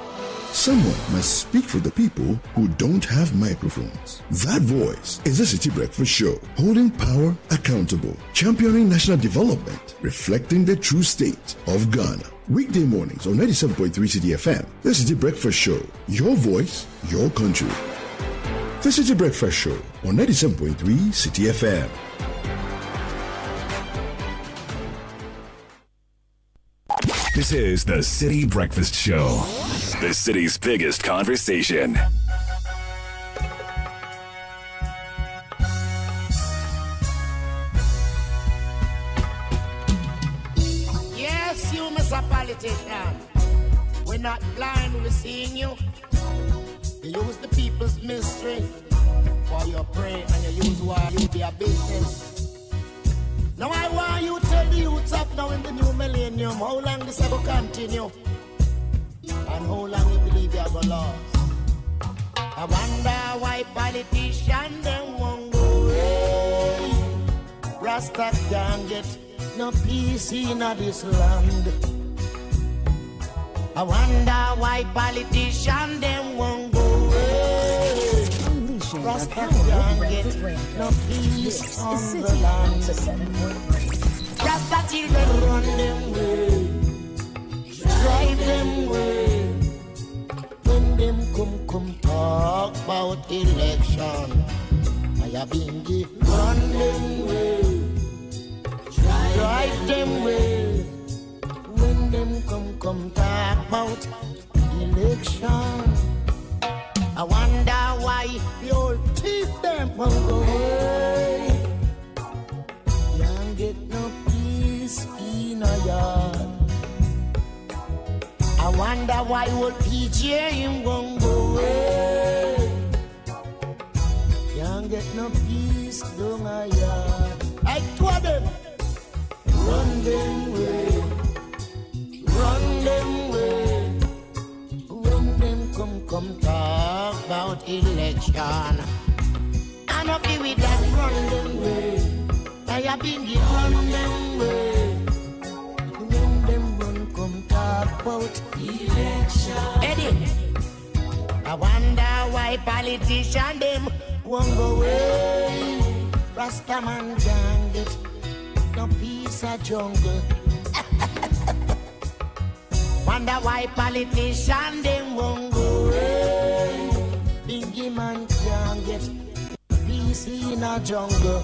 S34: Someone must speak for the people who don't have microphones. That voice is the City Breakfast Show, holding power accountable, championing national development, reflecting the true state of Ghana. Weekday mornings on 97.3 City FM, the City Breakfast Show, your voice, your country. The City Breakfast Show on 97.3 City FM.
S25: This is the City Breakfast Show, the city's biggest conversation.
S7: Yes, you, Mr. Politician. We're not blind, we're seeing you. You use the people's mystery for your prey, and you use why you be a business. Now I want you to tell the youths up now in the new millennium how long this will continue and how long you believe you're going to last. I wonder why politicians them won't go away. Rasta can't get no peace in this land. I wonder why politicians them won't go away. Rasta can't get no peace on the land. Rasta children run them way, drive them way. When them come talk about election, I have been run them way, drive them way. When them come talk about election, I wonder why the old thief them won't go away. Can't get no peace in a yard. I wonder why old PJ him won't go away. Can't get no peace down a yard. I told them, run them way, run them way. When them come talk about election, I know be with that run them way. I have been run them way. When them run come talk about election, Eddie, I wonder why politicians them won't go away. Rastaman can't get no peace a jungle. Wonder why politicians them won't go away. Biggie man can't get peace in a jungle.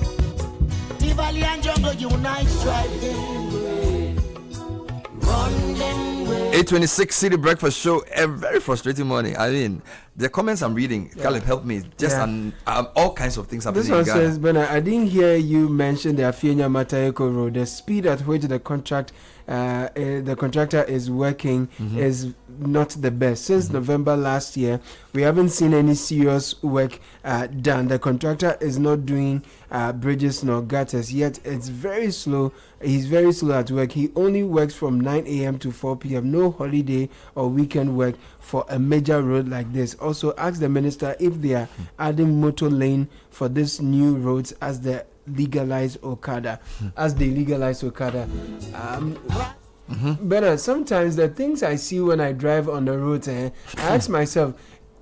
S7: Tivoli and jungle unite, drive them way, run them way.
S6: 8:26 City Breakfast Show, a very frustrating morning. I mean, the comments I'm reading, Caleb, help me. Just all kinds of things happening.
S8: This one says, Bernard, I didn't hear you mention the Afienya Matayeko Road. The speed at which the contractor is working is not the best. Since November last year, we haven't seen any serious work done. The contractor is not doing bridges nor gutters, yet it's very slow. He's very slow at work. He only works from 9 a.m. to 4 p.m. No holiday or weekend work for a major road like this. Also, ask the minister if they are adding motor lane for this new roads as they legalize Okada. But sometimes the things I see when I drive on the roads, I ask myself,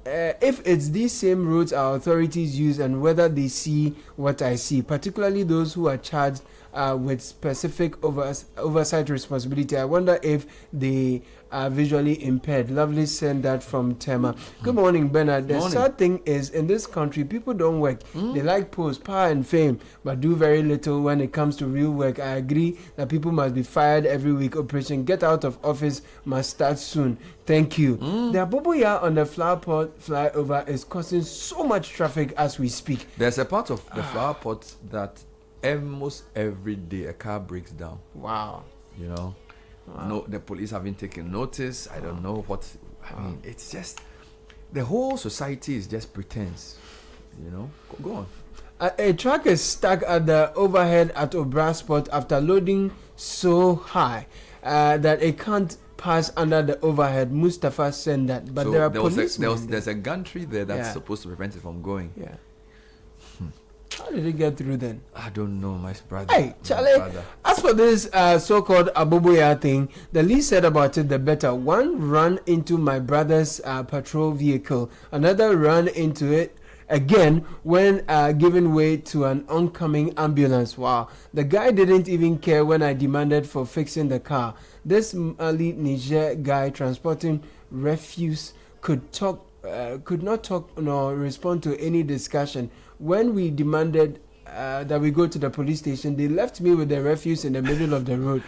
S8: if it's these same roads our authorities use and whether they see what I see, particularly those who are charged with specific oversight responsibility. I wonder if they are visually impaired. Lovely send that from Tema. Good morning, Bernard. The sad thing is, in this country, people don't work. They like post, power and fame, but do very little when it comes to real work. I agree that people must be fired every week. Operation Get Out of Office must start soon. Thank you. The Aboboya on the flower pot flyover is causing so much traffic as we speak.
S6: There's a part of the flower pot that almost every day a car breaks down.
S8: Wow.
S6: You know, no, the police haven't taken notice. I don't know what. I mean, it's just the whole society is just pretense. You know, go on.
S8: A truck is stuck at the overhead at Obrasport after loading so high that it can't pass under the overhead. Mustafa said that, but so there are police.
S6: There's a gantry there that's supposed to prevent it from going.
S8: How did it get through then?
S6: I don't know, my brother.
S8: Hey, Charlie, as As for this so-called Aboboya thing, the least said about it, the better. One ran into my brother's patrol vehicle. Another ran into it again when giving way to an oncoming ambulance. Wow. The guy didn't even care when I demanded for fixing the car. This Mali Niger guy transporting refuse could not talk nor respond to any discussion. When we demanded that we go to the police station, they left me with the refuse in the middle of the road.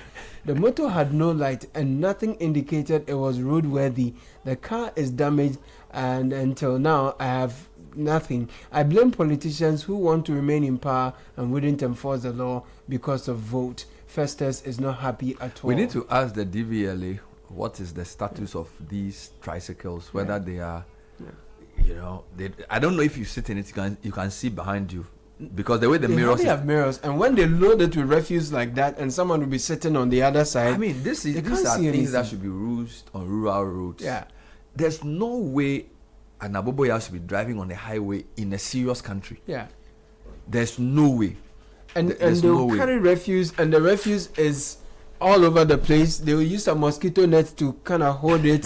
S8: The motor had no light and nothing indicated it was roadworthy. The car is damaged, and until now I have nothing. I blame politicians who want to remain in power and wouldn't enforce the law because of vote. Festus is not happy at all.
S6: We need to ask the DVLA what is the status of these tricycles, whether they are, you know, I don't know if you sit in it, you can see behind you. Because the way the mirrors
S8: have mirrors, and when they load it with refuse like that, and someone will be sitting on the other side.
S6: I mean, these are things that should be rules on rural roads.
S8: Yeah,
S6: there's no way an Aboboya should be driving on the highway in a serious country.
S8: Yeah,
S6: there's no way.
S8: And they'll carry refuse, and the refuse is all over the place. They will use a mosquito net to kind of hold it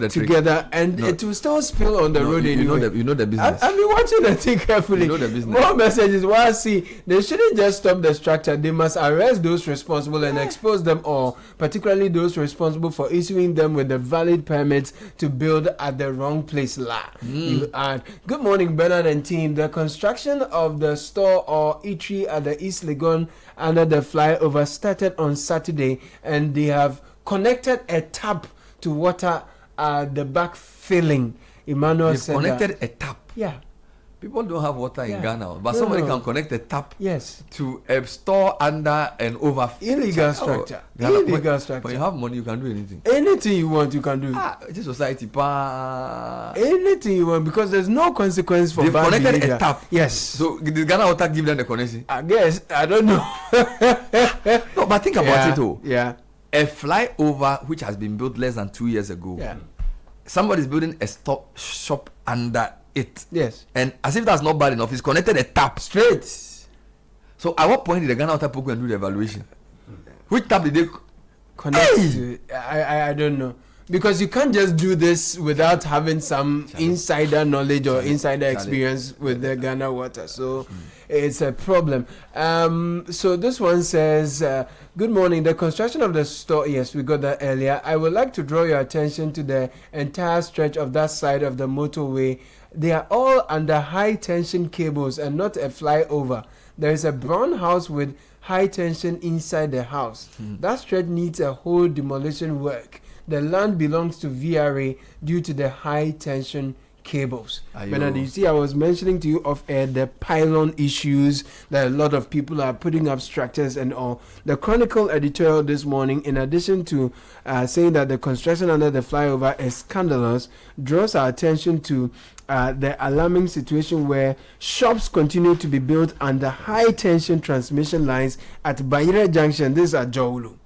S8: together, and it will still spill on the road anyway.
S6: You know the business.
S8: I've been watching the thing carefully.
S6: You know the business.
S8: More messages. Well, see, they shouldn't just stop the structure. They must arrest those responsible and expose them all, particularly those responsible for issuing them with the valid permits to build at the wrong place. You add. Good morning, Bernard and team. The construction of the store or eatery at the East Legon under the flyover started on Saturday, and they have connected a tap to water the back filling. Emmanuel said
S6: connected a tap.
S8: Yeah.
S6: People don't have water in Ghana, but somebody can connect a tap to a store under an overflow.
S8: Illegal structure. Illegal structure.
S6: When you have money, you can do anything.
S8: Anything you want, you can do.
S6: This society,
S8: anything you want, because there's no consequence for
S6: they've connected behavior. A tap.
S8: Yes.
S6: So did Ghana Water give them the connection?
S8: I guess. I don't know.
S6: No, but think about it though.
S8: Yeah.
S6: A flyover which has been built less than 2 years ago.
S8: Yeah.
S6: Somebody's building a shop under it.
S8: Yes.
S6: And as if that's not bad enough, it's connected a tap
S8: straight.
S6: So at what point did the Ghana Water Program do the evaluation? Which tap did they
S8: connect to? I don't know. Because you can't just do this without having some insider knowledge or insider experience with the Ghana Water. So it's a problem. So this one says, good morning. The construction of the store, yes, we got that earlier. I would like to draw your attention to the entire stretch of that side of the motorway. They are all under high tension cables and not a flyover. There is a brown house with high tension inside the house. That stretch needs a whole demolition work. The land belongs to VRA due to the high tension cables. Bernard, you see, I was mentioning to you of the pylon issues that a lot of people are putting up structures and all. The Chronicle editorial this morning, in addition to saying that the construction under the flyover is scandalous, draws our attention to the alarming situation where shops continue to be built under high tension transmission lines at Bayera Junction. This is at Jowlu.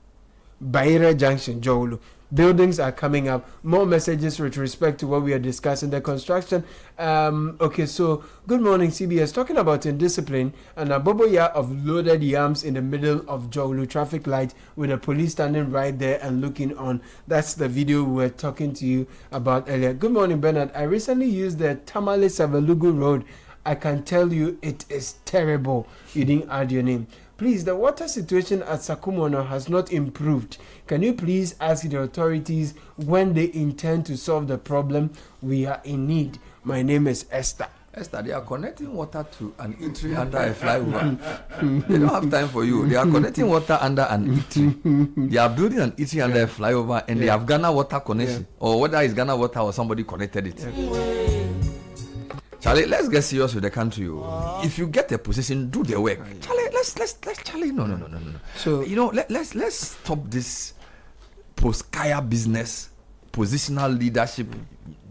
S8: Bayera Junction, Jowlu. Buildings are coming up. More messages with respect to what we are discussing, the construction. Okay, so good morning, CBS. Talking about indiscipline, and a boboya of loaded yams in the middle of Jowlu traffic light with the police standing right there and looking on. That's the video we were talking to you about earlier. Good morning, Bernard. I recently used the Tamale Savalugu Road. I can tell you it is terrible. You didn't add your name. Please, the water situation at Sakumono has not improved. Can you please ask the authorities when they intend to solve the problem? We are in need. My name is Esther.
S6: Esther, they are connecting water to an eatery under a flyover. They don't have time for you. They are connecting water under an eatery. They are building an eatery under a flyover, and they have Ghana Water connection. Or whether it's Ghana Water or somebody connected it. Charlie, let's get serious with the country. If you get a position, do the work. Charlie, let's Charlie. No. So let's stop this post-Kaya business, positional leadership,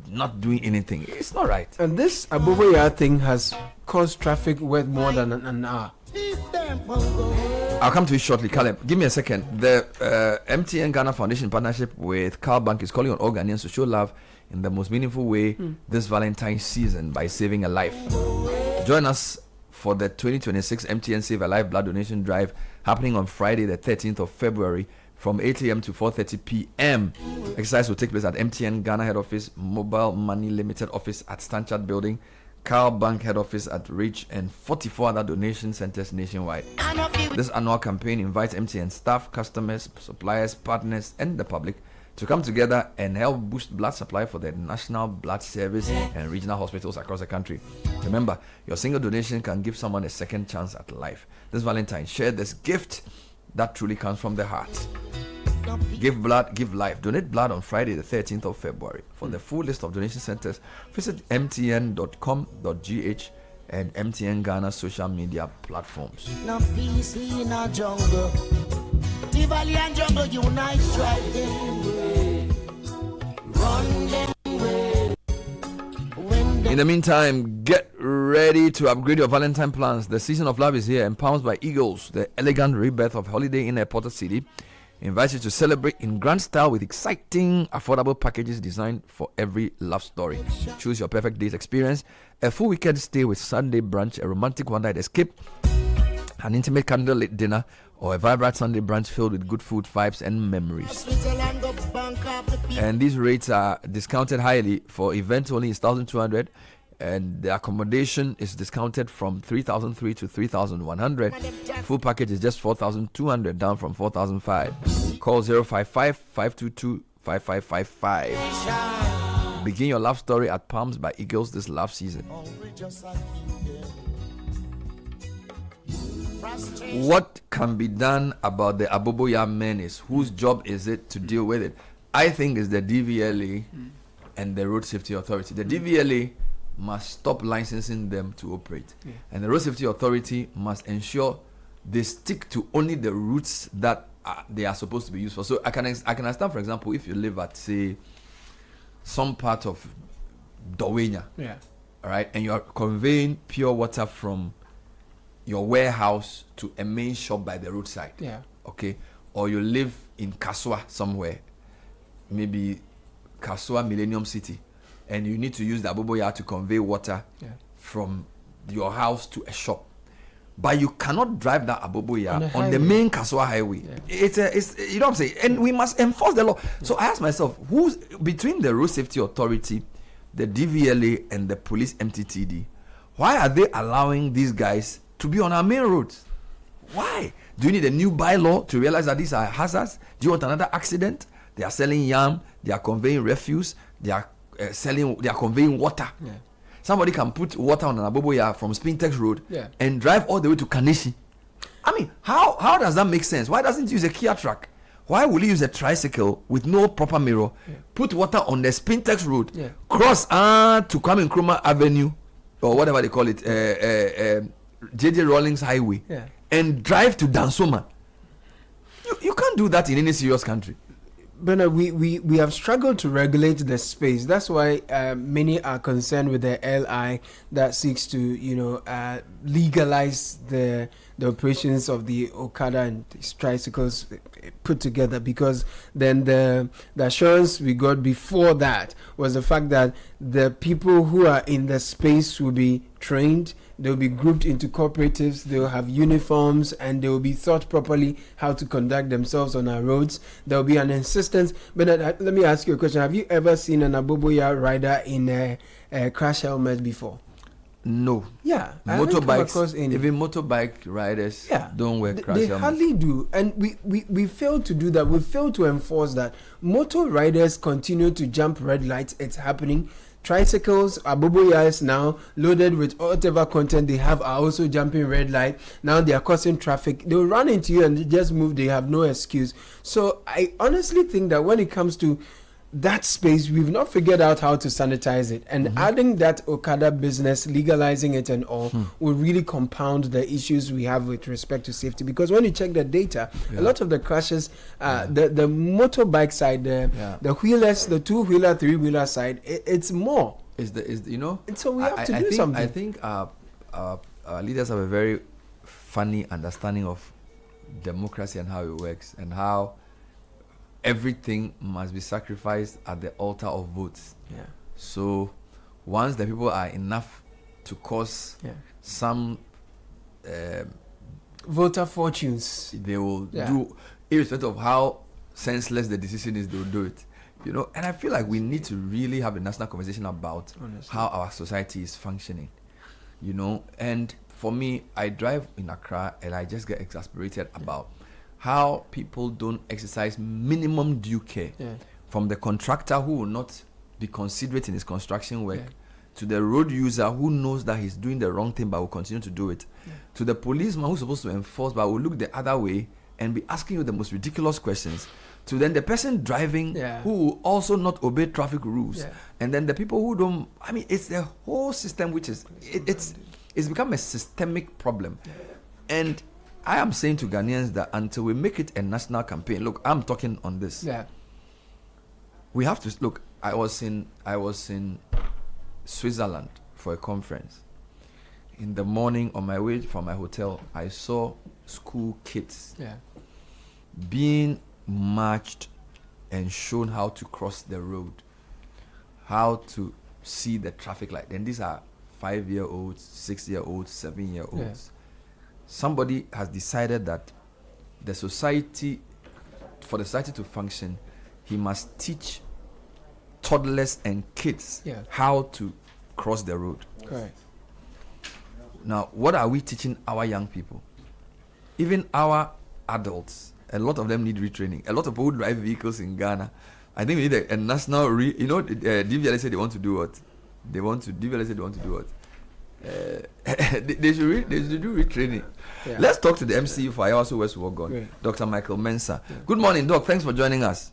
S6: not doing anything. It's not right.
S8: And this Aboboya thing has caused traffic worth more than an hour.
S6: I'll come to you shortly. Caleb, give me a second. The MTN Ghana Foundation partnership with Carl Bank is calling on all Ghanaians to show love in the most meaningful way this Valentine's season by saving a life. Join us for the 2026 MTN Save a Life blood donation drive happening on Friday, the 13th of February from 8 a.m. to 4:30 p.m. Exercise will take place at MTN Ghana Head Office, Mobile Money Limited Office at Stanchart Building, Carl Bank Head Office at Reach, and 44 other donation centers nationwide. This annual campaign invites MTN staff, customers, suppliers, partners, and the public to come together and help boost blood supply for the National Blood Service and regional hospitals across the country. Remember, your single donation can give someone a second chance at life. This Valentine, share this gift that truly comes from the heart. Give blood, give life. Donate blood on Friday, the 13th of February. For the full list of donation centers, visit mtn.com.gh and MTN Ghana social media platforms.
S7: Now peace in our jungle. The valley and jungle unite, drive them way. Run them way.
S6: In the meantime, get ready to upgrade your Valentine plans. The season of love is here, and Palms by Eagles, the elegant rebirth of Holiday Inn Airport City, invites you to celebrate in grand style with exciting, affordable packages designed for every love story. Choose your perfect date experience: a full weekend stay with Sunday brunch, a romantic one-night escape, an intimate candlelit dinner, or a vibrant Sunday brunch filled with good food, vibes, and memories. And these rates are discounted highly. For events only is 1,200, and the accommodation is discounted from 3,300 to 3,100. Full package is just 4,200, down from 4,500. Call 055-522-5555. Begin your love story at Palms by Eagles this love season. What can be done about the Aboboya menace? Whose job is it to deal with it? I think it's the DVLA and the Road Safety Authority. The DVLA must stop licensing them to operate, and the Road Safety Authority must ensure they stick to only the routes that they are supposed to be used for. So I can understand, for example, if you live at, say, some part of Dowenya, all right, and you are conveying pure water from your warehouse to a main shop by the roadside, okay, or you live in Kaswa somewhere, maybe Kaswa Millennium City, and you need to use the Aboboya to convey water from your house to a shop, but you cannot drive that Aboboya on the main Kaswa highway. It's you know what I'm saying, and we must enforce the law. So I ask myself, who's between the Road Safety Authority, the DVLA, and the police MTTD? Why are they allowing these guys to be on our main roads? Why? Do you need a new bylaw to realize that these are hazards? Do you want another accident? They are selling yam, they are conveying refuse, they are conveying water. Somebody can put water on an Aboboya from Spintex Road and drive all the way to Kanishi. I mean, how does that make sense? Why doesn't he use a Kia truck? Why will he use a tricycle with no proper mirror, put water on the Spintex Road, cross to Kwame Nkrumah Avenue, or whatever they call it, JJ Rawlings Highway, and drive to Dansoma? You can't do that in any serious country.
S8: But we have struggled to regulate the space. That's why many are concerned with the LI that seeks to, legalize the operations of the Okada and tricycles put together, because then the assurance we got before that was the fact that the people who are in the space will be trained, they'll be grouped into cooperatives, they'll have uniforms, and they will be taught properly how to conduct themselves on our roads. There will be an insistence. But let me ask you a question. Have you ever seen an Aboboya rider in a crash helmet before?
S6: No.
S8: Yeah.
S6: Motorbikes, even motorbike riders don't wear crash helmets.
S8: They hardly do. And we failed to do that. We failed to enforce that. Motor riders continue to jump red lights. It's happening. Tricycles, Aboboyas now loaded with whatever content they have are also jumping red light. Now they are causing traffic. They'll run into you and just move. They have no excuse. So I honestly think that when it comes to that space, we've not figured out how to sanitize it, and adding that Okada business, legalizing it and all, will really compound the issues we have with respect to safety. Because when you check the data, a lot of the crashes, the motorbike side, the wheelers, the two-wheeler, three-wheeler side, it's more.
S6: So
S8: we have to do something.
S6: I think our leaders have a very funny understanding of democracy and how it works, and how everything must be sacrificed at the altar of votes. So once the people are enough to cause some
S8: voter fortunes.
S6: They will do, irrespective of how senseless the decision is, they will do it. You know, and I feel like we need to really have a national conversation about how our society is functioning. You know, and for me, I drive in Accra and I just get exasperated about how people don't exercise minimum due care, from the contractor who will not be considerate in his construction work, to the road user who knows that he's doing the wrong thing but will continue to do it, to the policeman who's supposed to enforce but will look the other way and be asking you the most ridiculous questions, to then the person driving who will also not obey traffic rules, and then the people who don't. I mean, it's the whole system which is it's become a systemic problem. And I am saying to Ghanaians that until we make it a national campaign, look, I'm talking on this. We have to look. I was in Switzerland for a conference. In the morning, on my way from my hotel, I saw school kids being marched and shown how to cross the road, how to see the traffic light. And these are 5-year-olds, 6-year-olds, 7-year-olds. Somebody has decided that for the society to function, he must teach toddlers and kids how to cross the road.
S8: Correct.
S6: Now, what are we teaching our young people? Even our adults, a lot of them need retraining. A lot of people who drive vehicles in Ghana, I think we need a national DVLA said they want to do what? DVLA said they want to do what? They should do retraining. Let's talk to the MCU for Ayawaso West Wogon, Dr. Michael Mensah. Good morning, Doc. Thanks for joining us.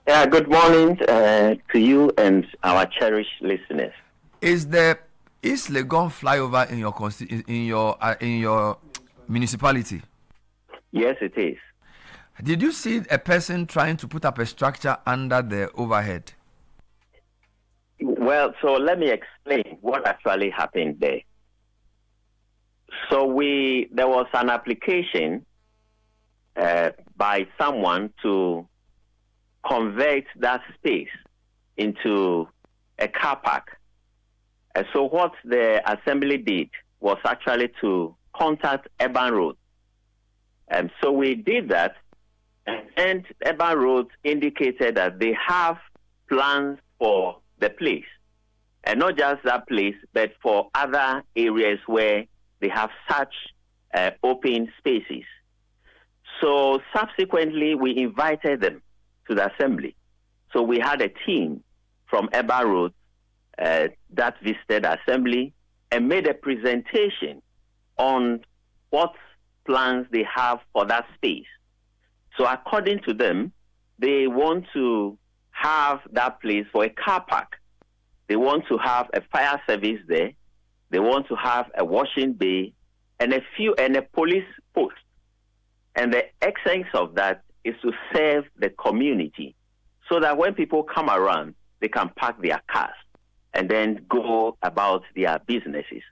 S9: Yeah, good morning to you and our cherished listeners.
S6: Is the East Legon flyover in your municipality?
S9: Yes, it is.
S6: Did you see a person trying to put up a structure under the overhead?
S9: Well, so let me explain what actually happened there. So there was an application by someone to convert that space into a car park. So what the assembly did was actually to contact Urban Road. And so we did that, and Urban Road indicated that they have plans for the place. And not just that place, but for other areas where they have such open spaces. So subsequently, we invited them to the assembly. So we had a team from Urban Road that visited the assembly and made a presentation on what plans they have for that space. So according to them, they want to have that place for a car park. They want to have a fire service there. They want to have a washing bay and a police post. And the essence of that is to serve the community so that when people come around, they can park their cars and then go about their businesses.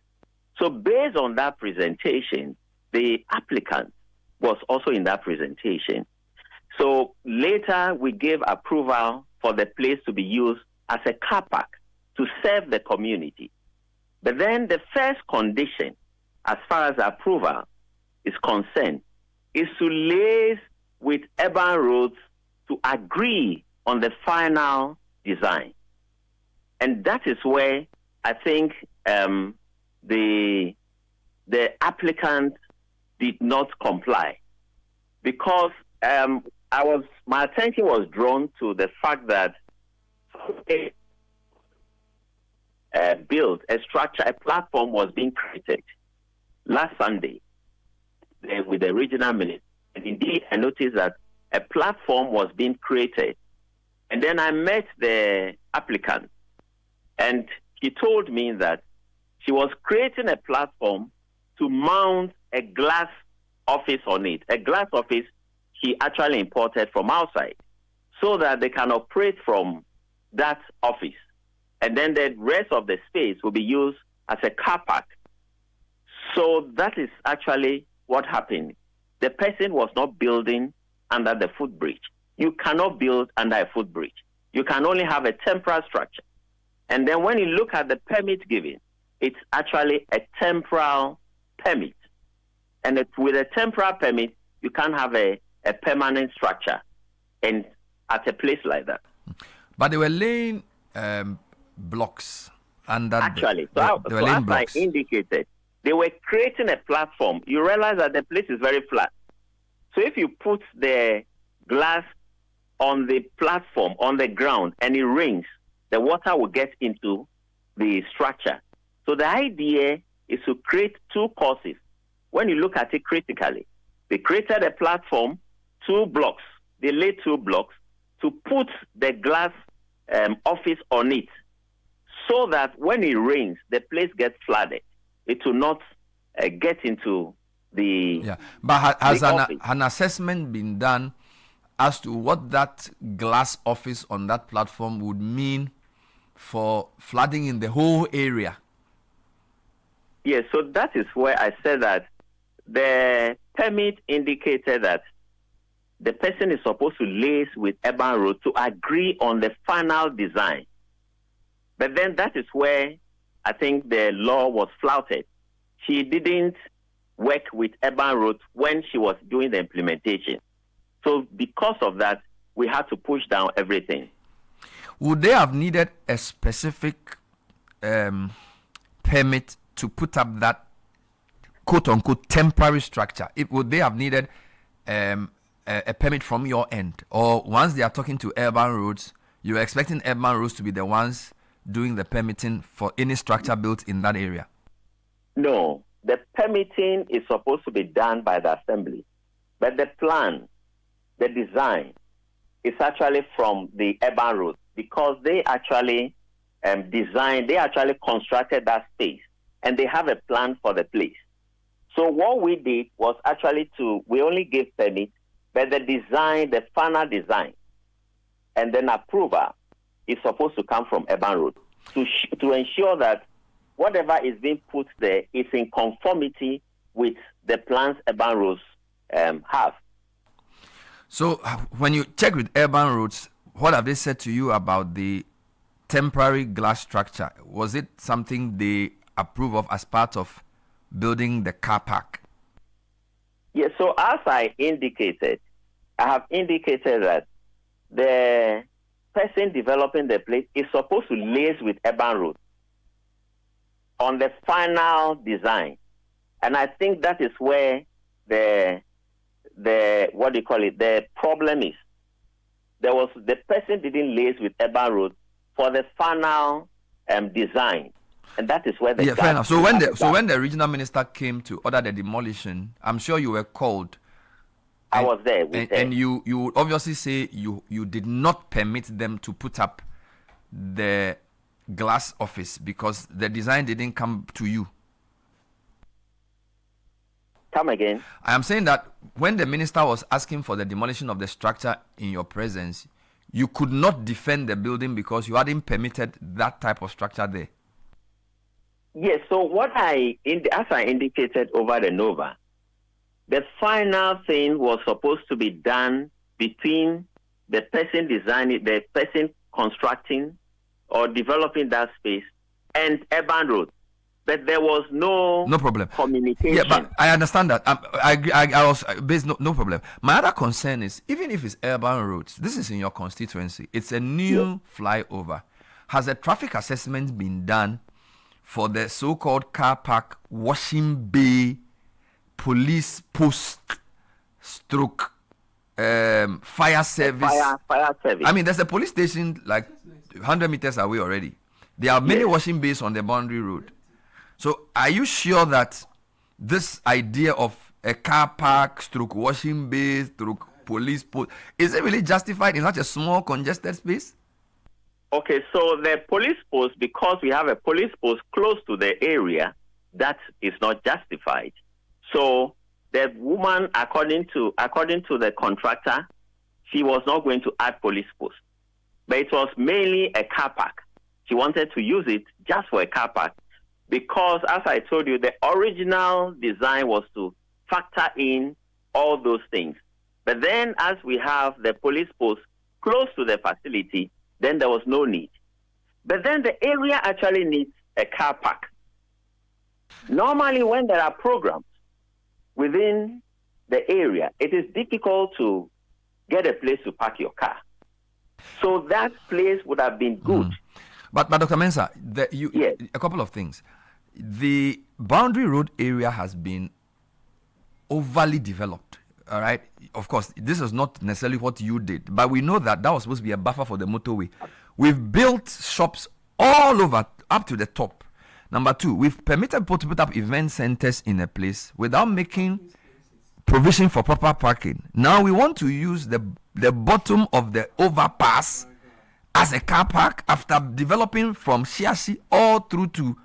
S9: So based on that presentation, the applicant was also in that presentation. So later we gave approval for the place to be used as a car park to serve the community. But then the first condition, as far as approval is concerned, is to liaise with Urban Roads to agree on the final design. And that is where I think the applicant did not comply, because my attention was drawn to the fact that built a structure, a platform was being created last Sunday with the regional minister. And indeed, I noticed that a platform was being created. And then I met the applicant, and she told me that she was creating a platform to mount a glass office on it. A glass office she actually imported from outside so that they can operate from that office. And then the rest of the space will be used as a car park. So that is actually what happened. The person was not building under the footbridge. You cannot build under a footbridge. You can only have a temporary structure. And then when you look at the permit given, it's actually a temporal permit. And with a temporary permit, you can't have a permanent structure and at a place like that.
S6: But they were laying blocks under.
S9: Actually,
S6: they were laying
S9: as
S6: blocks.
S9: I indicated, they were creating a platform. You realize that the place is very flat. So if you put the glass on the platform, on the ground, and it rains, the water will get into the structure. So the idea is to create two causes. When you look at it critically, they created a platform, 2 blocks. They laid 2 blocks to put the glass office on it so that when it rains, the place gets flooded. It will not get into the...
S6: Yeah, but has an assessment been done as to what that glass office on that platform would mean for flooding in the whole area?
S9: Yes, so that is where I said that the permit indicated that the person is supposed to liaise with Urban Road to agree on the final design. But then that is where I think the law was flouted. She didn't work with Urban Road when she was doing the implementation. So because of that, we had to push down everything.
S6: Would they have needed a specific permit to put up that quote-unquote temporary structure? Would they have needed a permit from your end? Or once they are talking to Urban Roads, you're expecting Urban Roads to be the ones doing the permitting for any structure built in that area?
S9: No, the permitting is supposed to be done by the assembly. But the plan, the design, is actually from the Urban Roads because they actually designed, they actually constructed that space and they have a plan for the place. So what we did was actually we only gave permit, but the design, the final design, and then approval is supposed to come from Urban Road to ensure that whatever is being put there is in conformity with the plans Urban Roads have.
S6: So when you check with Urban Roads, what have they said to you about the temporary glass structure? Was it something they approve of as part of building the car park?
S9: Yes, so as I have indicated that the person developing the place is supposed to liaise with Urban Road on the final design. And I think that is where the problem is. The person didn't liaise with Urban Road for the final design. And that is where the
S6: fair enough. So when the regional minister came to order the demolition, I'm sure you were called.
S9: I was there.
S6: And you would obviously say you did not permit them to put up the glass office because the design didn't come to you.
S9: Come again.
S6: I am saying that when the minister was asking for the demolition of the structure in your presence, you could not defend the building because you hadn't permitted that type of structure there.
S9: Yes, so as I indicated over and over, the final thing was supposed to be done between the person designing, the person constructing or developing that space and Urban Road. But there was no
S6: problem
S9: communication.
S6: Yeah, but I understand that. I agree. I was based no problem. My other concern is even if it's Urban Roads, this is in your constituency. It's a new flyover. Has a traffic assessment been done for the so-called car park, washing bay, police post, stroke, fire service?
S9: Fire service.
S6: I mean, there's a police station like 100 meters away already. There are many washing bays on the boundary road. So are you sure that this idea of a car park, stroke washing bay, stroke police post, is it really justified in such a small congested space?
S9: Okay, so the police post, because we have a police post close to the area, that is not justified. So the woman, according to the contractor, she was not going to add police post. But it was mainly a car park. She wanted to use it just for a car park. Because, as I told you, the original design was to factor in all those things. But then, as we have the police post close to the facility, then there was no need. But then the area actually needs a car park. Normally, when there are programs, within the area, it is difficult to get a place to park your car. So that place would have been good.
S6: But Dr. Mensah, a couple of things. The boundary road area has been overly developed. All right. Of course, this is not necessarily what you did, but we know that was supposed to be a buffer for the motorway. We've built shops all over up to the top. Number two, we've permitted people to put up event centers in a place without making provision for proper parking. Now we want to use the bottom of the overpass as a car park after developing from Shiashi all through to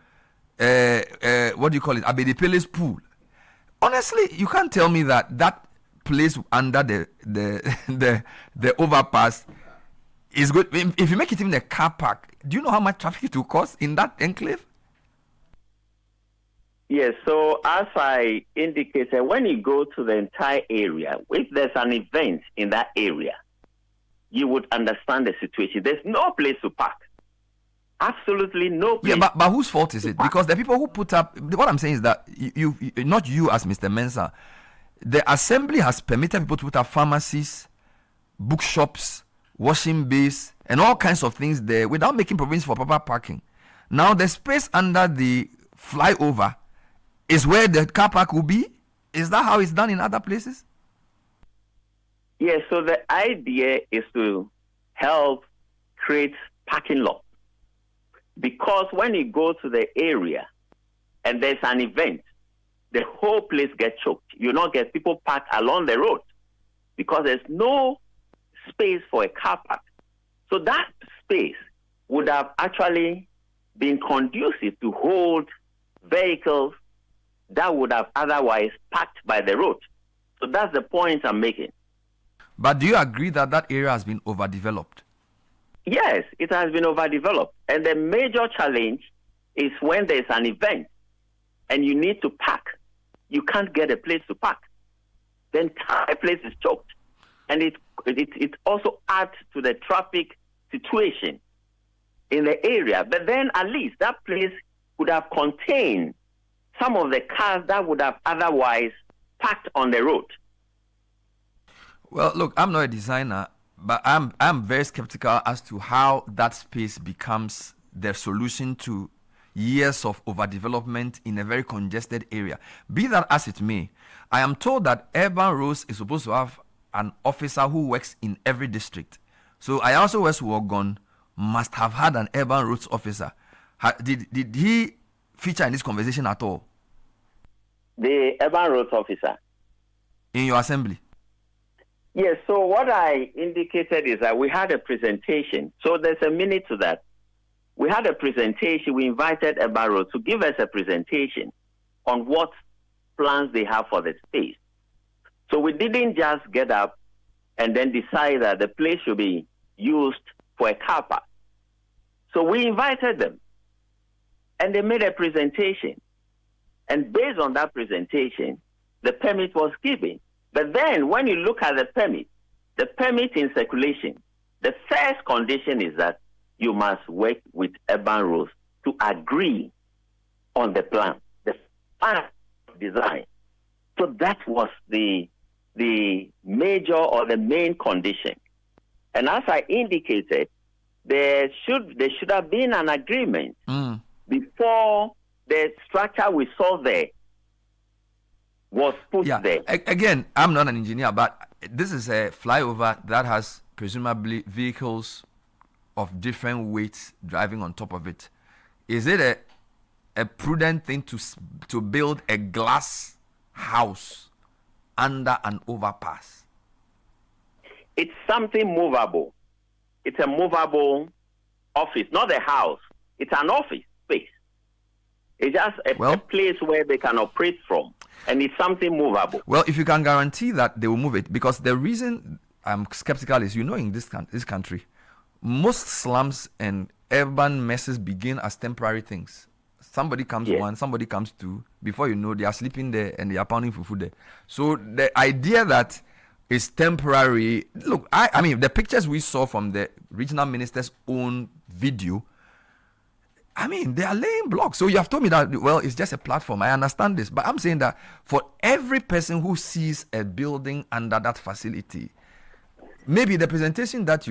S6: what do you call it, Abedipele's pool. Honestly, you can't tell me that place under the overpass is good. If you make it in the car park, do you know how much traffic it will cost in that enclave?
S9: Yes, so as I indicated, when you go to the entire area, if there's an event in that area, you would understand the situation. There's no place to park. Absolutely no place.
S6: Yeah, but whose fault is it? Because the people who put up, what I'm saying is that you not you as Mr. Mensah, the assembly has permitted people to put up pharmacies, bookshops, washing bays, and all kinds of things there without making provisions for proper parking. Now the space under the flyover is where the car park will be. Is that how it's done in other places?
S9: Yes, so the idea is to help create parking lots. Because when you go to the area and there's an event, the whole place gets choked. You not get people parked along the road because there's no space for a car park. So that space would have actually been conducive to hold vehicles that would have otherwise parked by the road. So that's the point I'm making.
S6: But do you agree that that area has been overdeveloped?
S9: Yes, it has been overdeveloped. And the major challenge is when there's an event and you need to park. You can't get a place to park. The entire place is choked. And it also adds to the traffic situation in the area. But then at least that place would have contained some of the cars that would have otherwise parked on the road.
S6: Well, look, I'm not a designer, but I'm very skeptical as to how that space becomes the solution to years of overdevelopment in a very congested area. Be that as it may, I am told that Urban Roads is supposed to have an officer who works in every district. So I also West Wogon must have had an Urban Roads officer. Did he feature in this conversation at all?
S9: The Urban Roads officer?
S6: In your assembly?
S9: Yes, so what I indicated is that we had a presentation. So there's a minute to that. We had a presentation. We invited Urban Roads to give us a presentation on what plans they have for the space. So we didn't just get up and then decide that the place should be used for a car park. So we invited them, and they made a presentation. And based on that presentation, the permit was given. But then when you look at the permit in circulation, the first condition is that you must work with Urban Roads to agree on the plan, the final design. So that was the major or the main condition. And as I indicated, there should have been an agreement before the structure we saw there was put there.
S6: Again, I'm not an engineer, but this is a flyover that has presumably vehicles of different weights driving on top of it. Is it a prudent thing to build a glass house under an overpass?
S9: It's something movable. It's a movable office, not a house. It's an office space. It's just a place where they can operate from, and it's something movable.
S6: Well, if you can guarantee that they will move it, because the reason I'm skeptical is, in this country, most slums and urban messes begin as temporary things. Somebody comes one, somebody comes two. Before you know, they are sleeping there and they are pounding for food there. So the idea that it's temporary. Look, I mean, the pictures we saw from the regional minister's own video I mean, they are laying blocks. So you have told me that, well, it's just a platform. I understand this. But I'm saying that for every person who sees a building under that facility, maybe the presentation that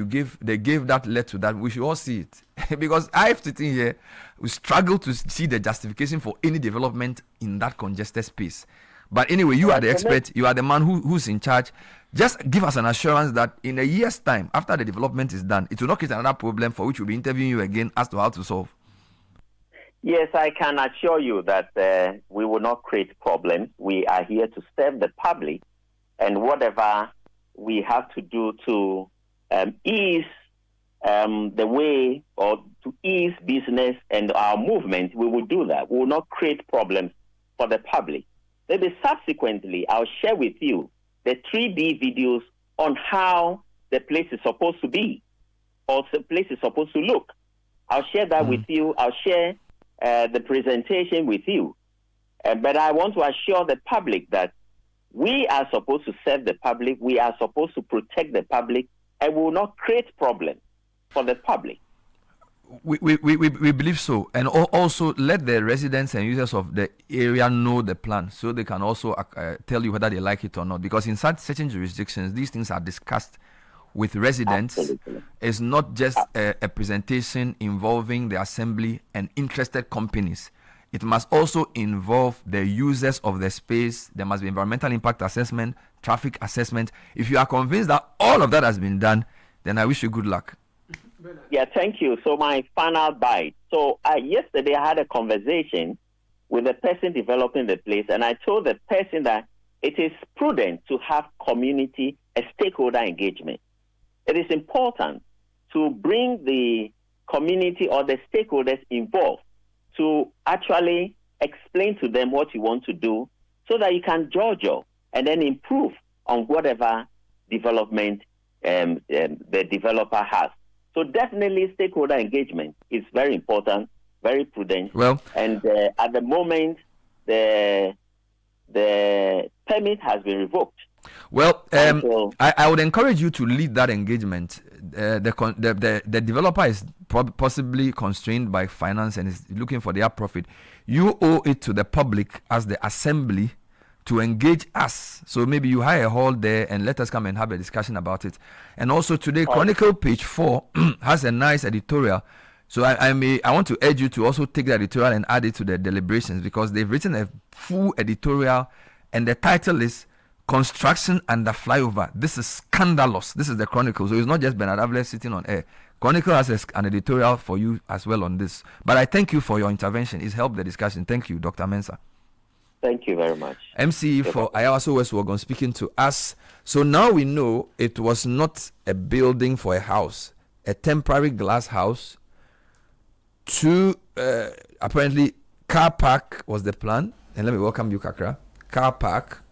S6: they gave that led to that, we should all see it. Because I've sitting here, we struggle to see the justification for any development in that congested space. But anyway, you are the expert. You are the man who's in charge. Just give us an assurance that in a year's time, after the development is done, it will not create another problem for which we'll be interviewing you again as to how to solve.
S9: Yes, I can assure you that we will not create problems. We are here to serve the public, and whatever we have to do to ease the way or to ease business and our movement, we will do that. We will not create problems for the public. Maybe subsequently, I'll share with you the 3D videos on how the place is supposed to be or the place is supposed to look. I'll share that with you. I'll share the presentation with you. But I want to assure the public that we are supposed to serve the public. We are supposed to protect the public, and we will not create problems for the public.
S6: We believe so, and also let the residents and users of the area know the plan, so they can also tell you whether they like it or not. Because in certain jurisdictions, these things are discussed with residents. Absolutely. It's not just a presentation involving the assembly and interested companies. It must also involve the users of the space. There must be environmental impact assessment, traffic assessment. If you are convinced that all of that has been done, then I wish you good luck.
S9: Yeah, thank you. So my final bite. So yesterday I had a conversation with the person developing the place, and I told the person that it is prudent to have community and stakeholder engagement. It is important to bring the community or the stakeholders involved to actually explain to them what you want to do so that you can judge and then improve on whatever development the developer has. So definitely stakeholder engagement is very important, very prudent.
S6: Well,
S9: and at the moment, the permit has been revoked.
S6: Well, I would encourage you to lead that engagement. The developer is possibly constrained by finance and is looking for their profit. You owe it to the public as the assembly to engage us. So maybe you hire a hall there and let us come and have a discussion about it. And also today, Chronicle page 4 has a nice editorial. So I want to urge you to also take the editorial and add it to the deliberations, because they've written a full editorial and the title is Construction Under Flyover. This is scandalous. This is the Chronicle. So it's not just Bernard Avler sitting on air. Chronicle has an editorial for you as well on this. But I thank you for your intervention. It's helped the discussion. Thank you, Dr. Mensah.
S9: Thank you very much.
S6: MCE for Ayawaso West Wagon speaking to us. So now we know it was not a building for a house, a temporary glass house. Apparently, car park was the plan. And let me welcome you, Kakra. Car park,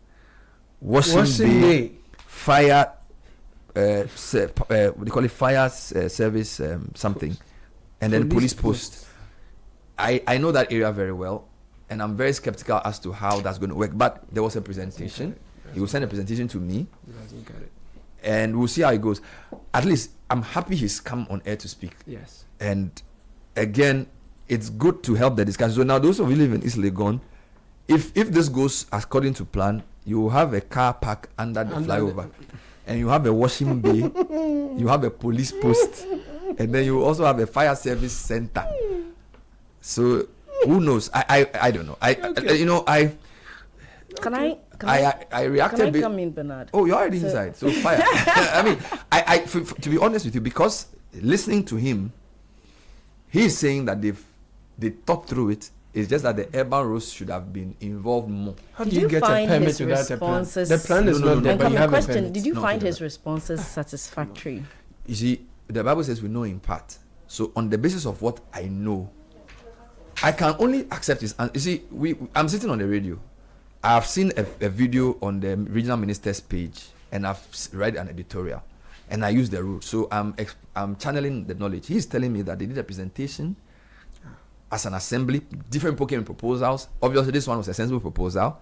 S6: washing bay, fire, what do you call it? Fire service, something. And then police post. I know that area very well. And I'm very skeptical as to how that's going to work. But there was a presentation. He will send a presentation to me. And we'll see how it goes. At least I'm happy he's come on air to speak.
S8: Yes.
S6: And again, it's good to help the discussion. So now those of you live in East Legon, if this goes according to plan, you will have a car park under the flyover. And you have a washing bay. You have a police post. And then you also have a fire service center. So who knows? I don't know.
S10: Can I
S6: reacted.
S10: Can I come in, Bernard?
S6: Oh, you're already inside. So fire. I mean, to be honest with you, because listening to him, he's saying that they thought through it. It's just that the urban roads should have been involved more.
S8: How do you get a permit without a plan? The plan is not there, but you have a permit.
S10: Did you find his responses satisfactory?
S6: You see, the Bible says we know in part. So on the basis of what I know, I can only accept this. And you see, I'm sitting on the radio. I've seen a video on the regional minister's page, and I've read an editorial, and I use the rule. So I'm channeling the knowledge. He's telling me that they did a presentation as an assembly, different people came in proposals. Obviously, this one was a sensible proposal.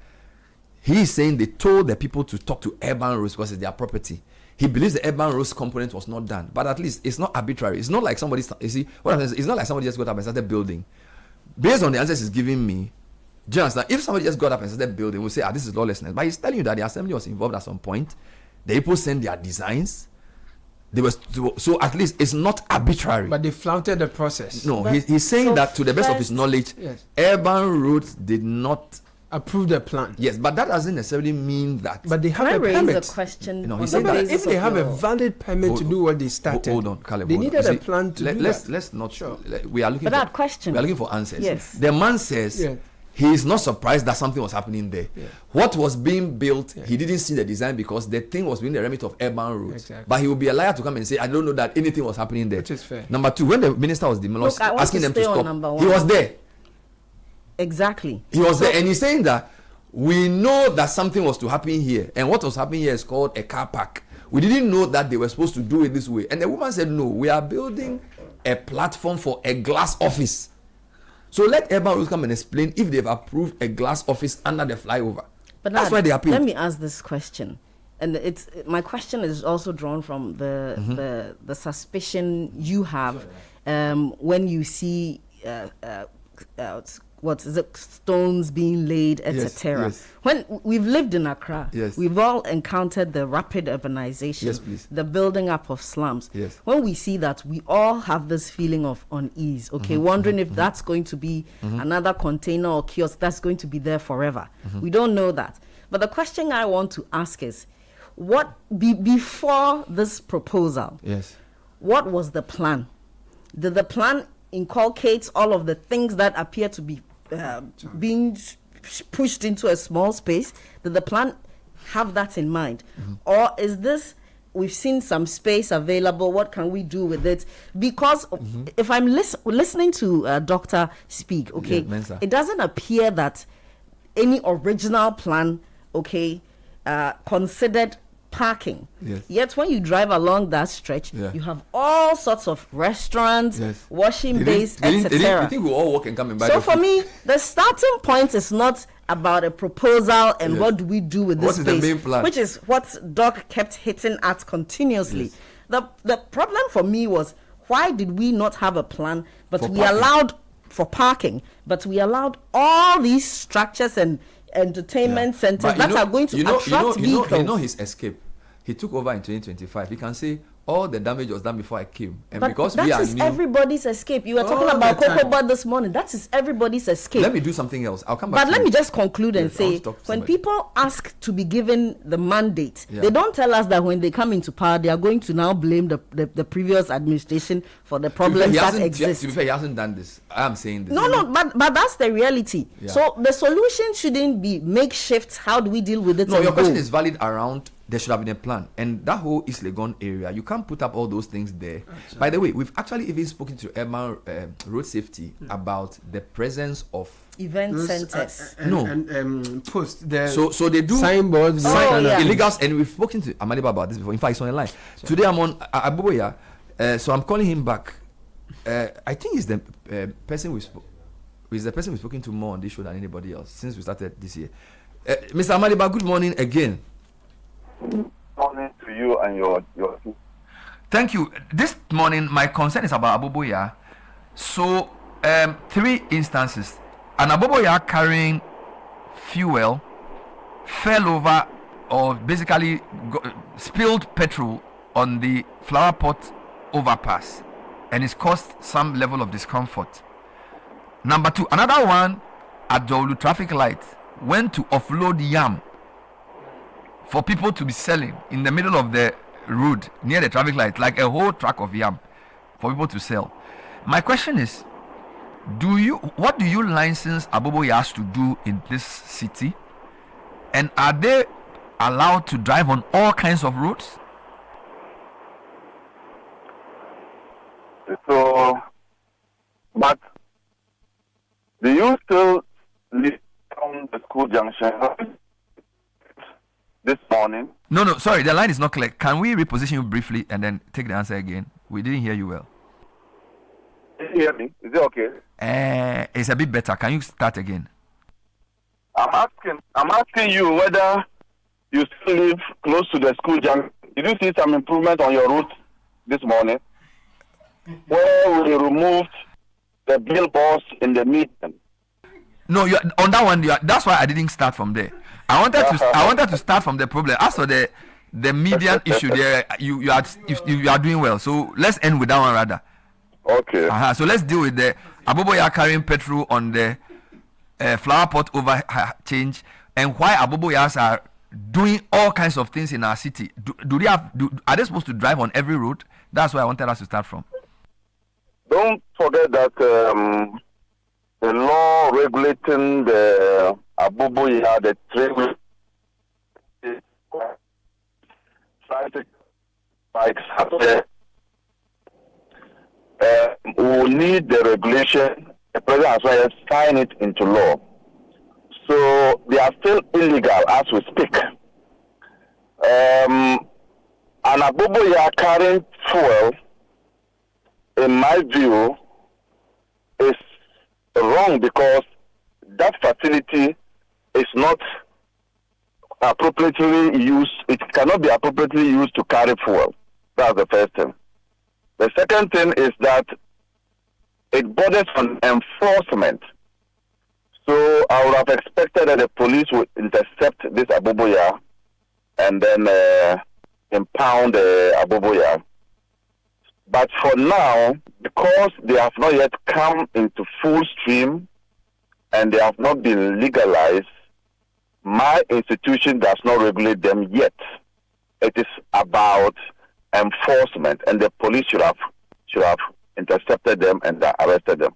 S6: He's saying they told the people to talk to urban roads because it's their property. he believes the urban roads component was not done. But at least it's not arbitrary. It's not like somebody, you see, what happens? It's not like somebody just got up and started building. Based on the answers he's giving me, do you understand? If somebody just got up and started building, we'll say, this is lawlessness. But he's telling you that the assembly was involved at some point. The people sent their designs. They was so at least it's not arbitrary.
S8: But they flouted the process.
S6: No, he's saying that to the best of his knowledge, urban roads did not
S8: approve the plan.
S6: Yes, but that doesn't necessarily mean that.
S8: But they have a permit.
S10: A question.
S6: You know, he's saying that
S8: if they have a valid permit to do what they started,
S6: hold on, Caleb,
S8: they needed a plan to do that.
S6: Let's not. Sure. We are looking.
S10: But that question.
S6: We are looking for answers.
S10: Yes.
S6: The man says he is not surprised that something was happening there. Yeah. What was being built, he didn't see the design because the thing was within the remit of urban roads.
S8: Exactly.
S6: But he would be a liar to come and say, I don't know that anything was happening there.
S8: Which is fair.
S6: Number two, when the minister was demolished, asking them to stop, he was there.
S10: Exactly.
S6: He was there, and he's saying that we know that something was to happen here, and what was happening here is called a car park. We didn't know that they were supposed to do it this way. And the woman said, no, we are building a platform for a glass office. So let urban roads come and explain if they've approved a glass office under the flyover.
S10: But
S6: that's why they appeal.
S10: Let me ask this question, and my question is also drawn from the suspicion you have when you see what is it, stones being laid, etc.
S6: Yes.
S10: When we've lived in Accra,
S6: yes,
S10: we've all encountered the rapid urbanization,
S6: yes, please,
S10: the building up of slums.
S6: Yes.
S10: When we see that, we all have this feeling of unease, wondering if that's going to be another container or kiosk that's going to be there forever. We don't know that. But the question I want to ask is, what before this proposal, what was the plan? Did the plan inculcate all of the things that appear to be being pushed into a small space? Did the plan have that in mind? Or is this, we've seen some space available, what can we do with it? Because if I'm listening to Dr. speak, it doesn't appear that any original plan, considered parking. Yet when you drive along that stretch, you have all sorts of restaurants, washing bays, etc.
S6: You think we all walk and come and buy?
S10: So for me, the starting point is not about a proposal and what do we do with this space,
S6: the main plan?
S10: Which is what Doc kept hitting at continuously. The problem for me was, why did we not have a plan, but we allowed for parking, but we allowed all these structures and entertainment centers that are going to attract vehicles.
S6: You know his escape. He took over in 2025. He can say all the damage was done before I came, and
S10: but
S6: because
S10: that
S6: we are
S10: is
S6: new,
S10: everybody's escape. You were talking about Cocoa Bud this morning. That is everybody's escape.
S6: Let me do something else. I'll come back.
S10: But let me just conclude and say, when people ask to be given the mandate, they don't tell us that when they come into power, they are going to now blame the previous administration for the problems that exist.
S6: To be fair, he hasn't done this. I am saying this.
S10: No, but that's the reality. So the solution shouldn't be makeshift. How do we deal with it?
S6: No, your question is valid around. There should have been a plan, and that whole East Legon area, you can't put up all those things there. Absolutely. By the way, we've actually even spoken to urban road safety about the presence of
S10: event centers.
S8: And post the
S6: so they do
S8: signboards,
S6: illegals, and we've spoken to Amadiba about this before. In fact, it's on the line. Today I'm on Abuboya, so I'm calling him back. I think he's the person we've spoken to more on this show than anybody else since we started this year. Mr. Amadiba, good morning again.
S1: Good morning to you and your team.
S6: Thank you. This morning, my concern is about Abuboya. So, 3 instances. An Abuboya carrying fuel fell over or basically spilled petrol on the flower pot overpass, and it's caused some level of discomfort. Number 2, another one at Jolu traffic light went to offload yam for people to be selling in the middle of the road near the traffic light, like a whole truck of yam for people to sell. My question is, what do you license Abuboyas to do in this city, and are they allowed to drive on all kinds of roads?
S1: So, but do you still live on the school junction this morning?
S6: No, sorry, the line is not clear. Can we reposition you briefly and then take the answer again? We didn't hear you well.
S1: Can you hear me? Is it okay?
S6: It's a bit better. Can you start again?
S1: I'm asking you whether you still live close to the school junction Did you see some improvement on your route this morning? Where we removed the billboards in the median.
S6: No, on that one. That's why I didn't start from there. I wanted to start from the problem. As for the median issue, there you are doing well. So let's end with that one rather.
S1: Okay.
S6: So let's deal with the Aboboya carrying petrol on the flower pot over change, and why Aboboyas are doing all kinds of things in our city. Are they supposed to drive on every road? That's where I wanted us to start from.
S1: Don't forget that the law regulating the Aboboya, the trade bikes, will need the regulation. The president as well as sign it into law. So they are still illegal as we speak. An Aboboya carrying fuel, in my view, is wrong because that facility is not appropriately used. It cannot be appropriately used to carry fuel. That's the first thing. The second thing is that it borders on enforcement. So I would have expected that the police would intercept this Aboboya and then impound the Aboboya. But for now, because they have not yet come into full stream and they have not been legalized, my institution does not regulate them yet. It is about enforcement, and the police should have intercepted them and arrested them.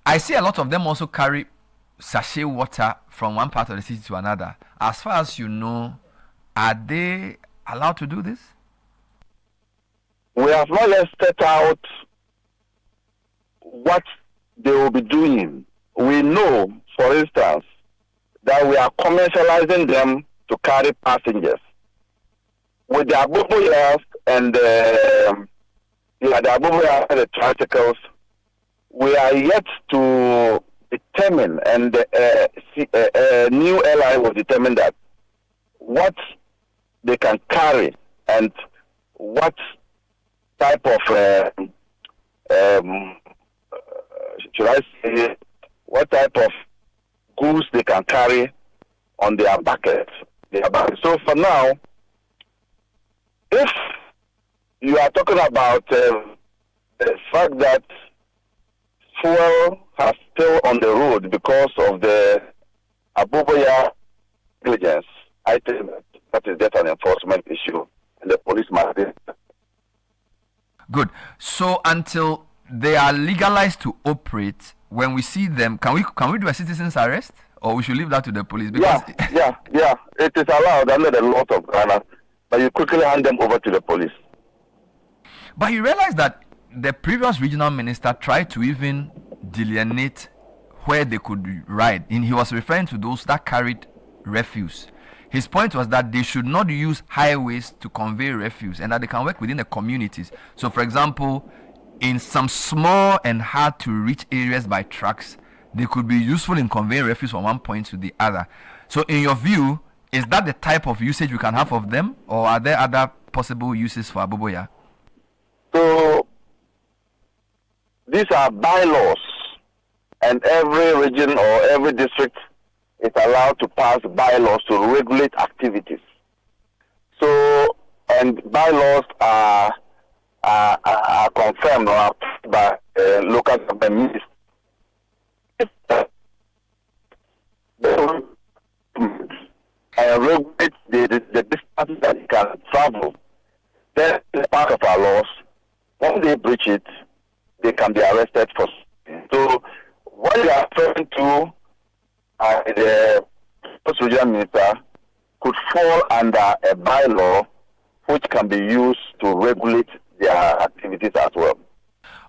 S6: I see a lot of them also carry sachet water from one part of the city to another. As far as you know, are they allowed to do this?
S1: We have not yet set out what they will be doing. We know, for instance, that we are commercializing them to carry passengers. With the Aboboyas and the Aboboyas and the tricycles, we are yet to determine, and a new airline will determine that what they can carry and what type of should I say, what type of goods they can carry on their buckets. So for now, if you are talking about the fact that fuel are still on the road because of the Aboboya negligence, I think that is just an enforcement issue, and the police must do.
S6: Good. So until they are legalized to operate, when we see them, can we do a citizen's arrest, or we should leave that to the police? Because
S1: yeah. It is allowed under the laws of Ghana, but you quickly hand them over to the police.
S6: But you realize that the previous regional minister tried to even delineate where they could ride. And he was referring to those that carried refuse. His point was that they should not use highways to convey refuse, and that they can work within the communities. So, for example, in some small and hard to reach areas by trucks, they could be useful in conveying refuse from one point to the other. So, in your view, is that the type of usage we can have of them, or are there other possible uses for Aboboya?
S1: So, these are bylaws, and every region or every district is allowed to pass bylaws to regulate activities. So, and bylaws are confirmed by local government ministers. And regulate the distance that it can travel. Then, as part of our laws, when they breach it, they can be arrested for. So, what you are referring to, the Post Regional Minister could fall under a bylaw which can be used to regulate their activities as well.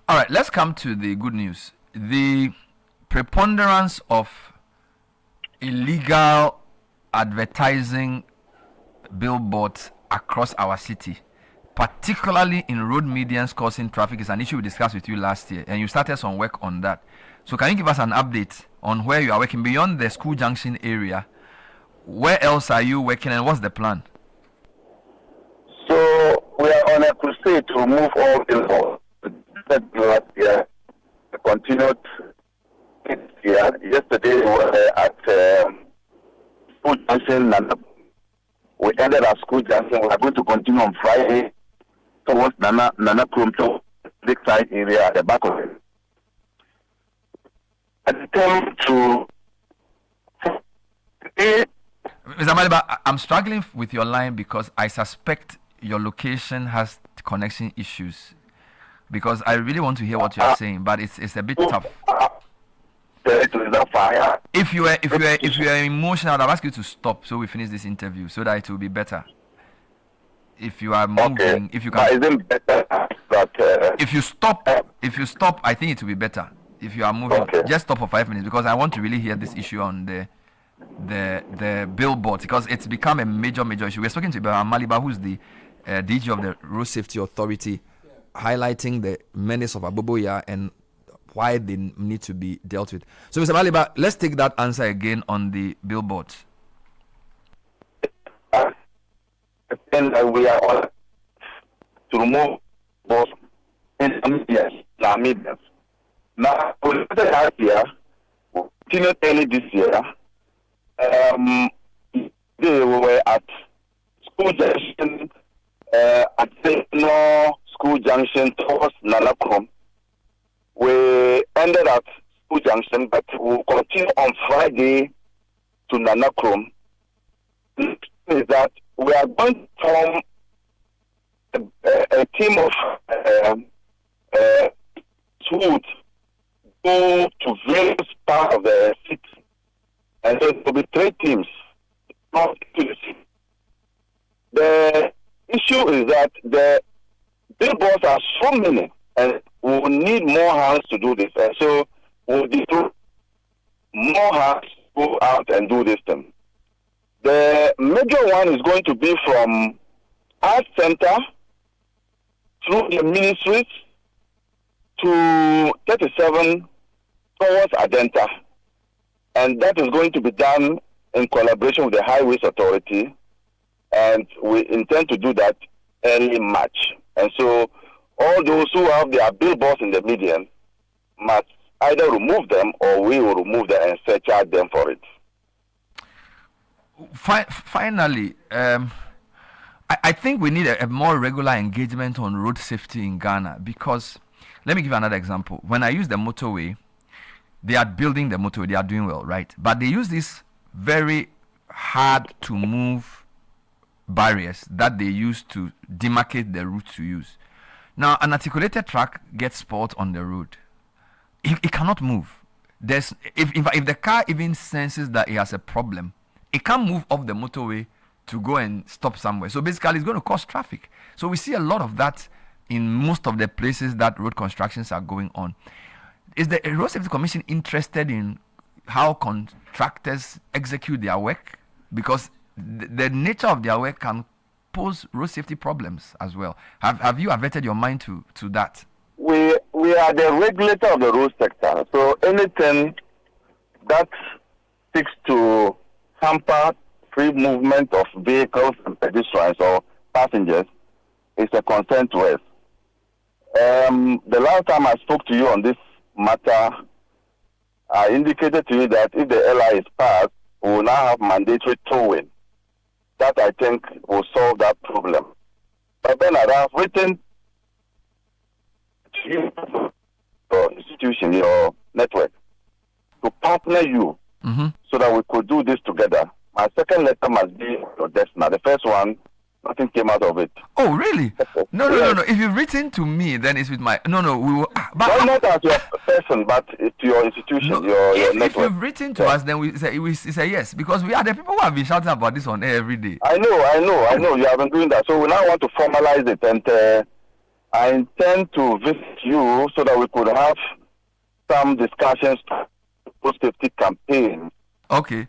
S6: All right, let's come to the good news. The preponderance of illegal advertising billboards across our city, particularly in road medians causing traffic, is an issue we discussed with you last year, and you started some work on that. So can you give us an update on where you are working beyond the school junction area? Where else are you working, and what's the plan?
S1: So crusade to remove all billboards. Last year, continued this year. Yesterday we were at School Junction. We ended our School Junction. We are going to continue on Friday towards Nana Krumto, big side area at the back of it. Attempt to.
S6: Mr. Maliba, I'm struggling with your line because I suspect your location has connection issues. Because I really want to hear what you're saying, but it's a bit tough. If you are emotional, I'll ask you to stop so we finish this interview so that it will be better. If you are moving, if you can, if you stop, I think it will be better. If you are moving, just stop for 5 minutes because I want to really hear this issue on the billboards because it's become a major issue. We're speaking to Ibrahim Maliba, who's the DG of the Road Safety Authority, highlighting the menace of Aboboya and why they need to be dealt with. So, Mr. Maliba, let's take that answer again on the billboards.
S1: And we are on to remove those intermediates. Now, we started last year, we continued early this year. They were at School Junction, at Sentinel School Junction towards Nanakrom. We ended at School Junction, but we'll continue on Friday to Nanakrom. Is that we are going to form a team of schools go to various parts of the city. And so there will be 3 teams. The issue is that the billboards are so many and we will need more hands to do this. And so we'll need more hands to go out and do this thing. The major one is going to be from Art Center through the ministries to 37 towards Adenta. And that is going to be done in collaboration with the Highways Authority. And we intend to do that early March. And so all those who have their billboards in the median must either remove them or we will remove them and surcharge them for it.
S6: Finally, I think we need a more regular engagement on road safety in Ghana because, let me give you another example. When I use the motorway, they are building the motorway, they are doing well, right? But they use this very hard to move barriers that they use to demarcate the route to use. Now, an articulated truck gets spot on the road. It cannot move. If the car even senses that it has a problem, it can't move off the motorway to go and stop somewhere. So basically, it's going to cause traffic. So we see a lot of that in most of the places that road constructions are going on. Is the Road Safety Commission interested in how contractors execute their work? Because the nature of their work can pose road safety problems as well. Have you averted your mind to that?
S1: We are the regulator of the road sector. So anything that seeks to hamper free movement of vehicles and pedestrians or passengers is a concern to us. The last time I spoke to you on this matter, I indicated to you that if the LI is passed, we will now have mandatory towing. That I think will solve that problem. But then I have written to you, your institution, your network, to partner you so that we could do this together. My second letter must be your desk now. The first one, nothing came out of it.
S6: Oh, really? No. If you've written to me, then it's with my... No, we will...
S1: But not as your person, but to your institution, your network.
S6: If you've written to us, then we say yes. Because we are the people who have been shouting about this on air every day.
S1: I know. You have been doing that. So we now want to formalize it. And I intend to visit you so that we could have some discussions to road safety campaign.
S6: Okay.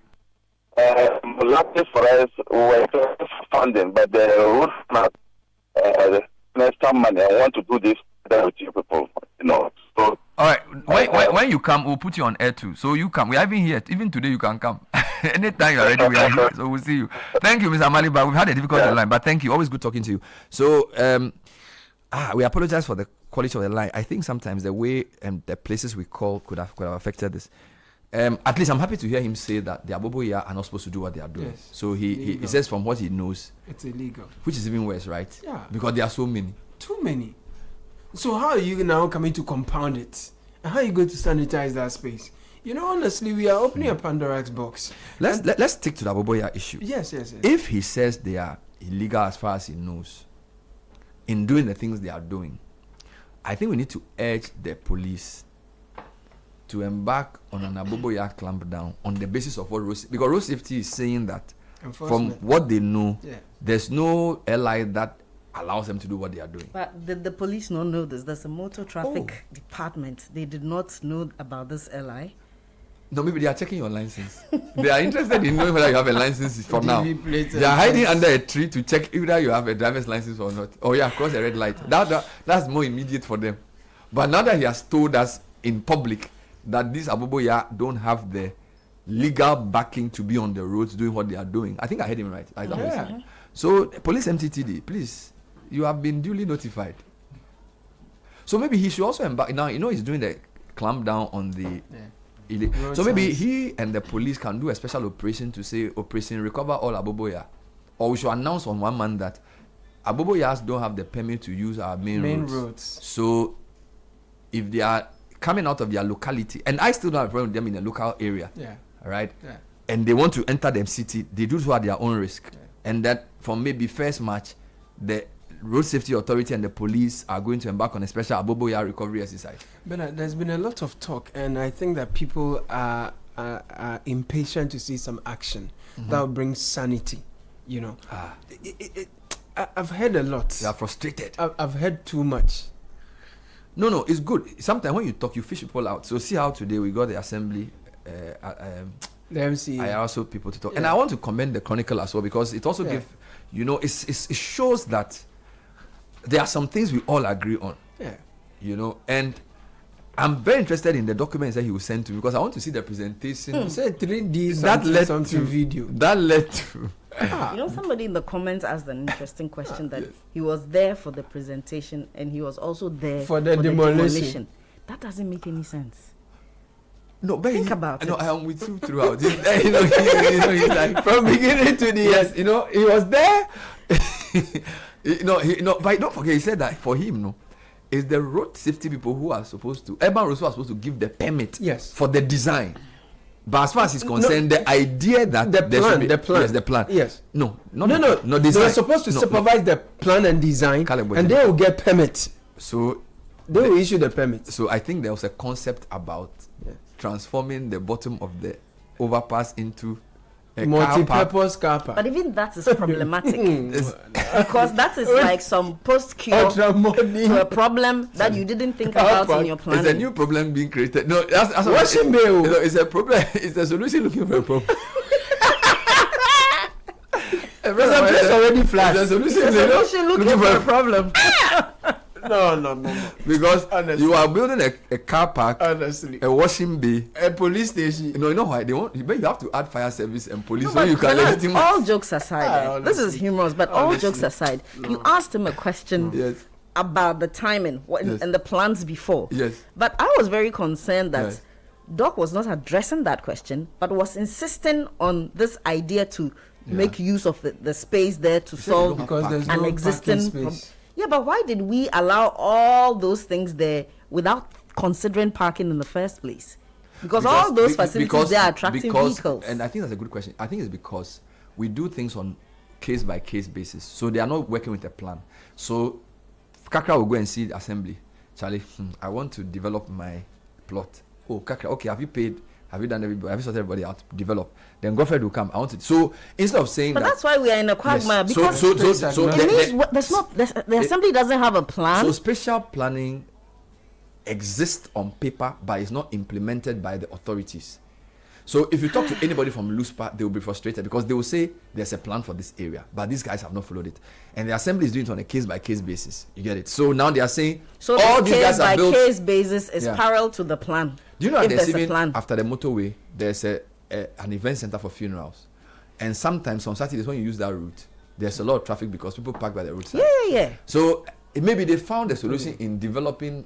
S1: Luckily for us, we were funding, but the road next time money. I want to do this with you people. So.
S6: All right. When you come, we'll put you on air too. So you come. We are even here. Even today, you can come. Anytime you're ready, we are here. So we'll see you. Thank you, Mr. Maliba. We've had a difficult line, but thank you. Always good talking to you. So We apologize for the quality of the line. I think sometimes the way the places we call could have affected this. At least I'm happy to hear him say that the Aboboya are not supposed to do what they are doing.
S8: Yes,
S6: so he says from what he knows,
S8: it's illegal.
S6: Which is even worse, right?
S8: Yeah.
S6: Because there are so many.
S8: Too many. So how are you now coming to compound it? And how are you going to sanitize that space? You know, honestly, we are opening a Pandora's box.
S6: Let's stick to the Aboboya issue.
S8: Yes.
S6: If he says they are illegal as far as he knows, in doing the things they are doing, I think we need to urge the police to embark on an Aboboya clampdown on the basis of what because road safety is saying that from what they know, there's no LI that allows them to do what they are doing.
S10: But did the police not know this? There's a motor traffic department. They did not know about this LI.
S6: No, maybe they are checking your license. They are interested in knowing whether you have a license for now. They are hiding under a tree to check either you have a driver's license or not. Oh yeah, cross a red light. That's more immediate for them. But now that he has told us in public that these Aboboya don't have the legal backing to be on the roads doing what they are doing, I think I heard him right.
S8: Yeah.
S6: So police MTTD, please, you have been duly notified. So maybe he should also embark. Now, you know, he's doing the clamp down on the so maybe he and the police can do a special operation to say Operation Recover All Aboboya. Or we should announce on one man that Aboboyas don't have the permit to use our main roads. So if they are coming out of their locality, and I still don't have a problem with them in a local area, right? Yeah. And they want to enter the city, they do so at their own risk. Yeah. And that from maybe first March, the Road Safety Authority and the police are going to embark on a special Aboboya recovery exercise. But
S8: there's been a lot of talk, and I think that people are impatient to see some action that will bring sanity. You know, I've heard a lot.
S6: They are frustrated.
S8: I've heard too much.
S6: No, it's good. Sometimes when you talk, you fish people out. So see how today we got the assembly,
S8: the MC.
S6: I also people to talk, and I want to commend the Chronicle as well because it also gives, you know, it shows that there are some things we all agree on.
S8: Yeah.
S6: You know, and I'm very interested in the documents that he will send to me because I want to see the presentation.
S8: Say 3D
S6: that led
S8: to video.
S6: That led to.
S10: You know, somebody in the comments asked an interesting question that he was there for the presentation and he was also there
S8: for the demolition.
S10: That doesn't make any sense.
S6: No, but
S10: think about it.
S6: No, I am with you throughout. you know, he's like from beginning to the end. You know, he was there. But don't forget, he said that for him, it's the road safety people who are supposed to, urban roads who are supposed to give the permit for the design. But as far as he's concerned, the idea that
S8: the plan. Yes.
S6: No,
S8: design. They're supposed to supervise the plan and design, and they will get permit.
S6: So
S8: they will issue the permit.
S6: So I think there was a concept about transforming the bottom of the overpass into a
S8: multi-purpose car park.
S10: But even that is problematic because that is like some post-cure to a problem that you didn't think about in your planning.
S6: It's a new problem being created. No, that's it's a problem. It's a solution looking for a problem.
S8: It's already flashed.
S6: It's a solution
S10: looking for a problem.
S8: No.
S6: Because honestly, you are building a car park,
S8: honestly,
S6: a washing bay,
S8: a police station.
S6: You know why they want? You have to add fire service and police
S10: so you can
S6: legitimize.
S10: All jokes aside, this is humorous, but all jokes aside, you asked him a question about the timing and the plans before.
S6: Yes.
S10: But I was very concerned that Doc was not addressing that question, but was insisting on this idea to make use of the space there to solve an existing problem. Yeah, but why did we allow all those things there without considering parking in the first place? Because all those facilities there are attracting vehicles.
S6: And I think that's a good question. I think it's because we do things on case-by-case basis. So they are not working with a plan. So Kakra will go and see the assembly. Charlie, I want to develop my plot. Oh, Kakra, okay, have you paid? Have you done everybody? Have you sorted everybody out to develop? Then Godfred will come. I want it. So instead of saying
S10: but that's why we are in a quagmire because it means the assembly doesn't have a plan.
S6: So special planning exists on paper, but it's not implemented by the authorities. So if you talk to anybody from LUSPA, they will be frustrated because they will say there's a plan for this area, but these guys have not followed it. And the assembly is doing it on a case-by-case basis. You get it? So now they are saying
S10: all these guys are built. Case basis is parallel to the plan.
S6: Do you know that there's even after the motorway, there's an event center for funerals, and sometimes on Saturdays when you use that route, there's a lot of traffic because people park by the roadside.
S10: Yeah.
S6: So maybe they found a solution in developing.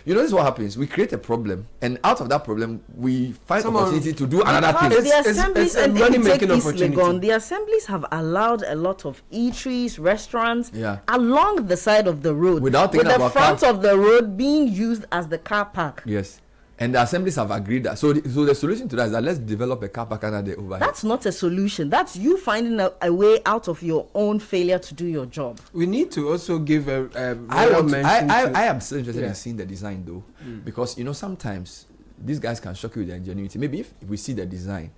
S6: You know, this is what happens. We create a problem, and out of that problem, we find opportunity to do another thing.
S10: The assemblies and
S8: money-making opportunity.
S10: The assemblies have allowed a lot of eateries, restaurants
S6: Yeah.
S10: along the side of the road,
S6: Without
S10: with
S6: thinking
S10: the
S6: about
S10: front of the road being used as the car park.
S6: Yes. And the assemblies have agreed that. So the solution to that is that let's develop a car park under the overhead.
S10: That's not a solution. That's you finding a way out of your own failure to do your job.
S8: We need to also give a
S6: I am still interested in seeing the design though, because you know sometimes these guys can shock you with their ingenuity. Maybe if we see the design,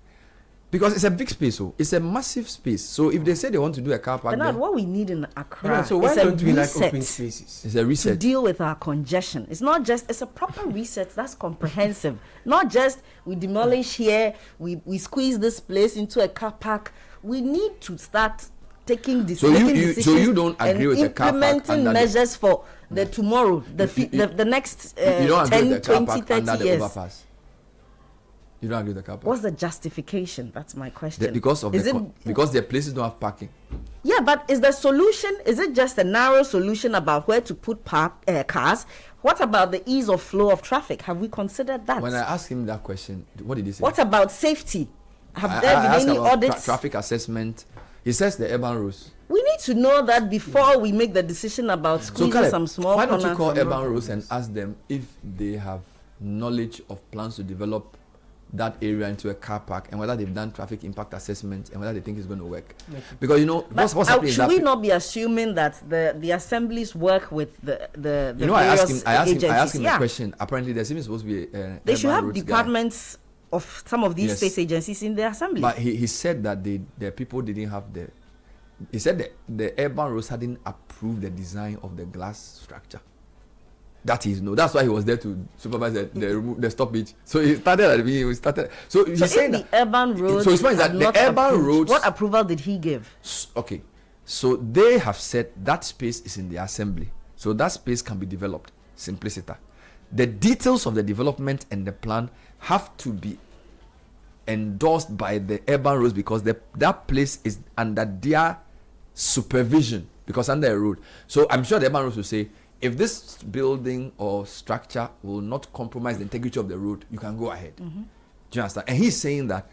S6: because it's a big space, so it's a massive space. So if they say they want to do a car park,
S10: Bernard, what we need in Accra
S8: so why
S10: is
S8: don't
S10: a
S8: we like
S10: reset
S8: open spaces?
S6: It's a reset
S10: to deal with our congestion. It's not just, it's a proper reset that's comprehensive. Not just we demolish here, we squeeze this place into a car park. We need to start taking decisions.
S6: So you don't agree with the car park
S10: implementing measures for the tomorrow, the next 10, 20, 30 years.
S6: Overpass. You don't agree with the car park?
S10: What's the justification? That's my question.
S6: Because their places don't have parking.
S10: Yeah, but is the solution, is it just a narrow solution about where to put cars? What about the ease of flow of traffic? Have we considered that?
S6: When I asked him that question, what did he say?
S10: What about safety? Have there been any audits?
S6: Traffic assessment. He says the urban rules.
S10: We need to know that before we make the decision about squeezing some small
S6: corners. Why don't you call urban rules and ask them if they have knowledge of plans to develop that area into a car park, and whether they've done traffic impact assessment and whether they think it's going to work. Because you know what's happening.
S10: Should we not be assuming that the assemblies work with the
S6: you know, I asked him
S10: a
S6: question. Apparently there's even supposed to be
S10: they should have departments of some of these state agencies in the assembly.
S6: But he said that the people didn't have he said that the urban roads hadn't approved the design of the glass structure. That is no. That's why he was there to supervise the stoppage. So he started at the beginning. So he's saying
S10: the urban roads.
S6: So his point is that the urban roads.
S10: What approval did he give?
S6: Okay, so they have said that space is in the assembly, so that space can be developed. Simplicity. The details of the development and the plan have to be endorsed by the urban roads because that place is under their supervision because under a road. So I'm sure the urban roads will say, if this building or structure will not compromise the integrity of the road, you can go ahead. Do you understand? And he's saying that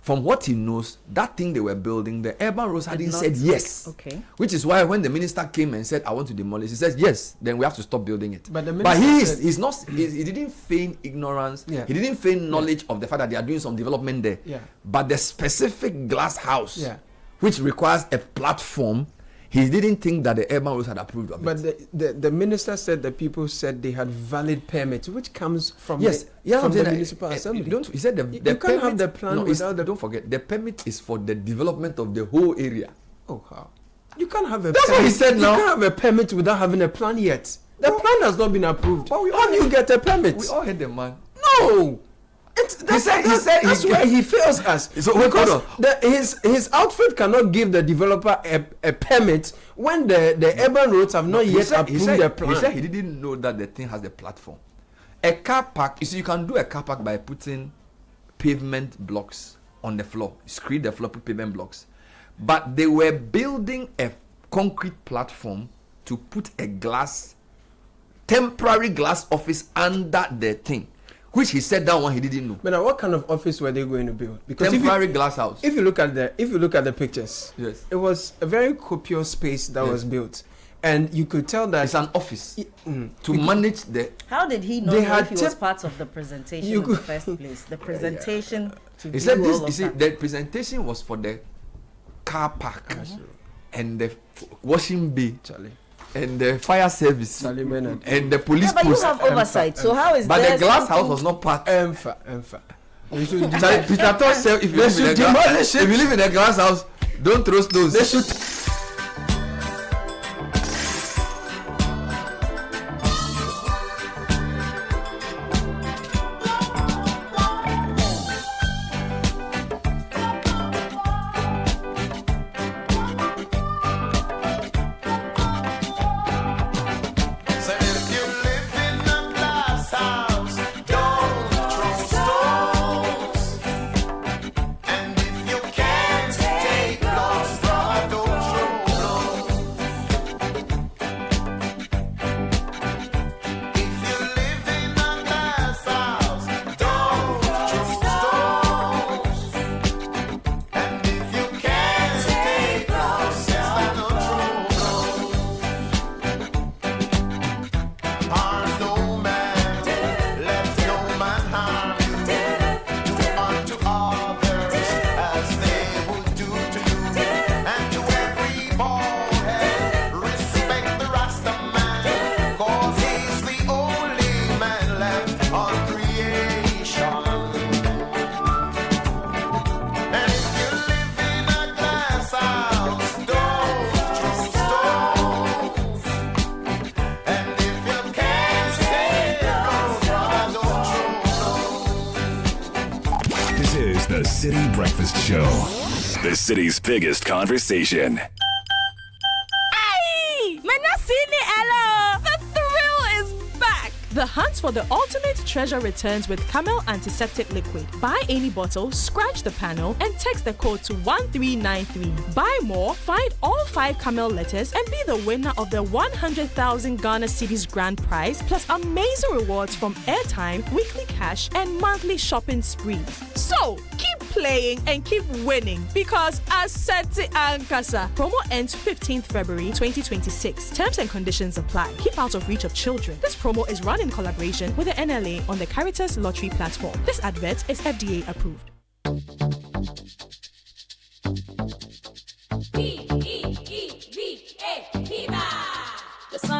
S6: from what he knows, that thing they were building, the urban roads hadn't said yes.
S10: Okay.
S6: Which is why when the minister came and said, I want to demolish, he says, yes, then we have to stop building it.
S8: But
S6: he didn't feign ignorance. Yeah. He didn't feign knowledge of the fact that they are doing some development there.
S8: Yeah.
S6: But the specific glass house, which requires a platform, he didn't think that the urban roads had approved of it.
S8: But the minister said that people said they had valid permits, which comes from the municipal assembly.
S6: He said
S8: you can't have the plan without the...
S6: Don't forget, the permit is for the development of the whole area.
S8: Oh, how? You can't have a
S6: That's
S8: permit.
S6: what he said now.
S8: You can't have a permit without having a plan yet. The plan has not been approved. How do you get a permit?
S6: We all heard the man.
S8: No! That's where he fails us.
S6: So
S8: because his outfit cannot give the developer a permit when the urban roads have not yet approved the plan.
S6: He said he didn't know that the thing has a platform. A car park, you see, you can do a car park by putting pavement blocks on the floor. Screed the floor, put pavement blocks. But they were building a concrete platform to put a temporary glass office under the thing. Which he said that one he didn't know.
S8: But now, what kind of office were they going to build?
S6: Because temporary glass house.
S8: If you look at the pictures,
S6: yes,
S8: it was a very copious space that was built, and you could tell that
S6: it's an office to manage the.
S10: How did he know if he was part of the presentation in the first place? The presentation to
S6: he said this. You see, the presentation was for the car park and the washing bay. Charlie. And the fire service and the police
S10: post. But you have oversight, so how is
S6: but the glass house was not part.
S8: Peter
S6: Tosh said if you live in a glass house, don't throw stones. They should.
S25: City Breakfast Show. The city's biggest conversation.
S11: Hey! Menasini Ella! The thrill is back! The hunt for the ultimate treasure returns with Camel Antiseptic Liquid. Buy any bottle, scratch the panel, and text the code to 1393. Buy more, find all 5 Camel letters, and be the winner of the 100,000 Ghana Cedis grand prize, plus amazing rewards from airtime, weekly cash, and monthly shopping sprees. So, keep playing and keep winning because Asante Ankasa promo ends 15th February 2026. Terms and conditions apply. Keep out of reach of children. This promo is run in collaboration with the NLA on the Caritas Lottery platform. This advert is FDA approved.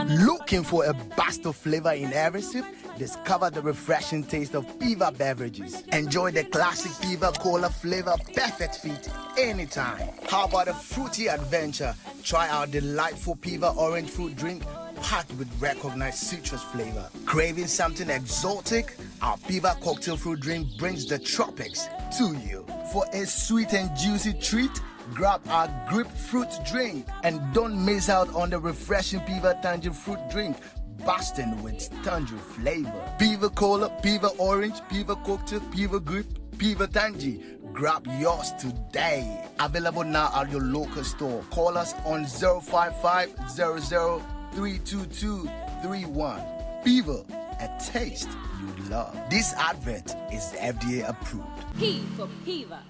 S12: Looking for a burst of flavor in every sip? Discover the refreshing taste of Piva beverages. Enjoy the classic Piva Cola flavor, perfect fit anytime. How about a fruity adventure? Try our delightful Piva orange fruit drink packed with recognized citrus flavor. Craving something exotic? Our Piva cocktail fruit drink brings the tropics to you. For a sweet and juicy treat, grab our grapefruit drink and don't miss out on the refreshing Piva Tangerine fruit drink, bursting with tangerine flavor. Piva Cola, Piva Orange, Piva Cocktail, Piva Grape, Piva Tangerine. Grab yours today. Available now at your local store. Call us on 05500-32231. Piva, a taste you love. This advert is FDA approved.
S13: P for Piva.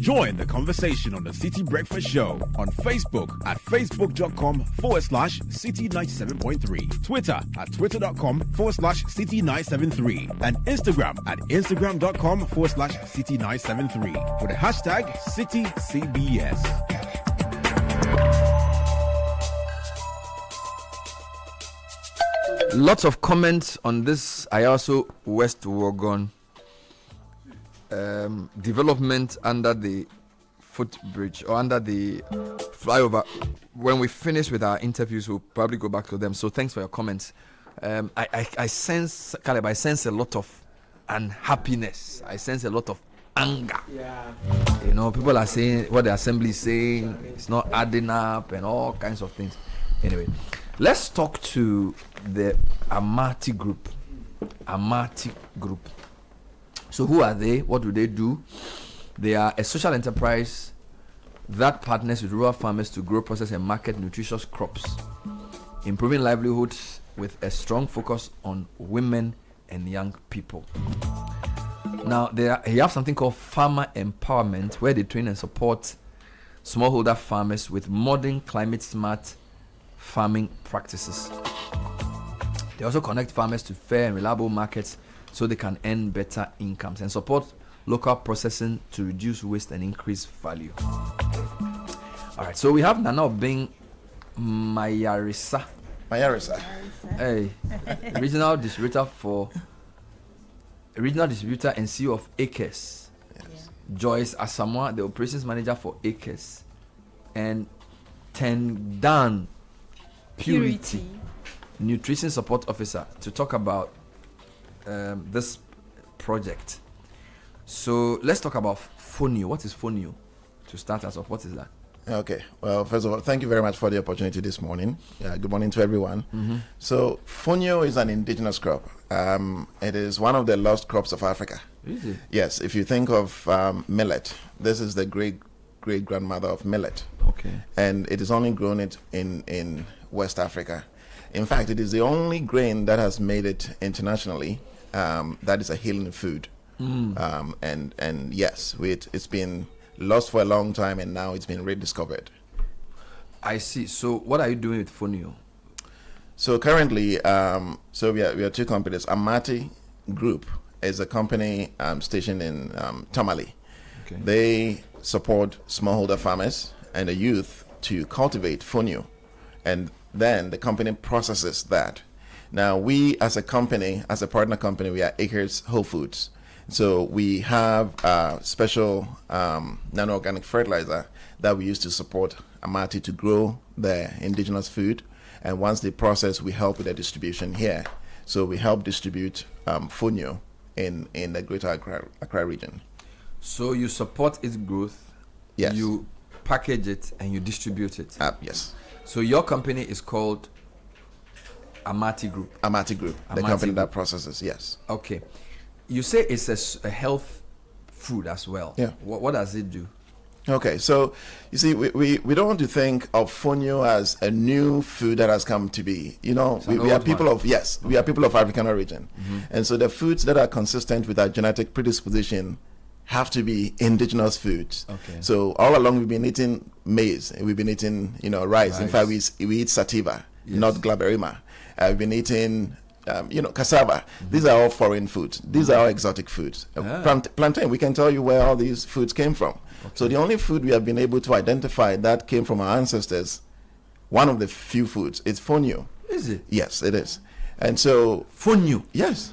S14: Join the conversation on the City Breakfast Show on Facebook at facebook.com/City97.3, Twitter at twitter.com/City973, and Instagram at instagram.com/City973 with the hashtag CityCBS.
S6: Lots of comments on this Ayaso West Wagon development under the footbridge or under the flyover. When we finish with our interviews, we'll probably go back to them. So thanks for your comments. I sense, Caleb, I sense a lot of unhappiness. I sense a lot of anger.
S8: Yeah.
S6: You know, people are saying what the assembly is saying, it's not adding up and all kinds of things. Anyway, let's talk to the Amati Group. Amati Group. So who are they? What do they do? They are a social enterprise that partners with rural farmers to grow, process, and market nutritious crops, improving livelihoods with a strong focus on women and young people. Now, you have something called Farmer Empowerment, where they train and support smallholder farmers with modern climate-smart farming practices. They also connect farmers to fair and reliable markets so they can earn better incomes and support local processing to reduce waste and increase value. All right, so we have Nana Obeng Mayarisa. Hey, regional distributor and CEO of Acres. Yes. Joyce Asamoah, the operations manager for Acres, and Tendan Purity, nutrition support officer, to talk about this project. So let's talk about Fonio. What is Fonio? To start us off, what is that?
S15: Okay. Well, first of all, thank you very much for the opportunity this morning. Good morning to everyone. Mm-hmm. So Fonio is an indigenous crop. It is one of the lost crops of Africa.
S6: Is it?
S15: Yes. If you think of millet, this is the great-grandmother of millet.
S6: Okay.
S15: And it is only grown in West Africa. In fact, it is the only grain that has made it internationally. That is a healing food. And yes, it's been lost for a long time, and now it's been rediscovered.
S6: I see. So what are you doing with Fonio?
S15: So currently, we are two companies. Amati Group is a company stationed in Tamale.
S6: Okay.
S15: They support smallholder farmers and the youth to cultivate Fonio, and then the company processes that. Now, we as a company, as a partner company, we are Acres Whole Foods. So we have a special nano-organic fertilizer that we use to support Amati to grow their indigenous food. And once they process, we help with the distribution here. So we help distribute Fonio in the greater Accra region.
S6: So you support its growth,
S15: yes.
S6: You package it and you distribute it.
S15: Yes.
S6: So your company is called Amati Group.
S15: Amati Group, the company that processes, yes.
S6: Okay. You say it's a health food as well.
S15: Yeah.
S6: What does it do?
S15: Okay, so you see, we don't want to think of fonio as a new food that has come to be. You know, we are people of, yes, we are people of African origin. And so the foods that are consistent with our genetic predisposition have to be indigenous foods.
S6: Okay.
S15: So all along we've been eating maize, we've been eating, rice. In fact, we eat sativa, not glaberrima. We've been eating cassava. These are all foreign foods. These are all exotic foods. Plantain, we can tell you where all these foods came from. Okay. So the only food we have been able to identify that came from our ancestors, one of the few foods, is fonio.
S6: Is it?
S15: Yes, it is. And so
S6: fonio.
S15: Yes.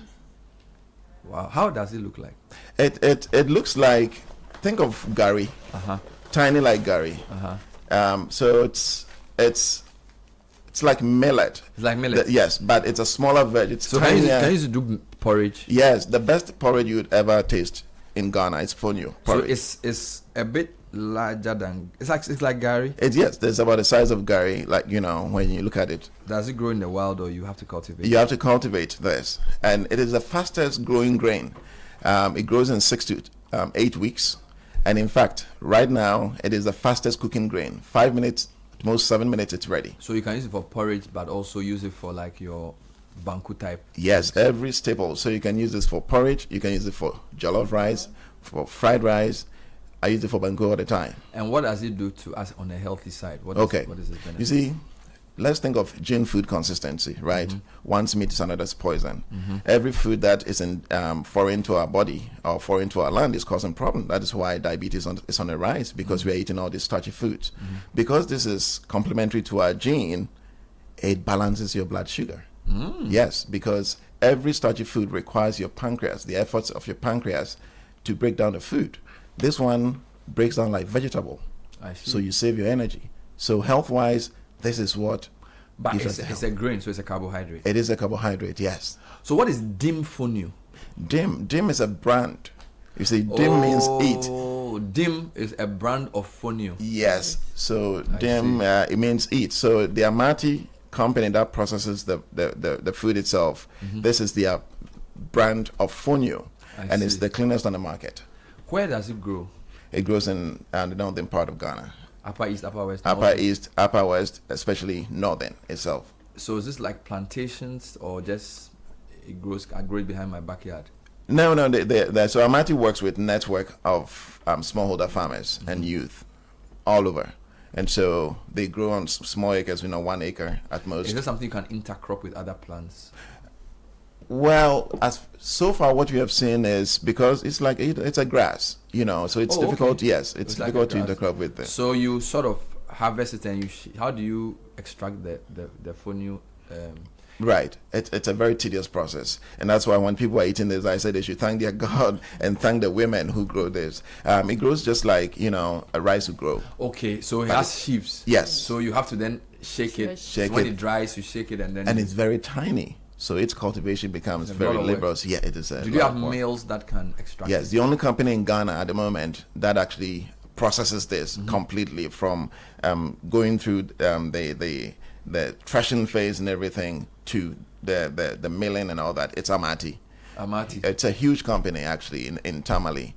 S6: Wow. How does it look like?
S15: It looks like, think of gari, tiny like gari. So it's like millet.
S6: It's like millet.
S15: Yes, but it's a smaller veg. It's
S6: so
S15: tiny.
S6: Can you do porridge?
S15: Yes, the best porridge you'd ever taste in Ghana is fonio porridge.
S6: So it's a bit larger than it's like gari.
S15: Yes, there's about the size of gari. Like when you look at it.
S6: Does it grow in the wild or you have to cultivate?
S15: You have to cultivate this, and it is the fastest growing grain. It grows in 6 to 8 weeks, and in fact, right now it is the fastest cooking grain. 5 minutes, at most 7 minutes, it's ready.
S6: So you can use it for porridge, but also use it for like your banku type.
S15: Yes, every staple. So you can use this for porridge. You can use it for jollof rice, for fried rice. I use it for banku all the time.
S6: And what does it do to us on the healthy side? What is it benefit?
S15: You see, let's think of gene food consistency, right? One's meat is another's poison. Every food that isn't foreign to our body or foreign to our land is causing problems. That is why diabetes is on the rise, because we are eating all these starchy foods. Because this is complementary to our gene, it balances your blood sugar. Yes, because every starchy food requires your pancreas, the efforts of your pancreas to break down the food. This one breaks down like vegetable.
S6: I see.
S15: So you save your energy. So health-wise, this is what.
S6: But it's a grain, so it's a carbohydrate.
S15: It is a carbohydrate, yes.
S6: So what is dim fonio?
S15: Dim is a brand. You see, dim means eat.
S6: Oh, dim is a brand of fonio.
S15: Yes. So dim, it means eat. So the Amati company that processes the food itself, this is their brand of fonio, and it's the cleanest on the market.
S6: Where does it grow?
S15: It grows in the northern part of Ghana.
S6: Upper East, Upper West?
S15: Upper East, Upper West, especially northern itself.
S6: So is this like plantations or just it grows behind my backyard?
S15: No. So Amati works with network of smallholder farmers and youth all over. And so they grow on small acres, 1 acre at most.
S6: Is there something you can intercrop with other plants?
S15: Well, so far what we have seen is, because it's like it's a grass, so it's difficult. Okay. Yes, it's difficult to intercrop with it.
S6: So you sort of harvest it, and how do you extract the fonio?
S15: Right, it's a very tedious process, and that's why when people are eating this, I say they should thank their God and thank the women who grow this. It grows just like a rice would grow.
S6: Okay, so it has sheaves.
S15: Yes.
S6: So you have to then shake it. When it dries, you shake it, and then.
S15: And it's very tiny. So its cultivation becomes very laborious. Yeah, it is.
S6: Do you have males that can extract?
S15: Yes, the only company in Ghana at the moment that actually processes this completely, from going through the threshing phase and everything to the milling and all that. It's Amati.
S6: Amati.
S15: It's a huge company actually in Tamale.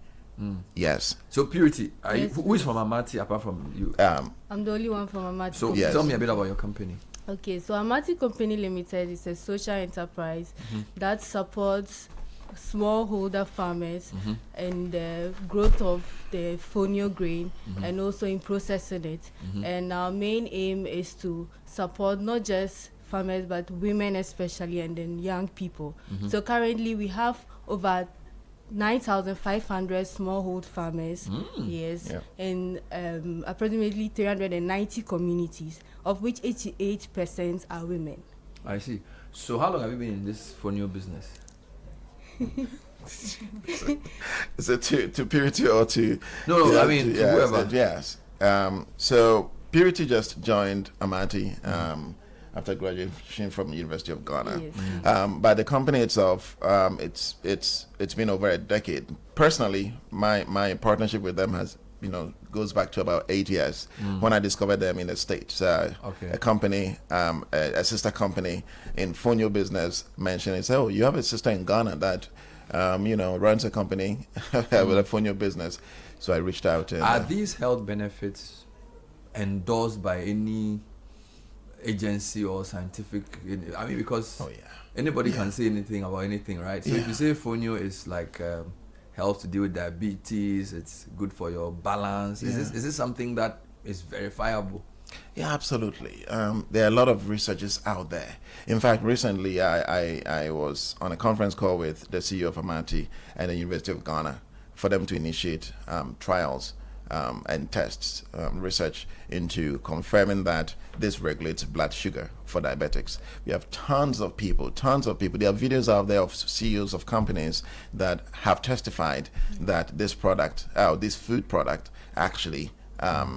S15: Yes.
S6: So Purity, who is from Amati apart from you?
S2: I'm the only one from Amati.
S6: So tell me a bit about your company.
S2: Okay, so Amati Company Limited is a social enterprise that supports smallholder farmers and the growth of the fonio grain and also in processing it. And our main aim is to support not just farmers but women especially, and then young people. So currently we have over 9,500 smallhold farmers, in approximately 390 communities, of which 88% are women.
S6: I see. So how long have you been in this fonio business?
S15: Is it to Purity or to...
S6: No, I mean to whoever.
S15: Yes. So Purity just joined Amati after graduation from the University of Ghana.
S2: Yes.
S15: But the company itself, it's been over a decade. Personally, my partnership with them has goes back to about 8 years when I discovered them in the States. A company, a sister company in Fonio business mentioned and said, "Oh, you have a sister in Ghana that runs a company with a Fonio business." So I reached out. And,
S6: are these health benefits endorsed by any agency or scientific? I mean, because anybody can say anything about anything, right? So if you say Fonio is like helps to deal with diabetes, it's good for your balance. Is this something that is verifiable?
S15: Yeah, absolutely. There are a lot of researchers out there. In fact, recently I was on a conference call with the CEO of Amati and the University of Ghana for them to initiate trials and tests, research into confirming that this regulates blood sugar for diabetics. We have tons of people. There are videos out there of CEOs of companies that have testified that this product, this food product, actually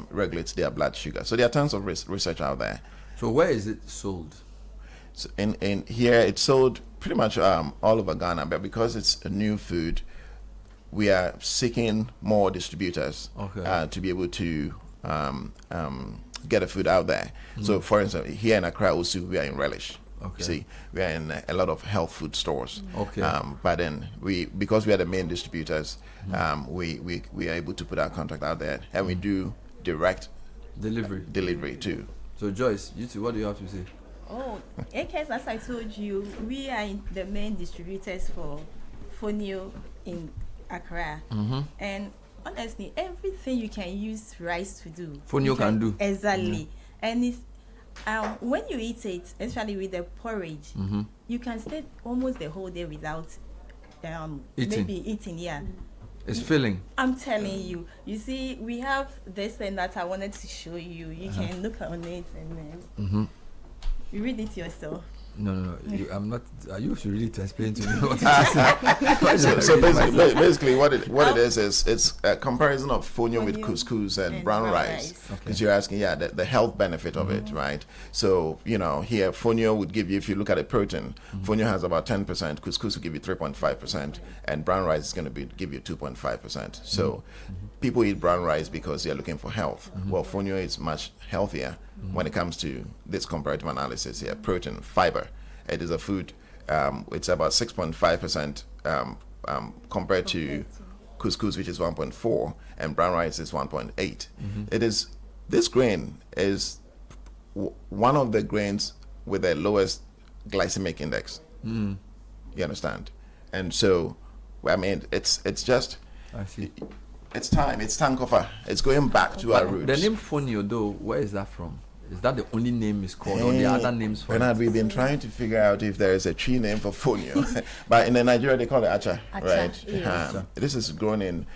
S15: regulates their blood sugar. So there are tons of research out there.
S6: So where is it sold?
S15: So in here, it's sold pretty much all over Ghana, but because it's a new food, we are seeking more distributors to be able to get the food out there. So, for instance, here in Accra, also, we are in Relish. See, we are in a lot of health food stores. But then because we are the main distributors, we are able to put our contract out there, and we do direct delivery too.
S6: So, Joyce, you two, what do you have to say?
S4: Oh, AKS, as I told you, we are the main distributors for Fonio in Accra. And honestly, everything you can use rice to do,
S6: Fonio can do.
S4: Exactly. And it's when you eat it, especially with the porridge, you can stay almost the whole day without maybe eating.
S6: It's filling.
S4: I'm telling you. You see, we have this thing that I wanted to show you. You can look on it and then you read it yourself.
S6: No. I'm not. You should really explain to me what it is.
S15: So basically, what it is it's a comparison of fonio with couscous and brown rice. Because you're asking, the health benefit of it, right? So here fonio would give you, if you look at the protein, fonio has about 10%, couscous will give you 3.5%, and brown rice is going to give you 2.5%. So people eat brown rice because they're looking for health. Well, fonio is much healthier when it comes to this comparative analysis here. Protein, fiber. It is a food. It's about 6.5% compared to couscous, which is 1.4, and brown rice is 1.8. It is, this grain is one of the grains with the lowest glycemic index. You understand? And so, I mean, it's just.
S6: I see.
S15: It's time cover. It's going back to our roots.
S6: The name Fonio, though, where is that from? Is that the only name it's called, or the other names for
S15: Bernard, we've been trying to figure out if there is a tree name for Fonio. But in Nigeria, they call it Acha, right?
S4: Yes.
S15: This is grown in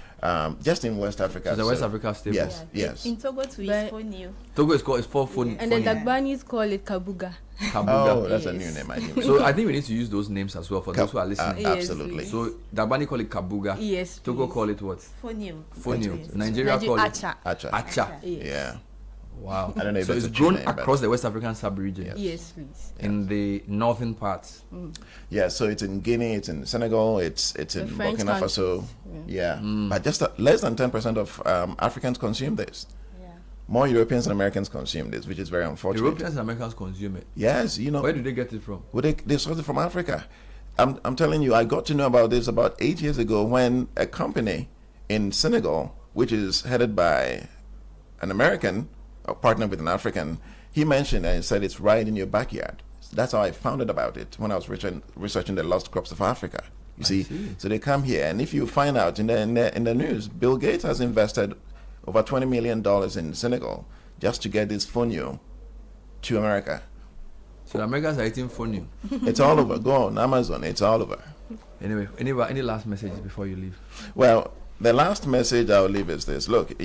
S15: just in West Africa.
S6: So the West Africa staple.
S15: Yes.
S4: In Togo too, it's Fonio.
S6: Togo is called Fonio.
S2: And the Dagbanis call it Kabuga.
S15: Oh, that's a new name. I think.
S6: So I think we need to use those names as well for those who are listening.
S15: Absolutely.
S6: So Dagbani call it Kabuga.
S2: Yes.
S6: Togo call it what?
S4: Fonio.
S6: Nigeria call it
S15: Acha. Yeah.
S6: Wow.
S15: I don't know if
S6: so
S15: it's
S6: grown across the West African sub-region.
S2: Yes, please.
S6: In the northern parts.
S15: Yeah, so it's in Guinea, it's in Senegal, it's in Burkina Faso. Yeah. But just less than 10% of Africans consume this. More Europeans and Americans consume this, which is very unfortunate.
S6: Europeans and Americans consume it?
S15: Yes,
S6: Where do they get it from?
S15: Well, they source it from Africa. I'm telling you, I got to know about this about 8 years ago when a company in Senegal, which is headed by an American, partnered with an African, he mentioned and said it's right in your backyard. That's how I found out about it when I was researching the lost crops of Africa. You see, so they come here, and if you find out in the news, Bill Gates has invested over $20 million in Senegal just to get this fonio to America.
S6: So the Americans are eating fonio.
S15: It's all over. Go on Amazon. It's all over.
S6: Anyway, any last messages before you leave?
S15: Well, the last message I'll leave is this. Look,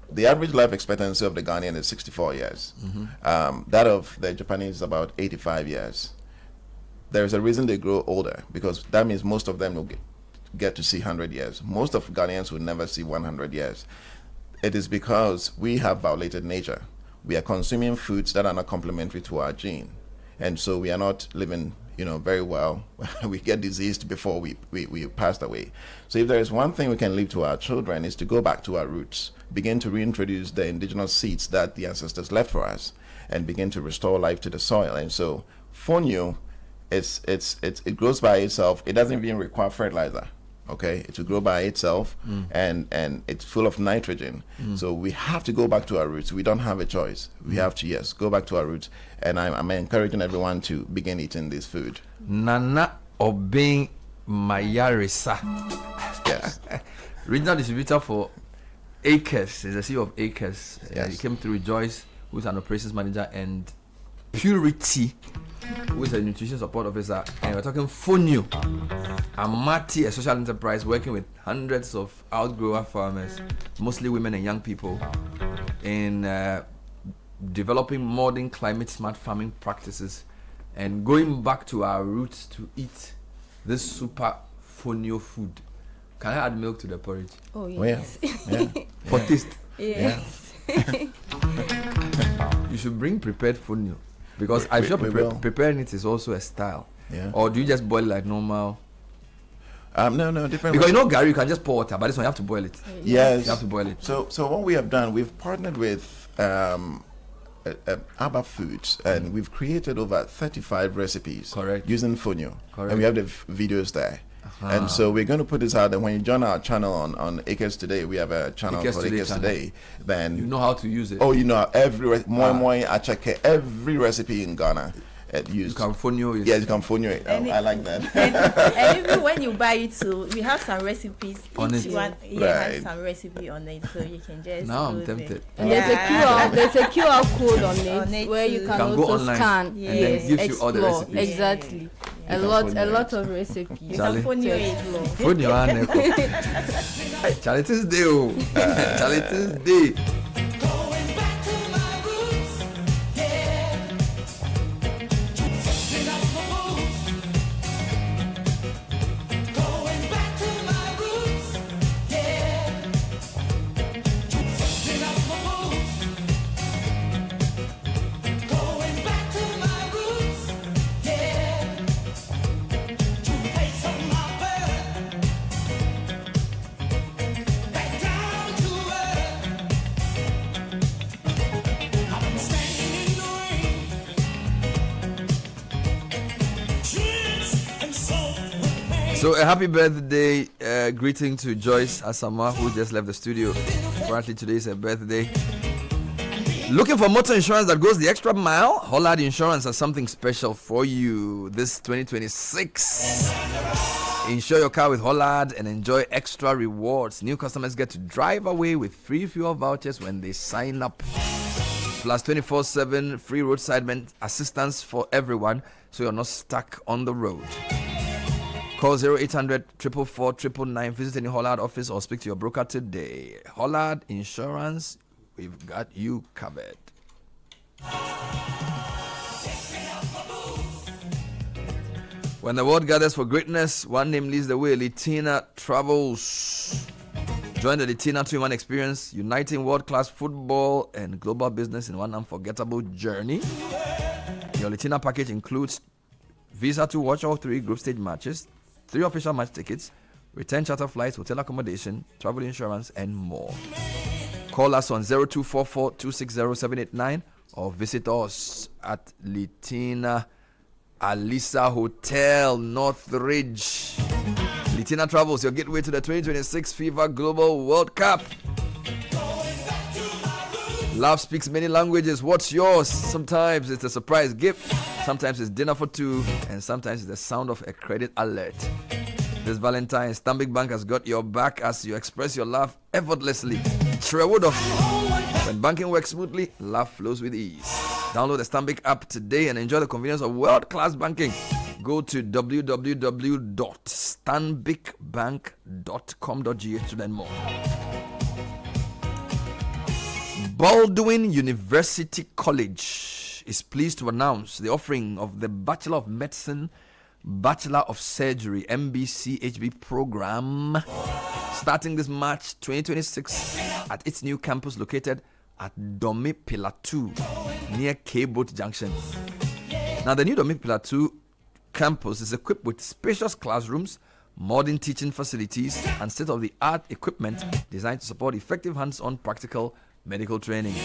S15: the average life expectancy of the Ghanaian is 64 years. That of the Japanese is about 85 years. There's a reason they grow older, because that means most of them will get to see 100 years. Most of Ghanaians will never see 100 years. It is because we have violated nature. we are consuming foods that are not complementary to our gene. And so we are not living, very well. We get diseased before we passed away. So if there is one thing we can leave to our children is to go back to our roots, begin to reintroduce the indigenous seeds that the ancestors left for us, and begin to restore life to the soil. And so fonio, it grows by itself. It doesn't even require fertilizer. Okay, it will grow by itself, and it's full of nitrogen. So we have to go back to our roots. We don't have a choice. We have to, go back to our roots. And I'm encouraging everyone to begin eating this food.
S6: Nana Obeng Mayarisa.
S15: Yes.
S6: Regional distributor for Acres. There's a CEO of Acres.
S15: Yes.
S6: He came to Rejoice, who's an operations manager, and Purity, who is a nutrition support officer, and we're talking Fonio, Amati, a social enterprise working with hundreds of outgrower farmers, mostly women and young people, in developing modern climate smart farming practices and going back to our roots to eat this super Fonio food. Can I add milk to the porridge?
S2: Oh yes.
S15: Yeah.
S6: For taste.
S2: Yes.
S6: You should bring prepared Fonio. Because I'm sure preparing it is also a style.
S15: Yeah.
S6: Or do you just boil it like normal?
S15: No, different.
S6: Because Gary, you can just pour water, but this one you have to boil it.
S15: Yes.
S6: You have to boil it.
S15: So what we have done, we've partnered with Abba Foods, and we've created over 35 recipes.
S6: Correct.
S15: Using fonio.
S6: Correct.
S15: And we have the videos there. And so we're going to put this out, and when you join our channel on Acres Today, we have a channel called Acres Today. Then
S6: you know how to use it.
S15: Oh, every every recipe in Ghana. You can
S6: fonio it.
S15: Yeah, you can fonio it. I like that.
S4: And even when you buy it too, we have some recipes.
S6: On
S4: Each
S6: it.
S4: one
S15: Right.
S4: has some recipe on it, so you can just
S6: Now
S4: go
S6: I'm tempted.
S2: And there's a QR code on it where you can
S6: go
S2: also
S6: online
S2: scan.
S6: and then it gives you all the
S2: explore.
S6: recipes.
S2: Exactly. A
S15: can
S2: lot of recipes.
S6: Charlie.
S2: to explore.
S6: Fonio and Neko. Charlie Tuesday. Charlie Tuesday. So a happy birthday greeting to Joyce Asama, who just left the studio. Apparently today is her birthday. Looking for motor insurance that goes the extra mile? Hollard Insurance has something special for you this 2026. Insure your car with Hollard and enjoy extra rewards. New customers get to drive away with free fuel vouchers when they sign up. Plus 24/7 free roadside assistance for everyone, so you're not stuck on the road. Call 0800 444 999. Visit any Hollard office or speak to your broker today. Hollard Insurance, we've got you covered. When the world gathers for greatness, one name leads the way. Litina Travels. Join the Litina 2-in-1 experience, uniting world-class football and global business in one unforgettable journey. Your Litina package includes visa to watch all 3 group stage matches, 3 official match tickets, return charter flights, hotel accommodation, travel insurance, and more. Call us on 0244 260 789 or visit us at Litina Alisa Hotel, Northridge. Litina Travels, your gateway to the 2026 FIFA Global World Cup. Love speaks many languages. What's yours? Sometimes it's a surprise gift, sometimes it's dinner for 2, and sometimes it's the sound of a credit alert. This Valentine's, Stanbic Bank has got your back as you express your love effortlessly. Trewood, when banking works smoothly, love flows with ease. Download the Stanbic app today and enjoy the convenience of world-class banking. Go to www.stanbicbank.com.gh to learn more. Baldwin University College is pleased to announce the offering of the Bachelor of Medicine, Bachelor of Surgery MBCHB program starting this March 2026 at its new campus located at Domi Pillar 2 near K-Boat Junction. Now, the new Domi Pillar 2 campus is equipped with spacious classrooms, modern teaching facilities, and state-of-the-art equipment designed to support effective hands-on practical medical training.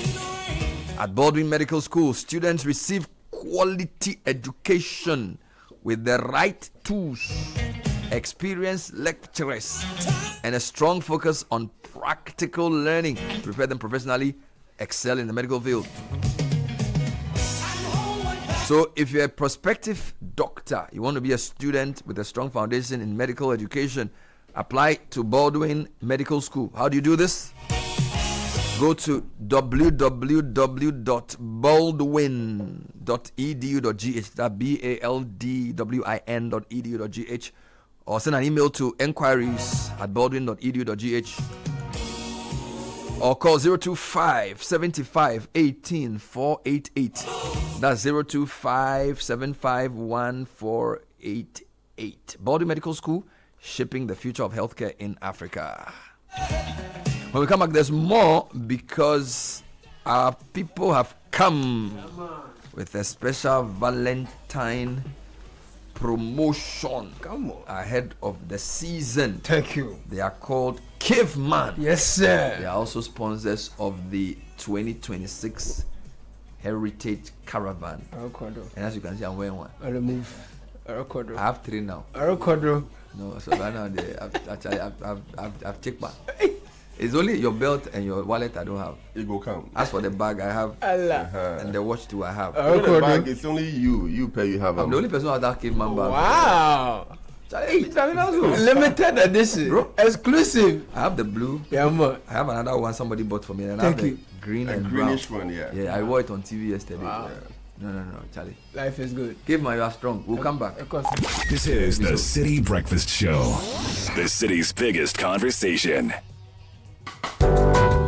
S6: At Baldwin Medical School, students receive quality education with the right tools, experienced lecturers, and a strong focus on practical learning to prepare them professionally excel in the medical field. So if you're a prospective doctor, you want to be a student with a strong foundation in medical education, apply to Baldwin Medical School. How do you do this? Go to www.baldwin.edu.gh, that's BALDWIN.edu.gh, or send an email to enquiries@baldwin.edu.gh, or call 025 75 18 488. That's 025 75 1488. Baldwin Medical School, shaping the future of healthcare in Africa. When we come back, there's more because our people have come with a special Valentine promotion ahead of the season.
S8: Thank you.
S6: They are called Caveman.
S8: Yes, sir.
S6: They are also sponsors of the 2026 Heritage Caravan. And as you can see, I'm wearing one.
S8: I remove.
S6: I have 3 now.
S8: No,
S6: so right now I've checked one. It's only your belt and your wallet I don't have.
S13: It will come.
S6: As for the bag, I have. And the watch too, I have.
S13: The bag, it's only you pay, you have.
S6: I'm the only person who has that Caveman bag.
S8: Wow. Limited edition. Bro. Exclusive.
S6: I have the blue.
S8: Yeah, man.
S6: I have another one somebody bought for me. And I have the green and
S13: greenish
S6: brown.
S13: one, yeah.
S6: Yeah, I wore it on TV yesterday.
S8: Wow.
S6: Yeah. No, Charlie.
S8: Life is good.
S6: Caveman, you are strong. We'll come back.
S8: Of course.
S25: This is the City Breakfast Show, the city's biggest conversation.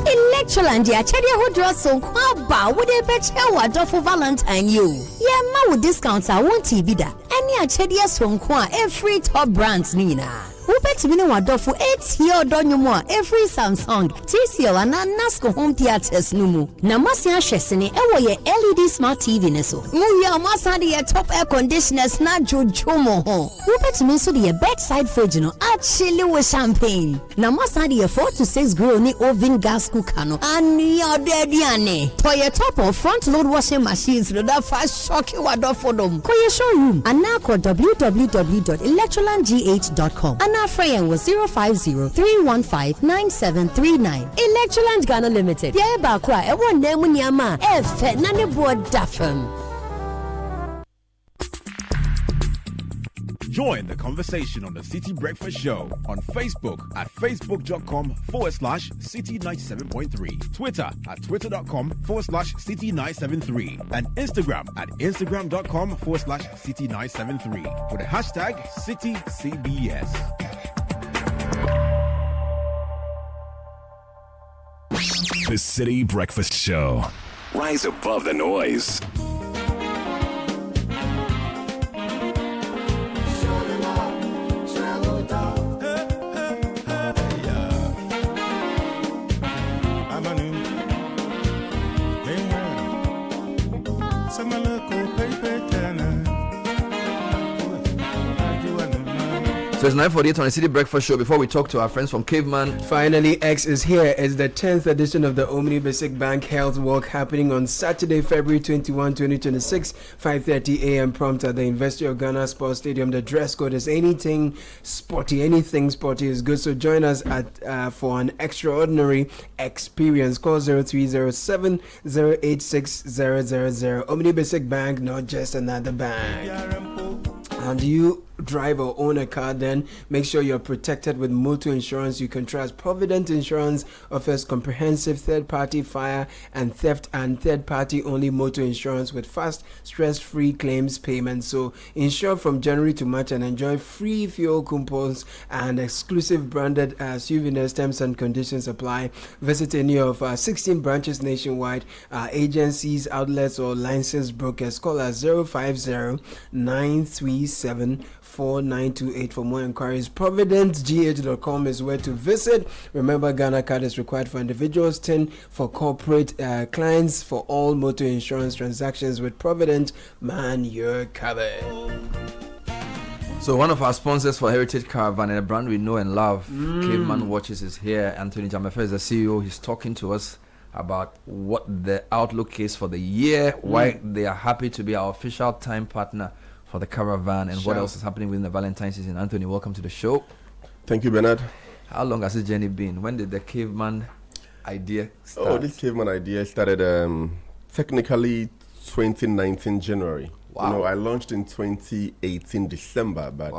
S16: Electroland ya chedi ho draw so kwa ba wo de be che wa do for Valentine you. Yeah, ma wo discounts a won TV da. Any a chedi so kwa every top brands ni na. Wobet mi ne wadofo 8 year odonyomo every Samsung, TCL and Nasco home theaters no mu. Na masia hwese ne ewo ye LED smart TV ne so. Mu ya masa de top air conditioners na jojomo ho. Wobet mi so de bedside fridge no actually with champagne. Na masa de 4 to 6 grill ni oven gas cooker no. Ani odediane. For your top or front load washing machines no that fast shock you wadofo dom. Ko your showroom and now call www.electrolandgh.com. Our friend was 050-315-9739. Electroland Ghana Limited. Yeah, bakwa. E won name nyama. Efe na ne bo dafem.
S14: Join the conversation on the City Breakfast Show on Facebook at facebook.com/City97.3, Twitter at twitter.com/City973, and Instagram at instagram.com/City973 with the hashtag CityCBS.
S25: The City Breakfast Show. Rise above the noise.
S6: So it's 9:48 on the City Breakfast Show. Before we talk to our friends from Caveman,
S8: finally, X is here. It's the 10th edition of the Omni Basic Bank Health Walk happening on Saturday, February 21, 2026, 5:30 a.m. prompt at the University of Ghana Sports Stadium. The dress code is anything sporty. Anything sporty is good. So join us at for an extraordinary experience. Call 0307 086 000. Omni Basic Bank, not just another bank. And you drive or own a car, then make sure you're protected with motor insurance you can trust. Provident Insurance offers comprehensive third-party fire and theft and third-party only motor insurance with fast, stress-free claims payments. So insure from January to March and enjoy free fuel coupons and exclusive branded souvenirs. Terms and conditions apply. Visit any of our 16 branches nationwide, agencies, outlets, or licensed brokers. Call us 050-937 4928 for more inquiries. ProvidenceGH.com is where to visit. Remember, Ghana card is required for individuals, 10 for corporate clients. For all motor insurance transactions with Provident, man, you're covered.
S6: So one of our sponsors for Heritage Caravan and a brand we know and love, Caveman Watches, is here. Anthony Jamefe is the CEO. He's talking to us about what the outlook is for the year, why they are happy to be our official time partner for the caravan, and what else is happening within the Valentine's season. Anthony, welcome to the show.
S13: Thank you, Bernard.
S6: How long has this journey been? When did the Caveman idea start?
S13: Oh, this Caveman idea started technically 2019 January.
S6: Wow.
S13: You know, I launched in 2018 December, but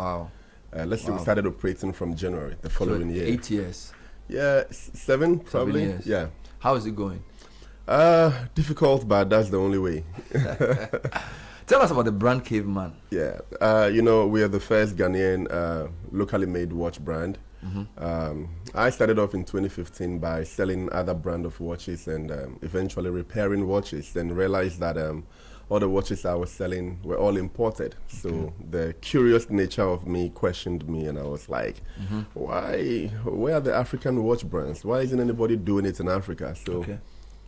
S13: let's say we started operating from January the following year.
S6: 8 years.
S13: Yeah, 7 probably.
S6: 7 years.
S13: Yeah.
S6: How is it going?
S13: Difficult, but that's the only way.
S6: Tell us about the brand Caveman.
S13: Yeah, you know, we are the first Ghanaian locally made watch brand. I started off in 2015 by selling other brand of watches and eventually repairing watches, and realized that all the watches I was selling were all imported. So the curious nature of me questioned me, and I was like, where are the African watch brands? Why isn't anybody doing it in Africa? So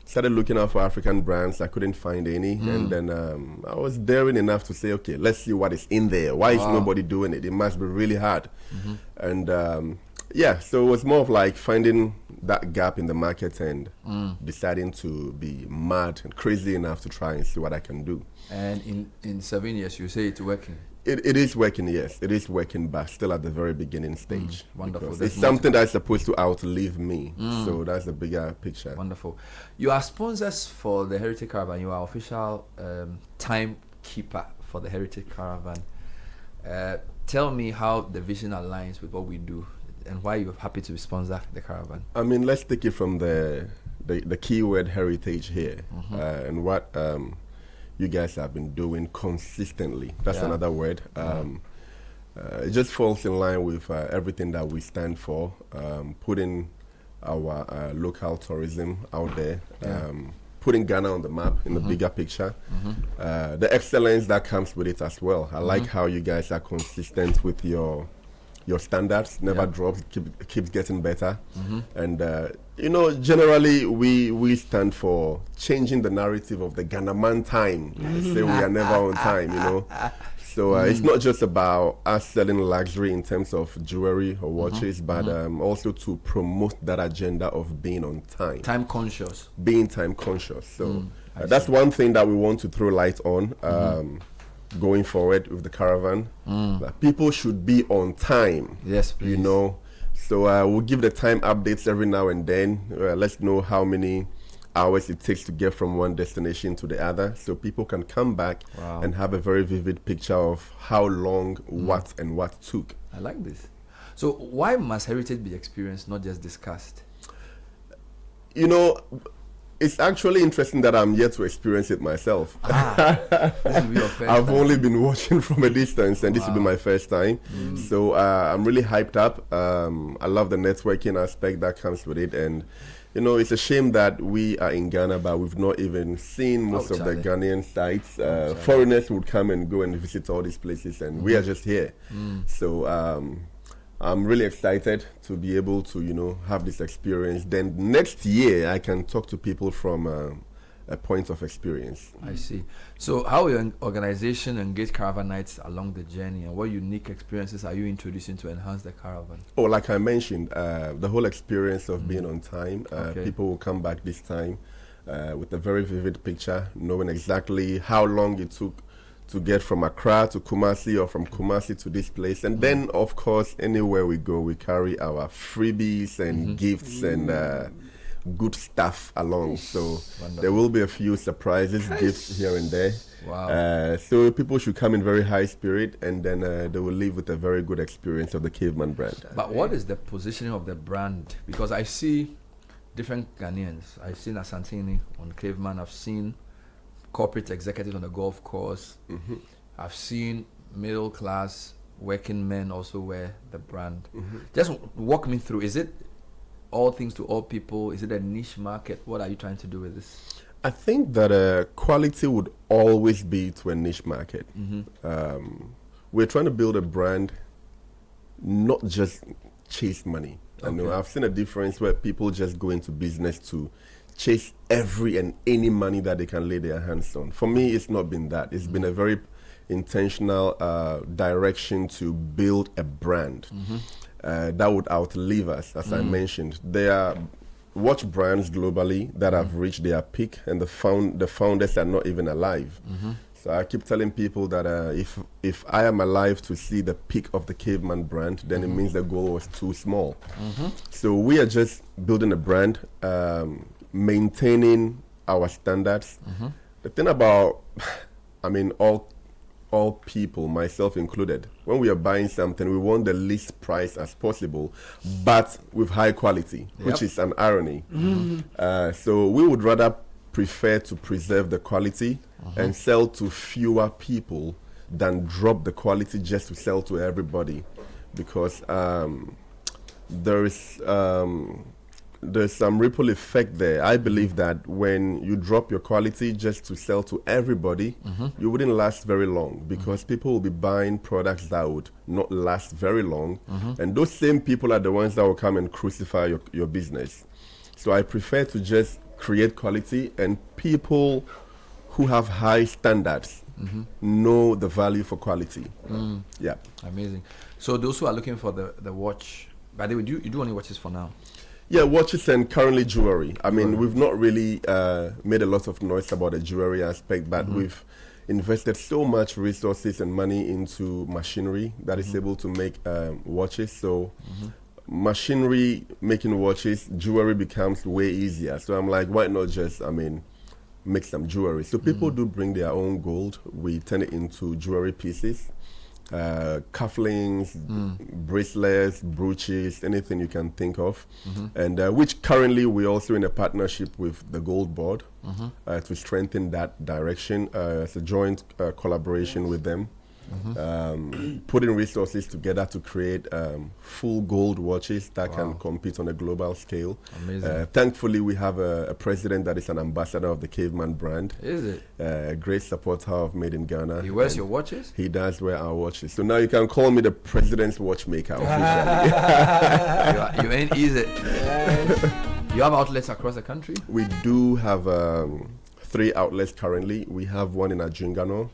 S13: started looking out for African brands. I couldn't find any. And then I was daring enough to say, okay, let's see what is in there. Why is nobody doing it? It must be really hard. And yeah, so it was more of like finding that gap in the market and deciding to be mad and crazy enough to try and see what I can do.
S6: And in 7 years, you say it's working?
S13: It is working, yes. It is working, but still at the very beginning stage.
S6: Wonderful.
S13: It's something that's supposed to outlive me. So that's the bigger picture.
S6: Wonderful. You are sponsors for the Heritage Caravan. You are official timekeeper for the Heritage Caravan. Tell me how the vision aligns with what we do, and why you're happy to sponsor the caravan.
S13: I mean, let's take it from the keyword heritage here, and what you guys have been doing consistently. That's another word. It just falls in line with everything that we stand for, putting our local tourism out there, putting Ghana on the map in the bigger picture, the excellence that comes with it as well. I like how you guys are consistent with your standards, never drops, keeps getting better. And you know, generally we stand for changing the narrative of the Ghana man time. They say we are never on time, you know. So it's not just about us selling luxury in terms of jewelry or watches, but also to promote that agenda of being on time.
S6: Time conscious.
S13: Being time conscious. So that's one thing that we want to throw light on. Going forward with the caravan, that people should be on time.
S6: Yes, please.
S13: You know, so we'll give the time updates every now and then. Let's know how many hours it takes to get from one destination to the other, so people can come back and have a very vivid picture of how long what and what took.
S6: I like this. So why must heritage be experienced, not just discussed?
S13: You know, it's actually interesting that I'm yet to experience it myself.
S6: This will be your first
S13: I've
S6: time.
S13: only been watching from a distance, and this will be my first time. So I'm really hyped up. I love the networking aspect that comes with it, and you know, it's a shame that we are in Ghana, but we've not even seen most of the Ghanaian sites. Foreigners would come and go and visit all these places, and we are just here. So I'm really excited to be able to, you know, have this experience. Then next year, I can talk to people from a point of experience.
S6: I see. So how will your organization engage caravanites along the journey, and what unique experiences are you introducing to enhance the caravan?
S13: Oh, like I mentioned, the whole experience of being on time. People will come back this time with a very vivid picture, knowing exactly how long it took to get from Accra to Kumasi, or from Kumasi to this place. And then, of course, anywhere we go, we carry our freebies and gifts and good stuff along. So there will be a few surprises, gifts here and there.
S6: Wow.
S13: So people should come in very high spirit, and then they will leave with a very good experience of the Caveman brand.
S6: But what is the positioning of the brand? Because I see different Ghanaians. I've seen Asantini on Caveman. I've seen corporate executives on the golf course. I've seen middle class working men also wear the brand. Just walk me through. Is it all things to all people? Is it a niche market? What are you trying to do with this?
S13: I think that quality would always be to a niche market. we're trying to build a brand, not just chase money. I know I've seen a difference where people just go into business to chase every and any money that they can lay their hands on. For me, it's not been that. It's been a very intentional direction to build a brand that would outlive us. As I mentioned, there are watch brands globally that have reached their peak, and the founders are not even alive. So I keep telling people that if I am alive to see the peak of the Caveman brand, then it means the goal was too small. So we are just building a brand, maintaining our standards. The thing about, I mean, all people, myself included, when we are buying something, we want the least price as possible, but with high quality, which is an irony. So we would rather prefer to preserve the quality and sell to fewer people than drop the quality just to sell to everybody, because there's some ripple effect there. I believe that when you drop your quality just to sell to everybody, you wouldn't last very long, because people will be buying products that would not last very long, and those same people are the ones that will come and crucify your business. So I prefer to just create quality, and people who have high standards know the value for quality. Yeah.
S6: Amazing. So those who are looking for the watch, by the way, you do only watches for now?
S13: Yeah, watches and currently jewelry. I mean, we've not really made a lot of noise about the jewelry aspect, but we've invested so much resources and money into machinery that is able to make watches. So machinery making watches, jewelry becomes way easier. So I'm like, why not just, make some jewelry? So people do bring their own gold. We turn it into jewelry pieces. Cufflinks, bracelets, brooches, anything you can think of, and which currently we're also in a partnership with the Gold Board to strengthen that direction. It's a joint collaboration with them, putting resources together to create full gold watches that can compete on a global scale.
S6: Amazing.
S13: Thankfully, we have a president that is an ambassador of the Caveman brand.
S6: Is it?
S13: A great supporter of Made in Ghana.
S6: He wears your watches?
S13: He does wear our watches. So now you can call me the president's watchmaker officially.
S6: You ain't easy. You have outlets across the country?
S13: We do have 3 outlets currently. We have one in Adjungano,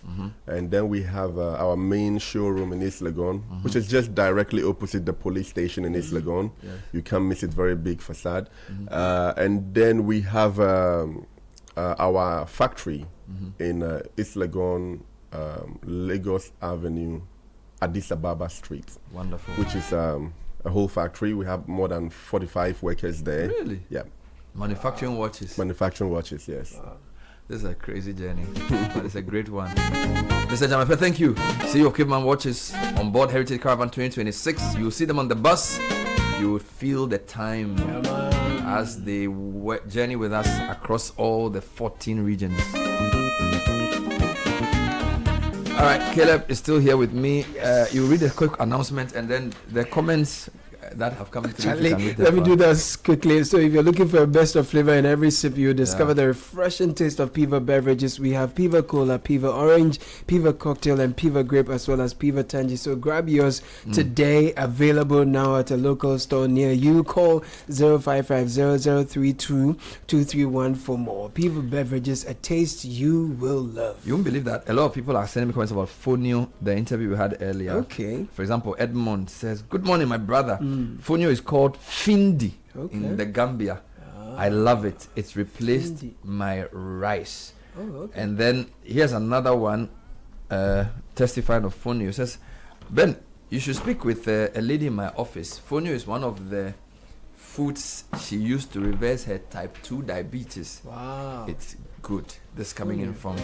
S13: and then we have our main showroom in East Legon, which is just directly opposite the police station in East Legon. You can't miss it, very big facade. And then we have our factory in East Legon, Lagos Avenue, Addis Ababa Street.
S6: Wonderful.
S13: Which is a whole factory. We have more than 45 workers there.
S6: Really?
S13: Yeah.
S6: Manufacturing watches?
S13: Manufacturing watches, yes.
S6: Wow. This is a crazy journey, but it's a great one. Mr. Jamape, thank you. CEO of Caveman Watches on board Heritage Caravan 2026. You'll see them on the bus. You will feel the time as they journey with us across all the 14 regions. All right, Caleb is still here with me. You read a quick announcement and then the comments that have come through.
S8: Let me do this quickly. So if you're looking for a best of flavor in every sip, you discover the refreshing taste of Piva beverages. We have Piva Cola, Piva Orange, Piva Cocktail, and Piva Grape, as well as Piva Tangy. So grab yours today. Available now at a local store near you. Call 055-0032-231 for more. Piva beverages, a taste you will love.
S6: You won't believe that a lot of people are sending me comments about Fonio, the interview we had earlier.
S8: Okay.
S6: For example, Edmond says, "Good morning, my brother. Fonio is called Findi in the Gambia. I love it. It's replaced my rice." And then here's another one testifying of Fonio. It says, "Ben, you should speak with a lady in my office. Fonio is one of the foods she used to reverse her type 2 diabetes.
S8: Wow.
S6: It's good." This coming in from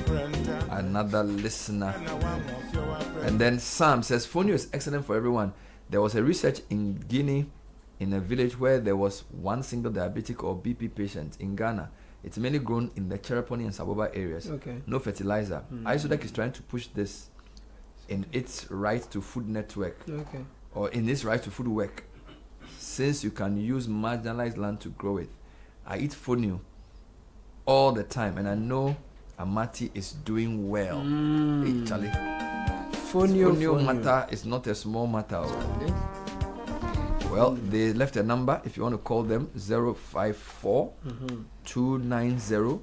S6: another listener. And then Sam says, "Fonio is excellent for everyone. There was a research in Guinea, in a village where there was one single diabetic or BP patient in Ghana. It's mainly grown in the Chereponi and Saboba areas. No fertilizer. Isodec is trying to push this in its Right to Food network, or in its Right to Food work, since you can use marginalized land to grow it. I eat fonio all the time, and I know Amati is doing well." Hey, Charlie. Fonio matter is not a small matter. Well, they left a number. If you want to call them, 054 290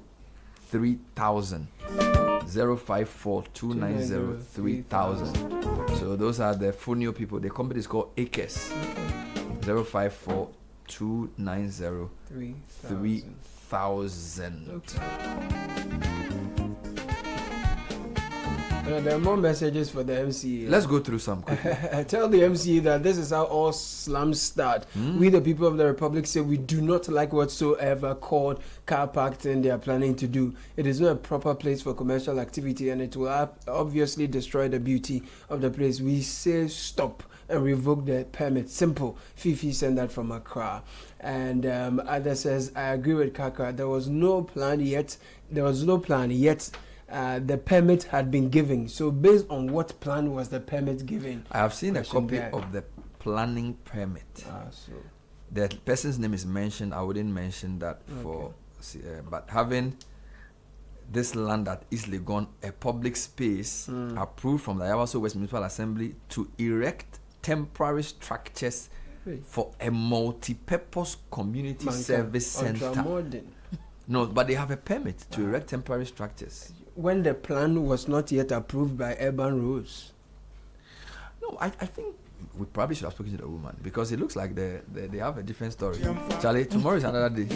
S6: 3000. 054 290 3000. So those are the Fonio people. The company is called AKES. 054 290 3000.
S8: Okay. There are more messages for the MCA.
S6: Let's go through some quickly.
S8: Tell the MCA that this is how all slums start. We, the people of the Republic, say we do not like whatsoever called car parking they are planning to do. It is not a proper place for commercial activity, and it will obviously destroy the beauty of the place. We say stop and revoke the permit. Simple. Fifi sent that from Accra. And Ada says, I agree with Kaka. There was no plan yet. The permit had been given. So based on what plan was the permit given?
S6: I have seen a copy of the planning permit. The person's name is mentioned. I wouldn't mention that but having this land at East Legon, a public space approved from the Yawaso West Municipal Assembly to erect temporary structures for a multi-purpose community service center. No, but they have a permit to erect temporary structures.
S8: When the plan was not yet approved by urban rules.
S6: No, I think we probably should have spoken to the woman, because it looks like they have a different story. Charlie, tomorrow is another day.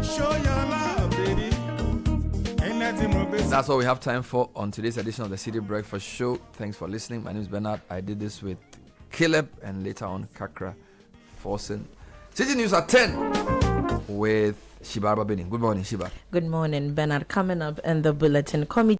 S5: Show your love, baby.
S6: That's all we have time for on today's edition of the City Breakfast Show. Thanks for listening. My name is Bernard. I did this with Caleb and later on Kakra Forsen. City News at 10 with Shiba Babini. Good morning, Shiba.
S17: Good morning, Bernard. Coming up in the bulletin, committee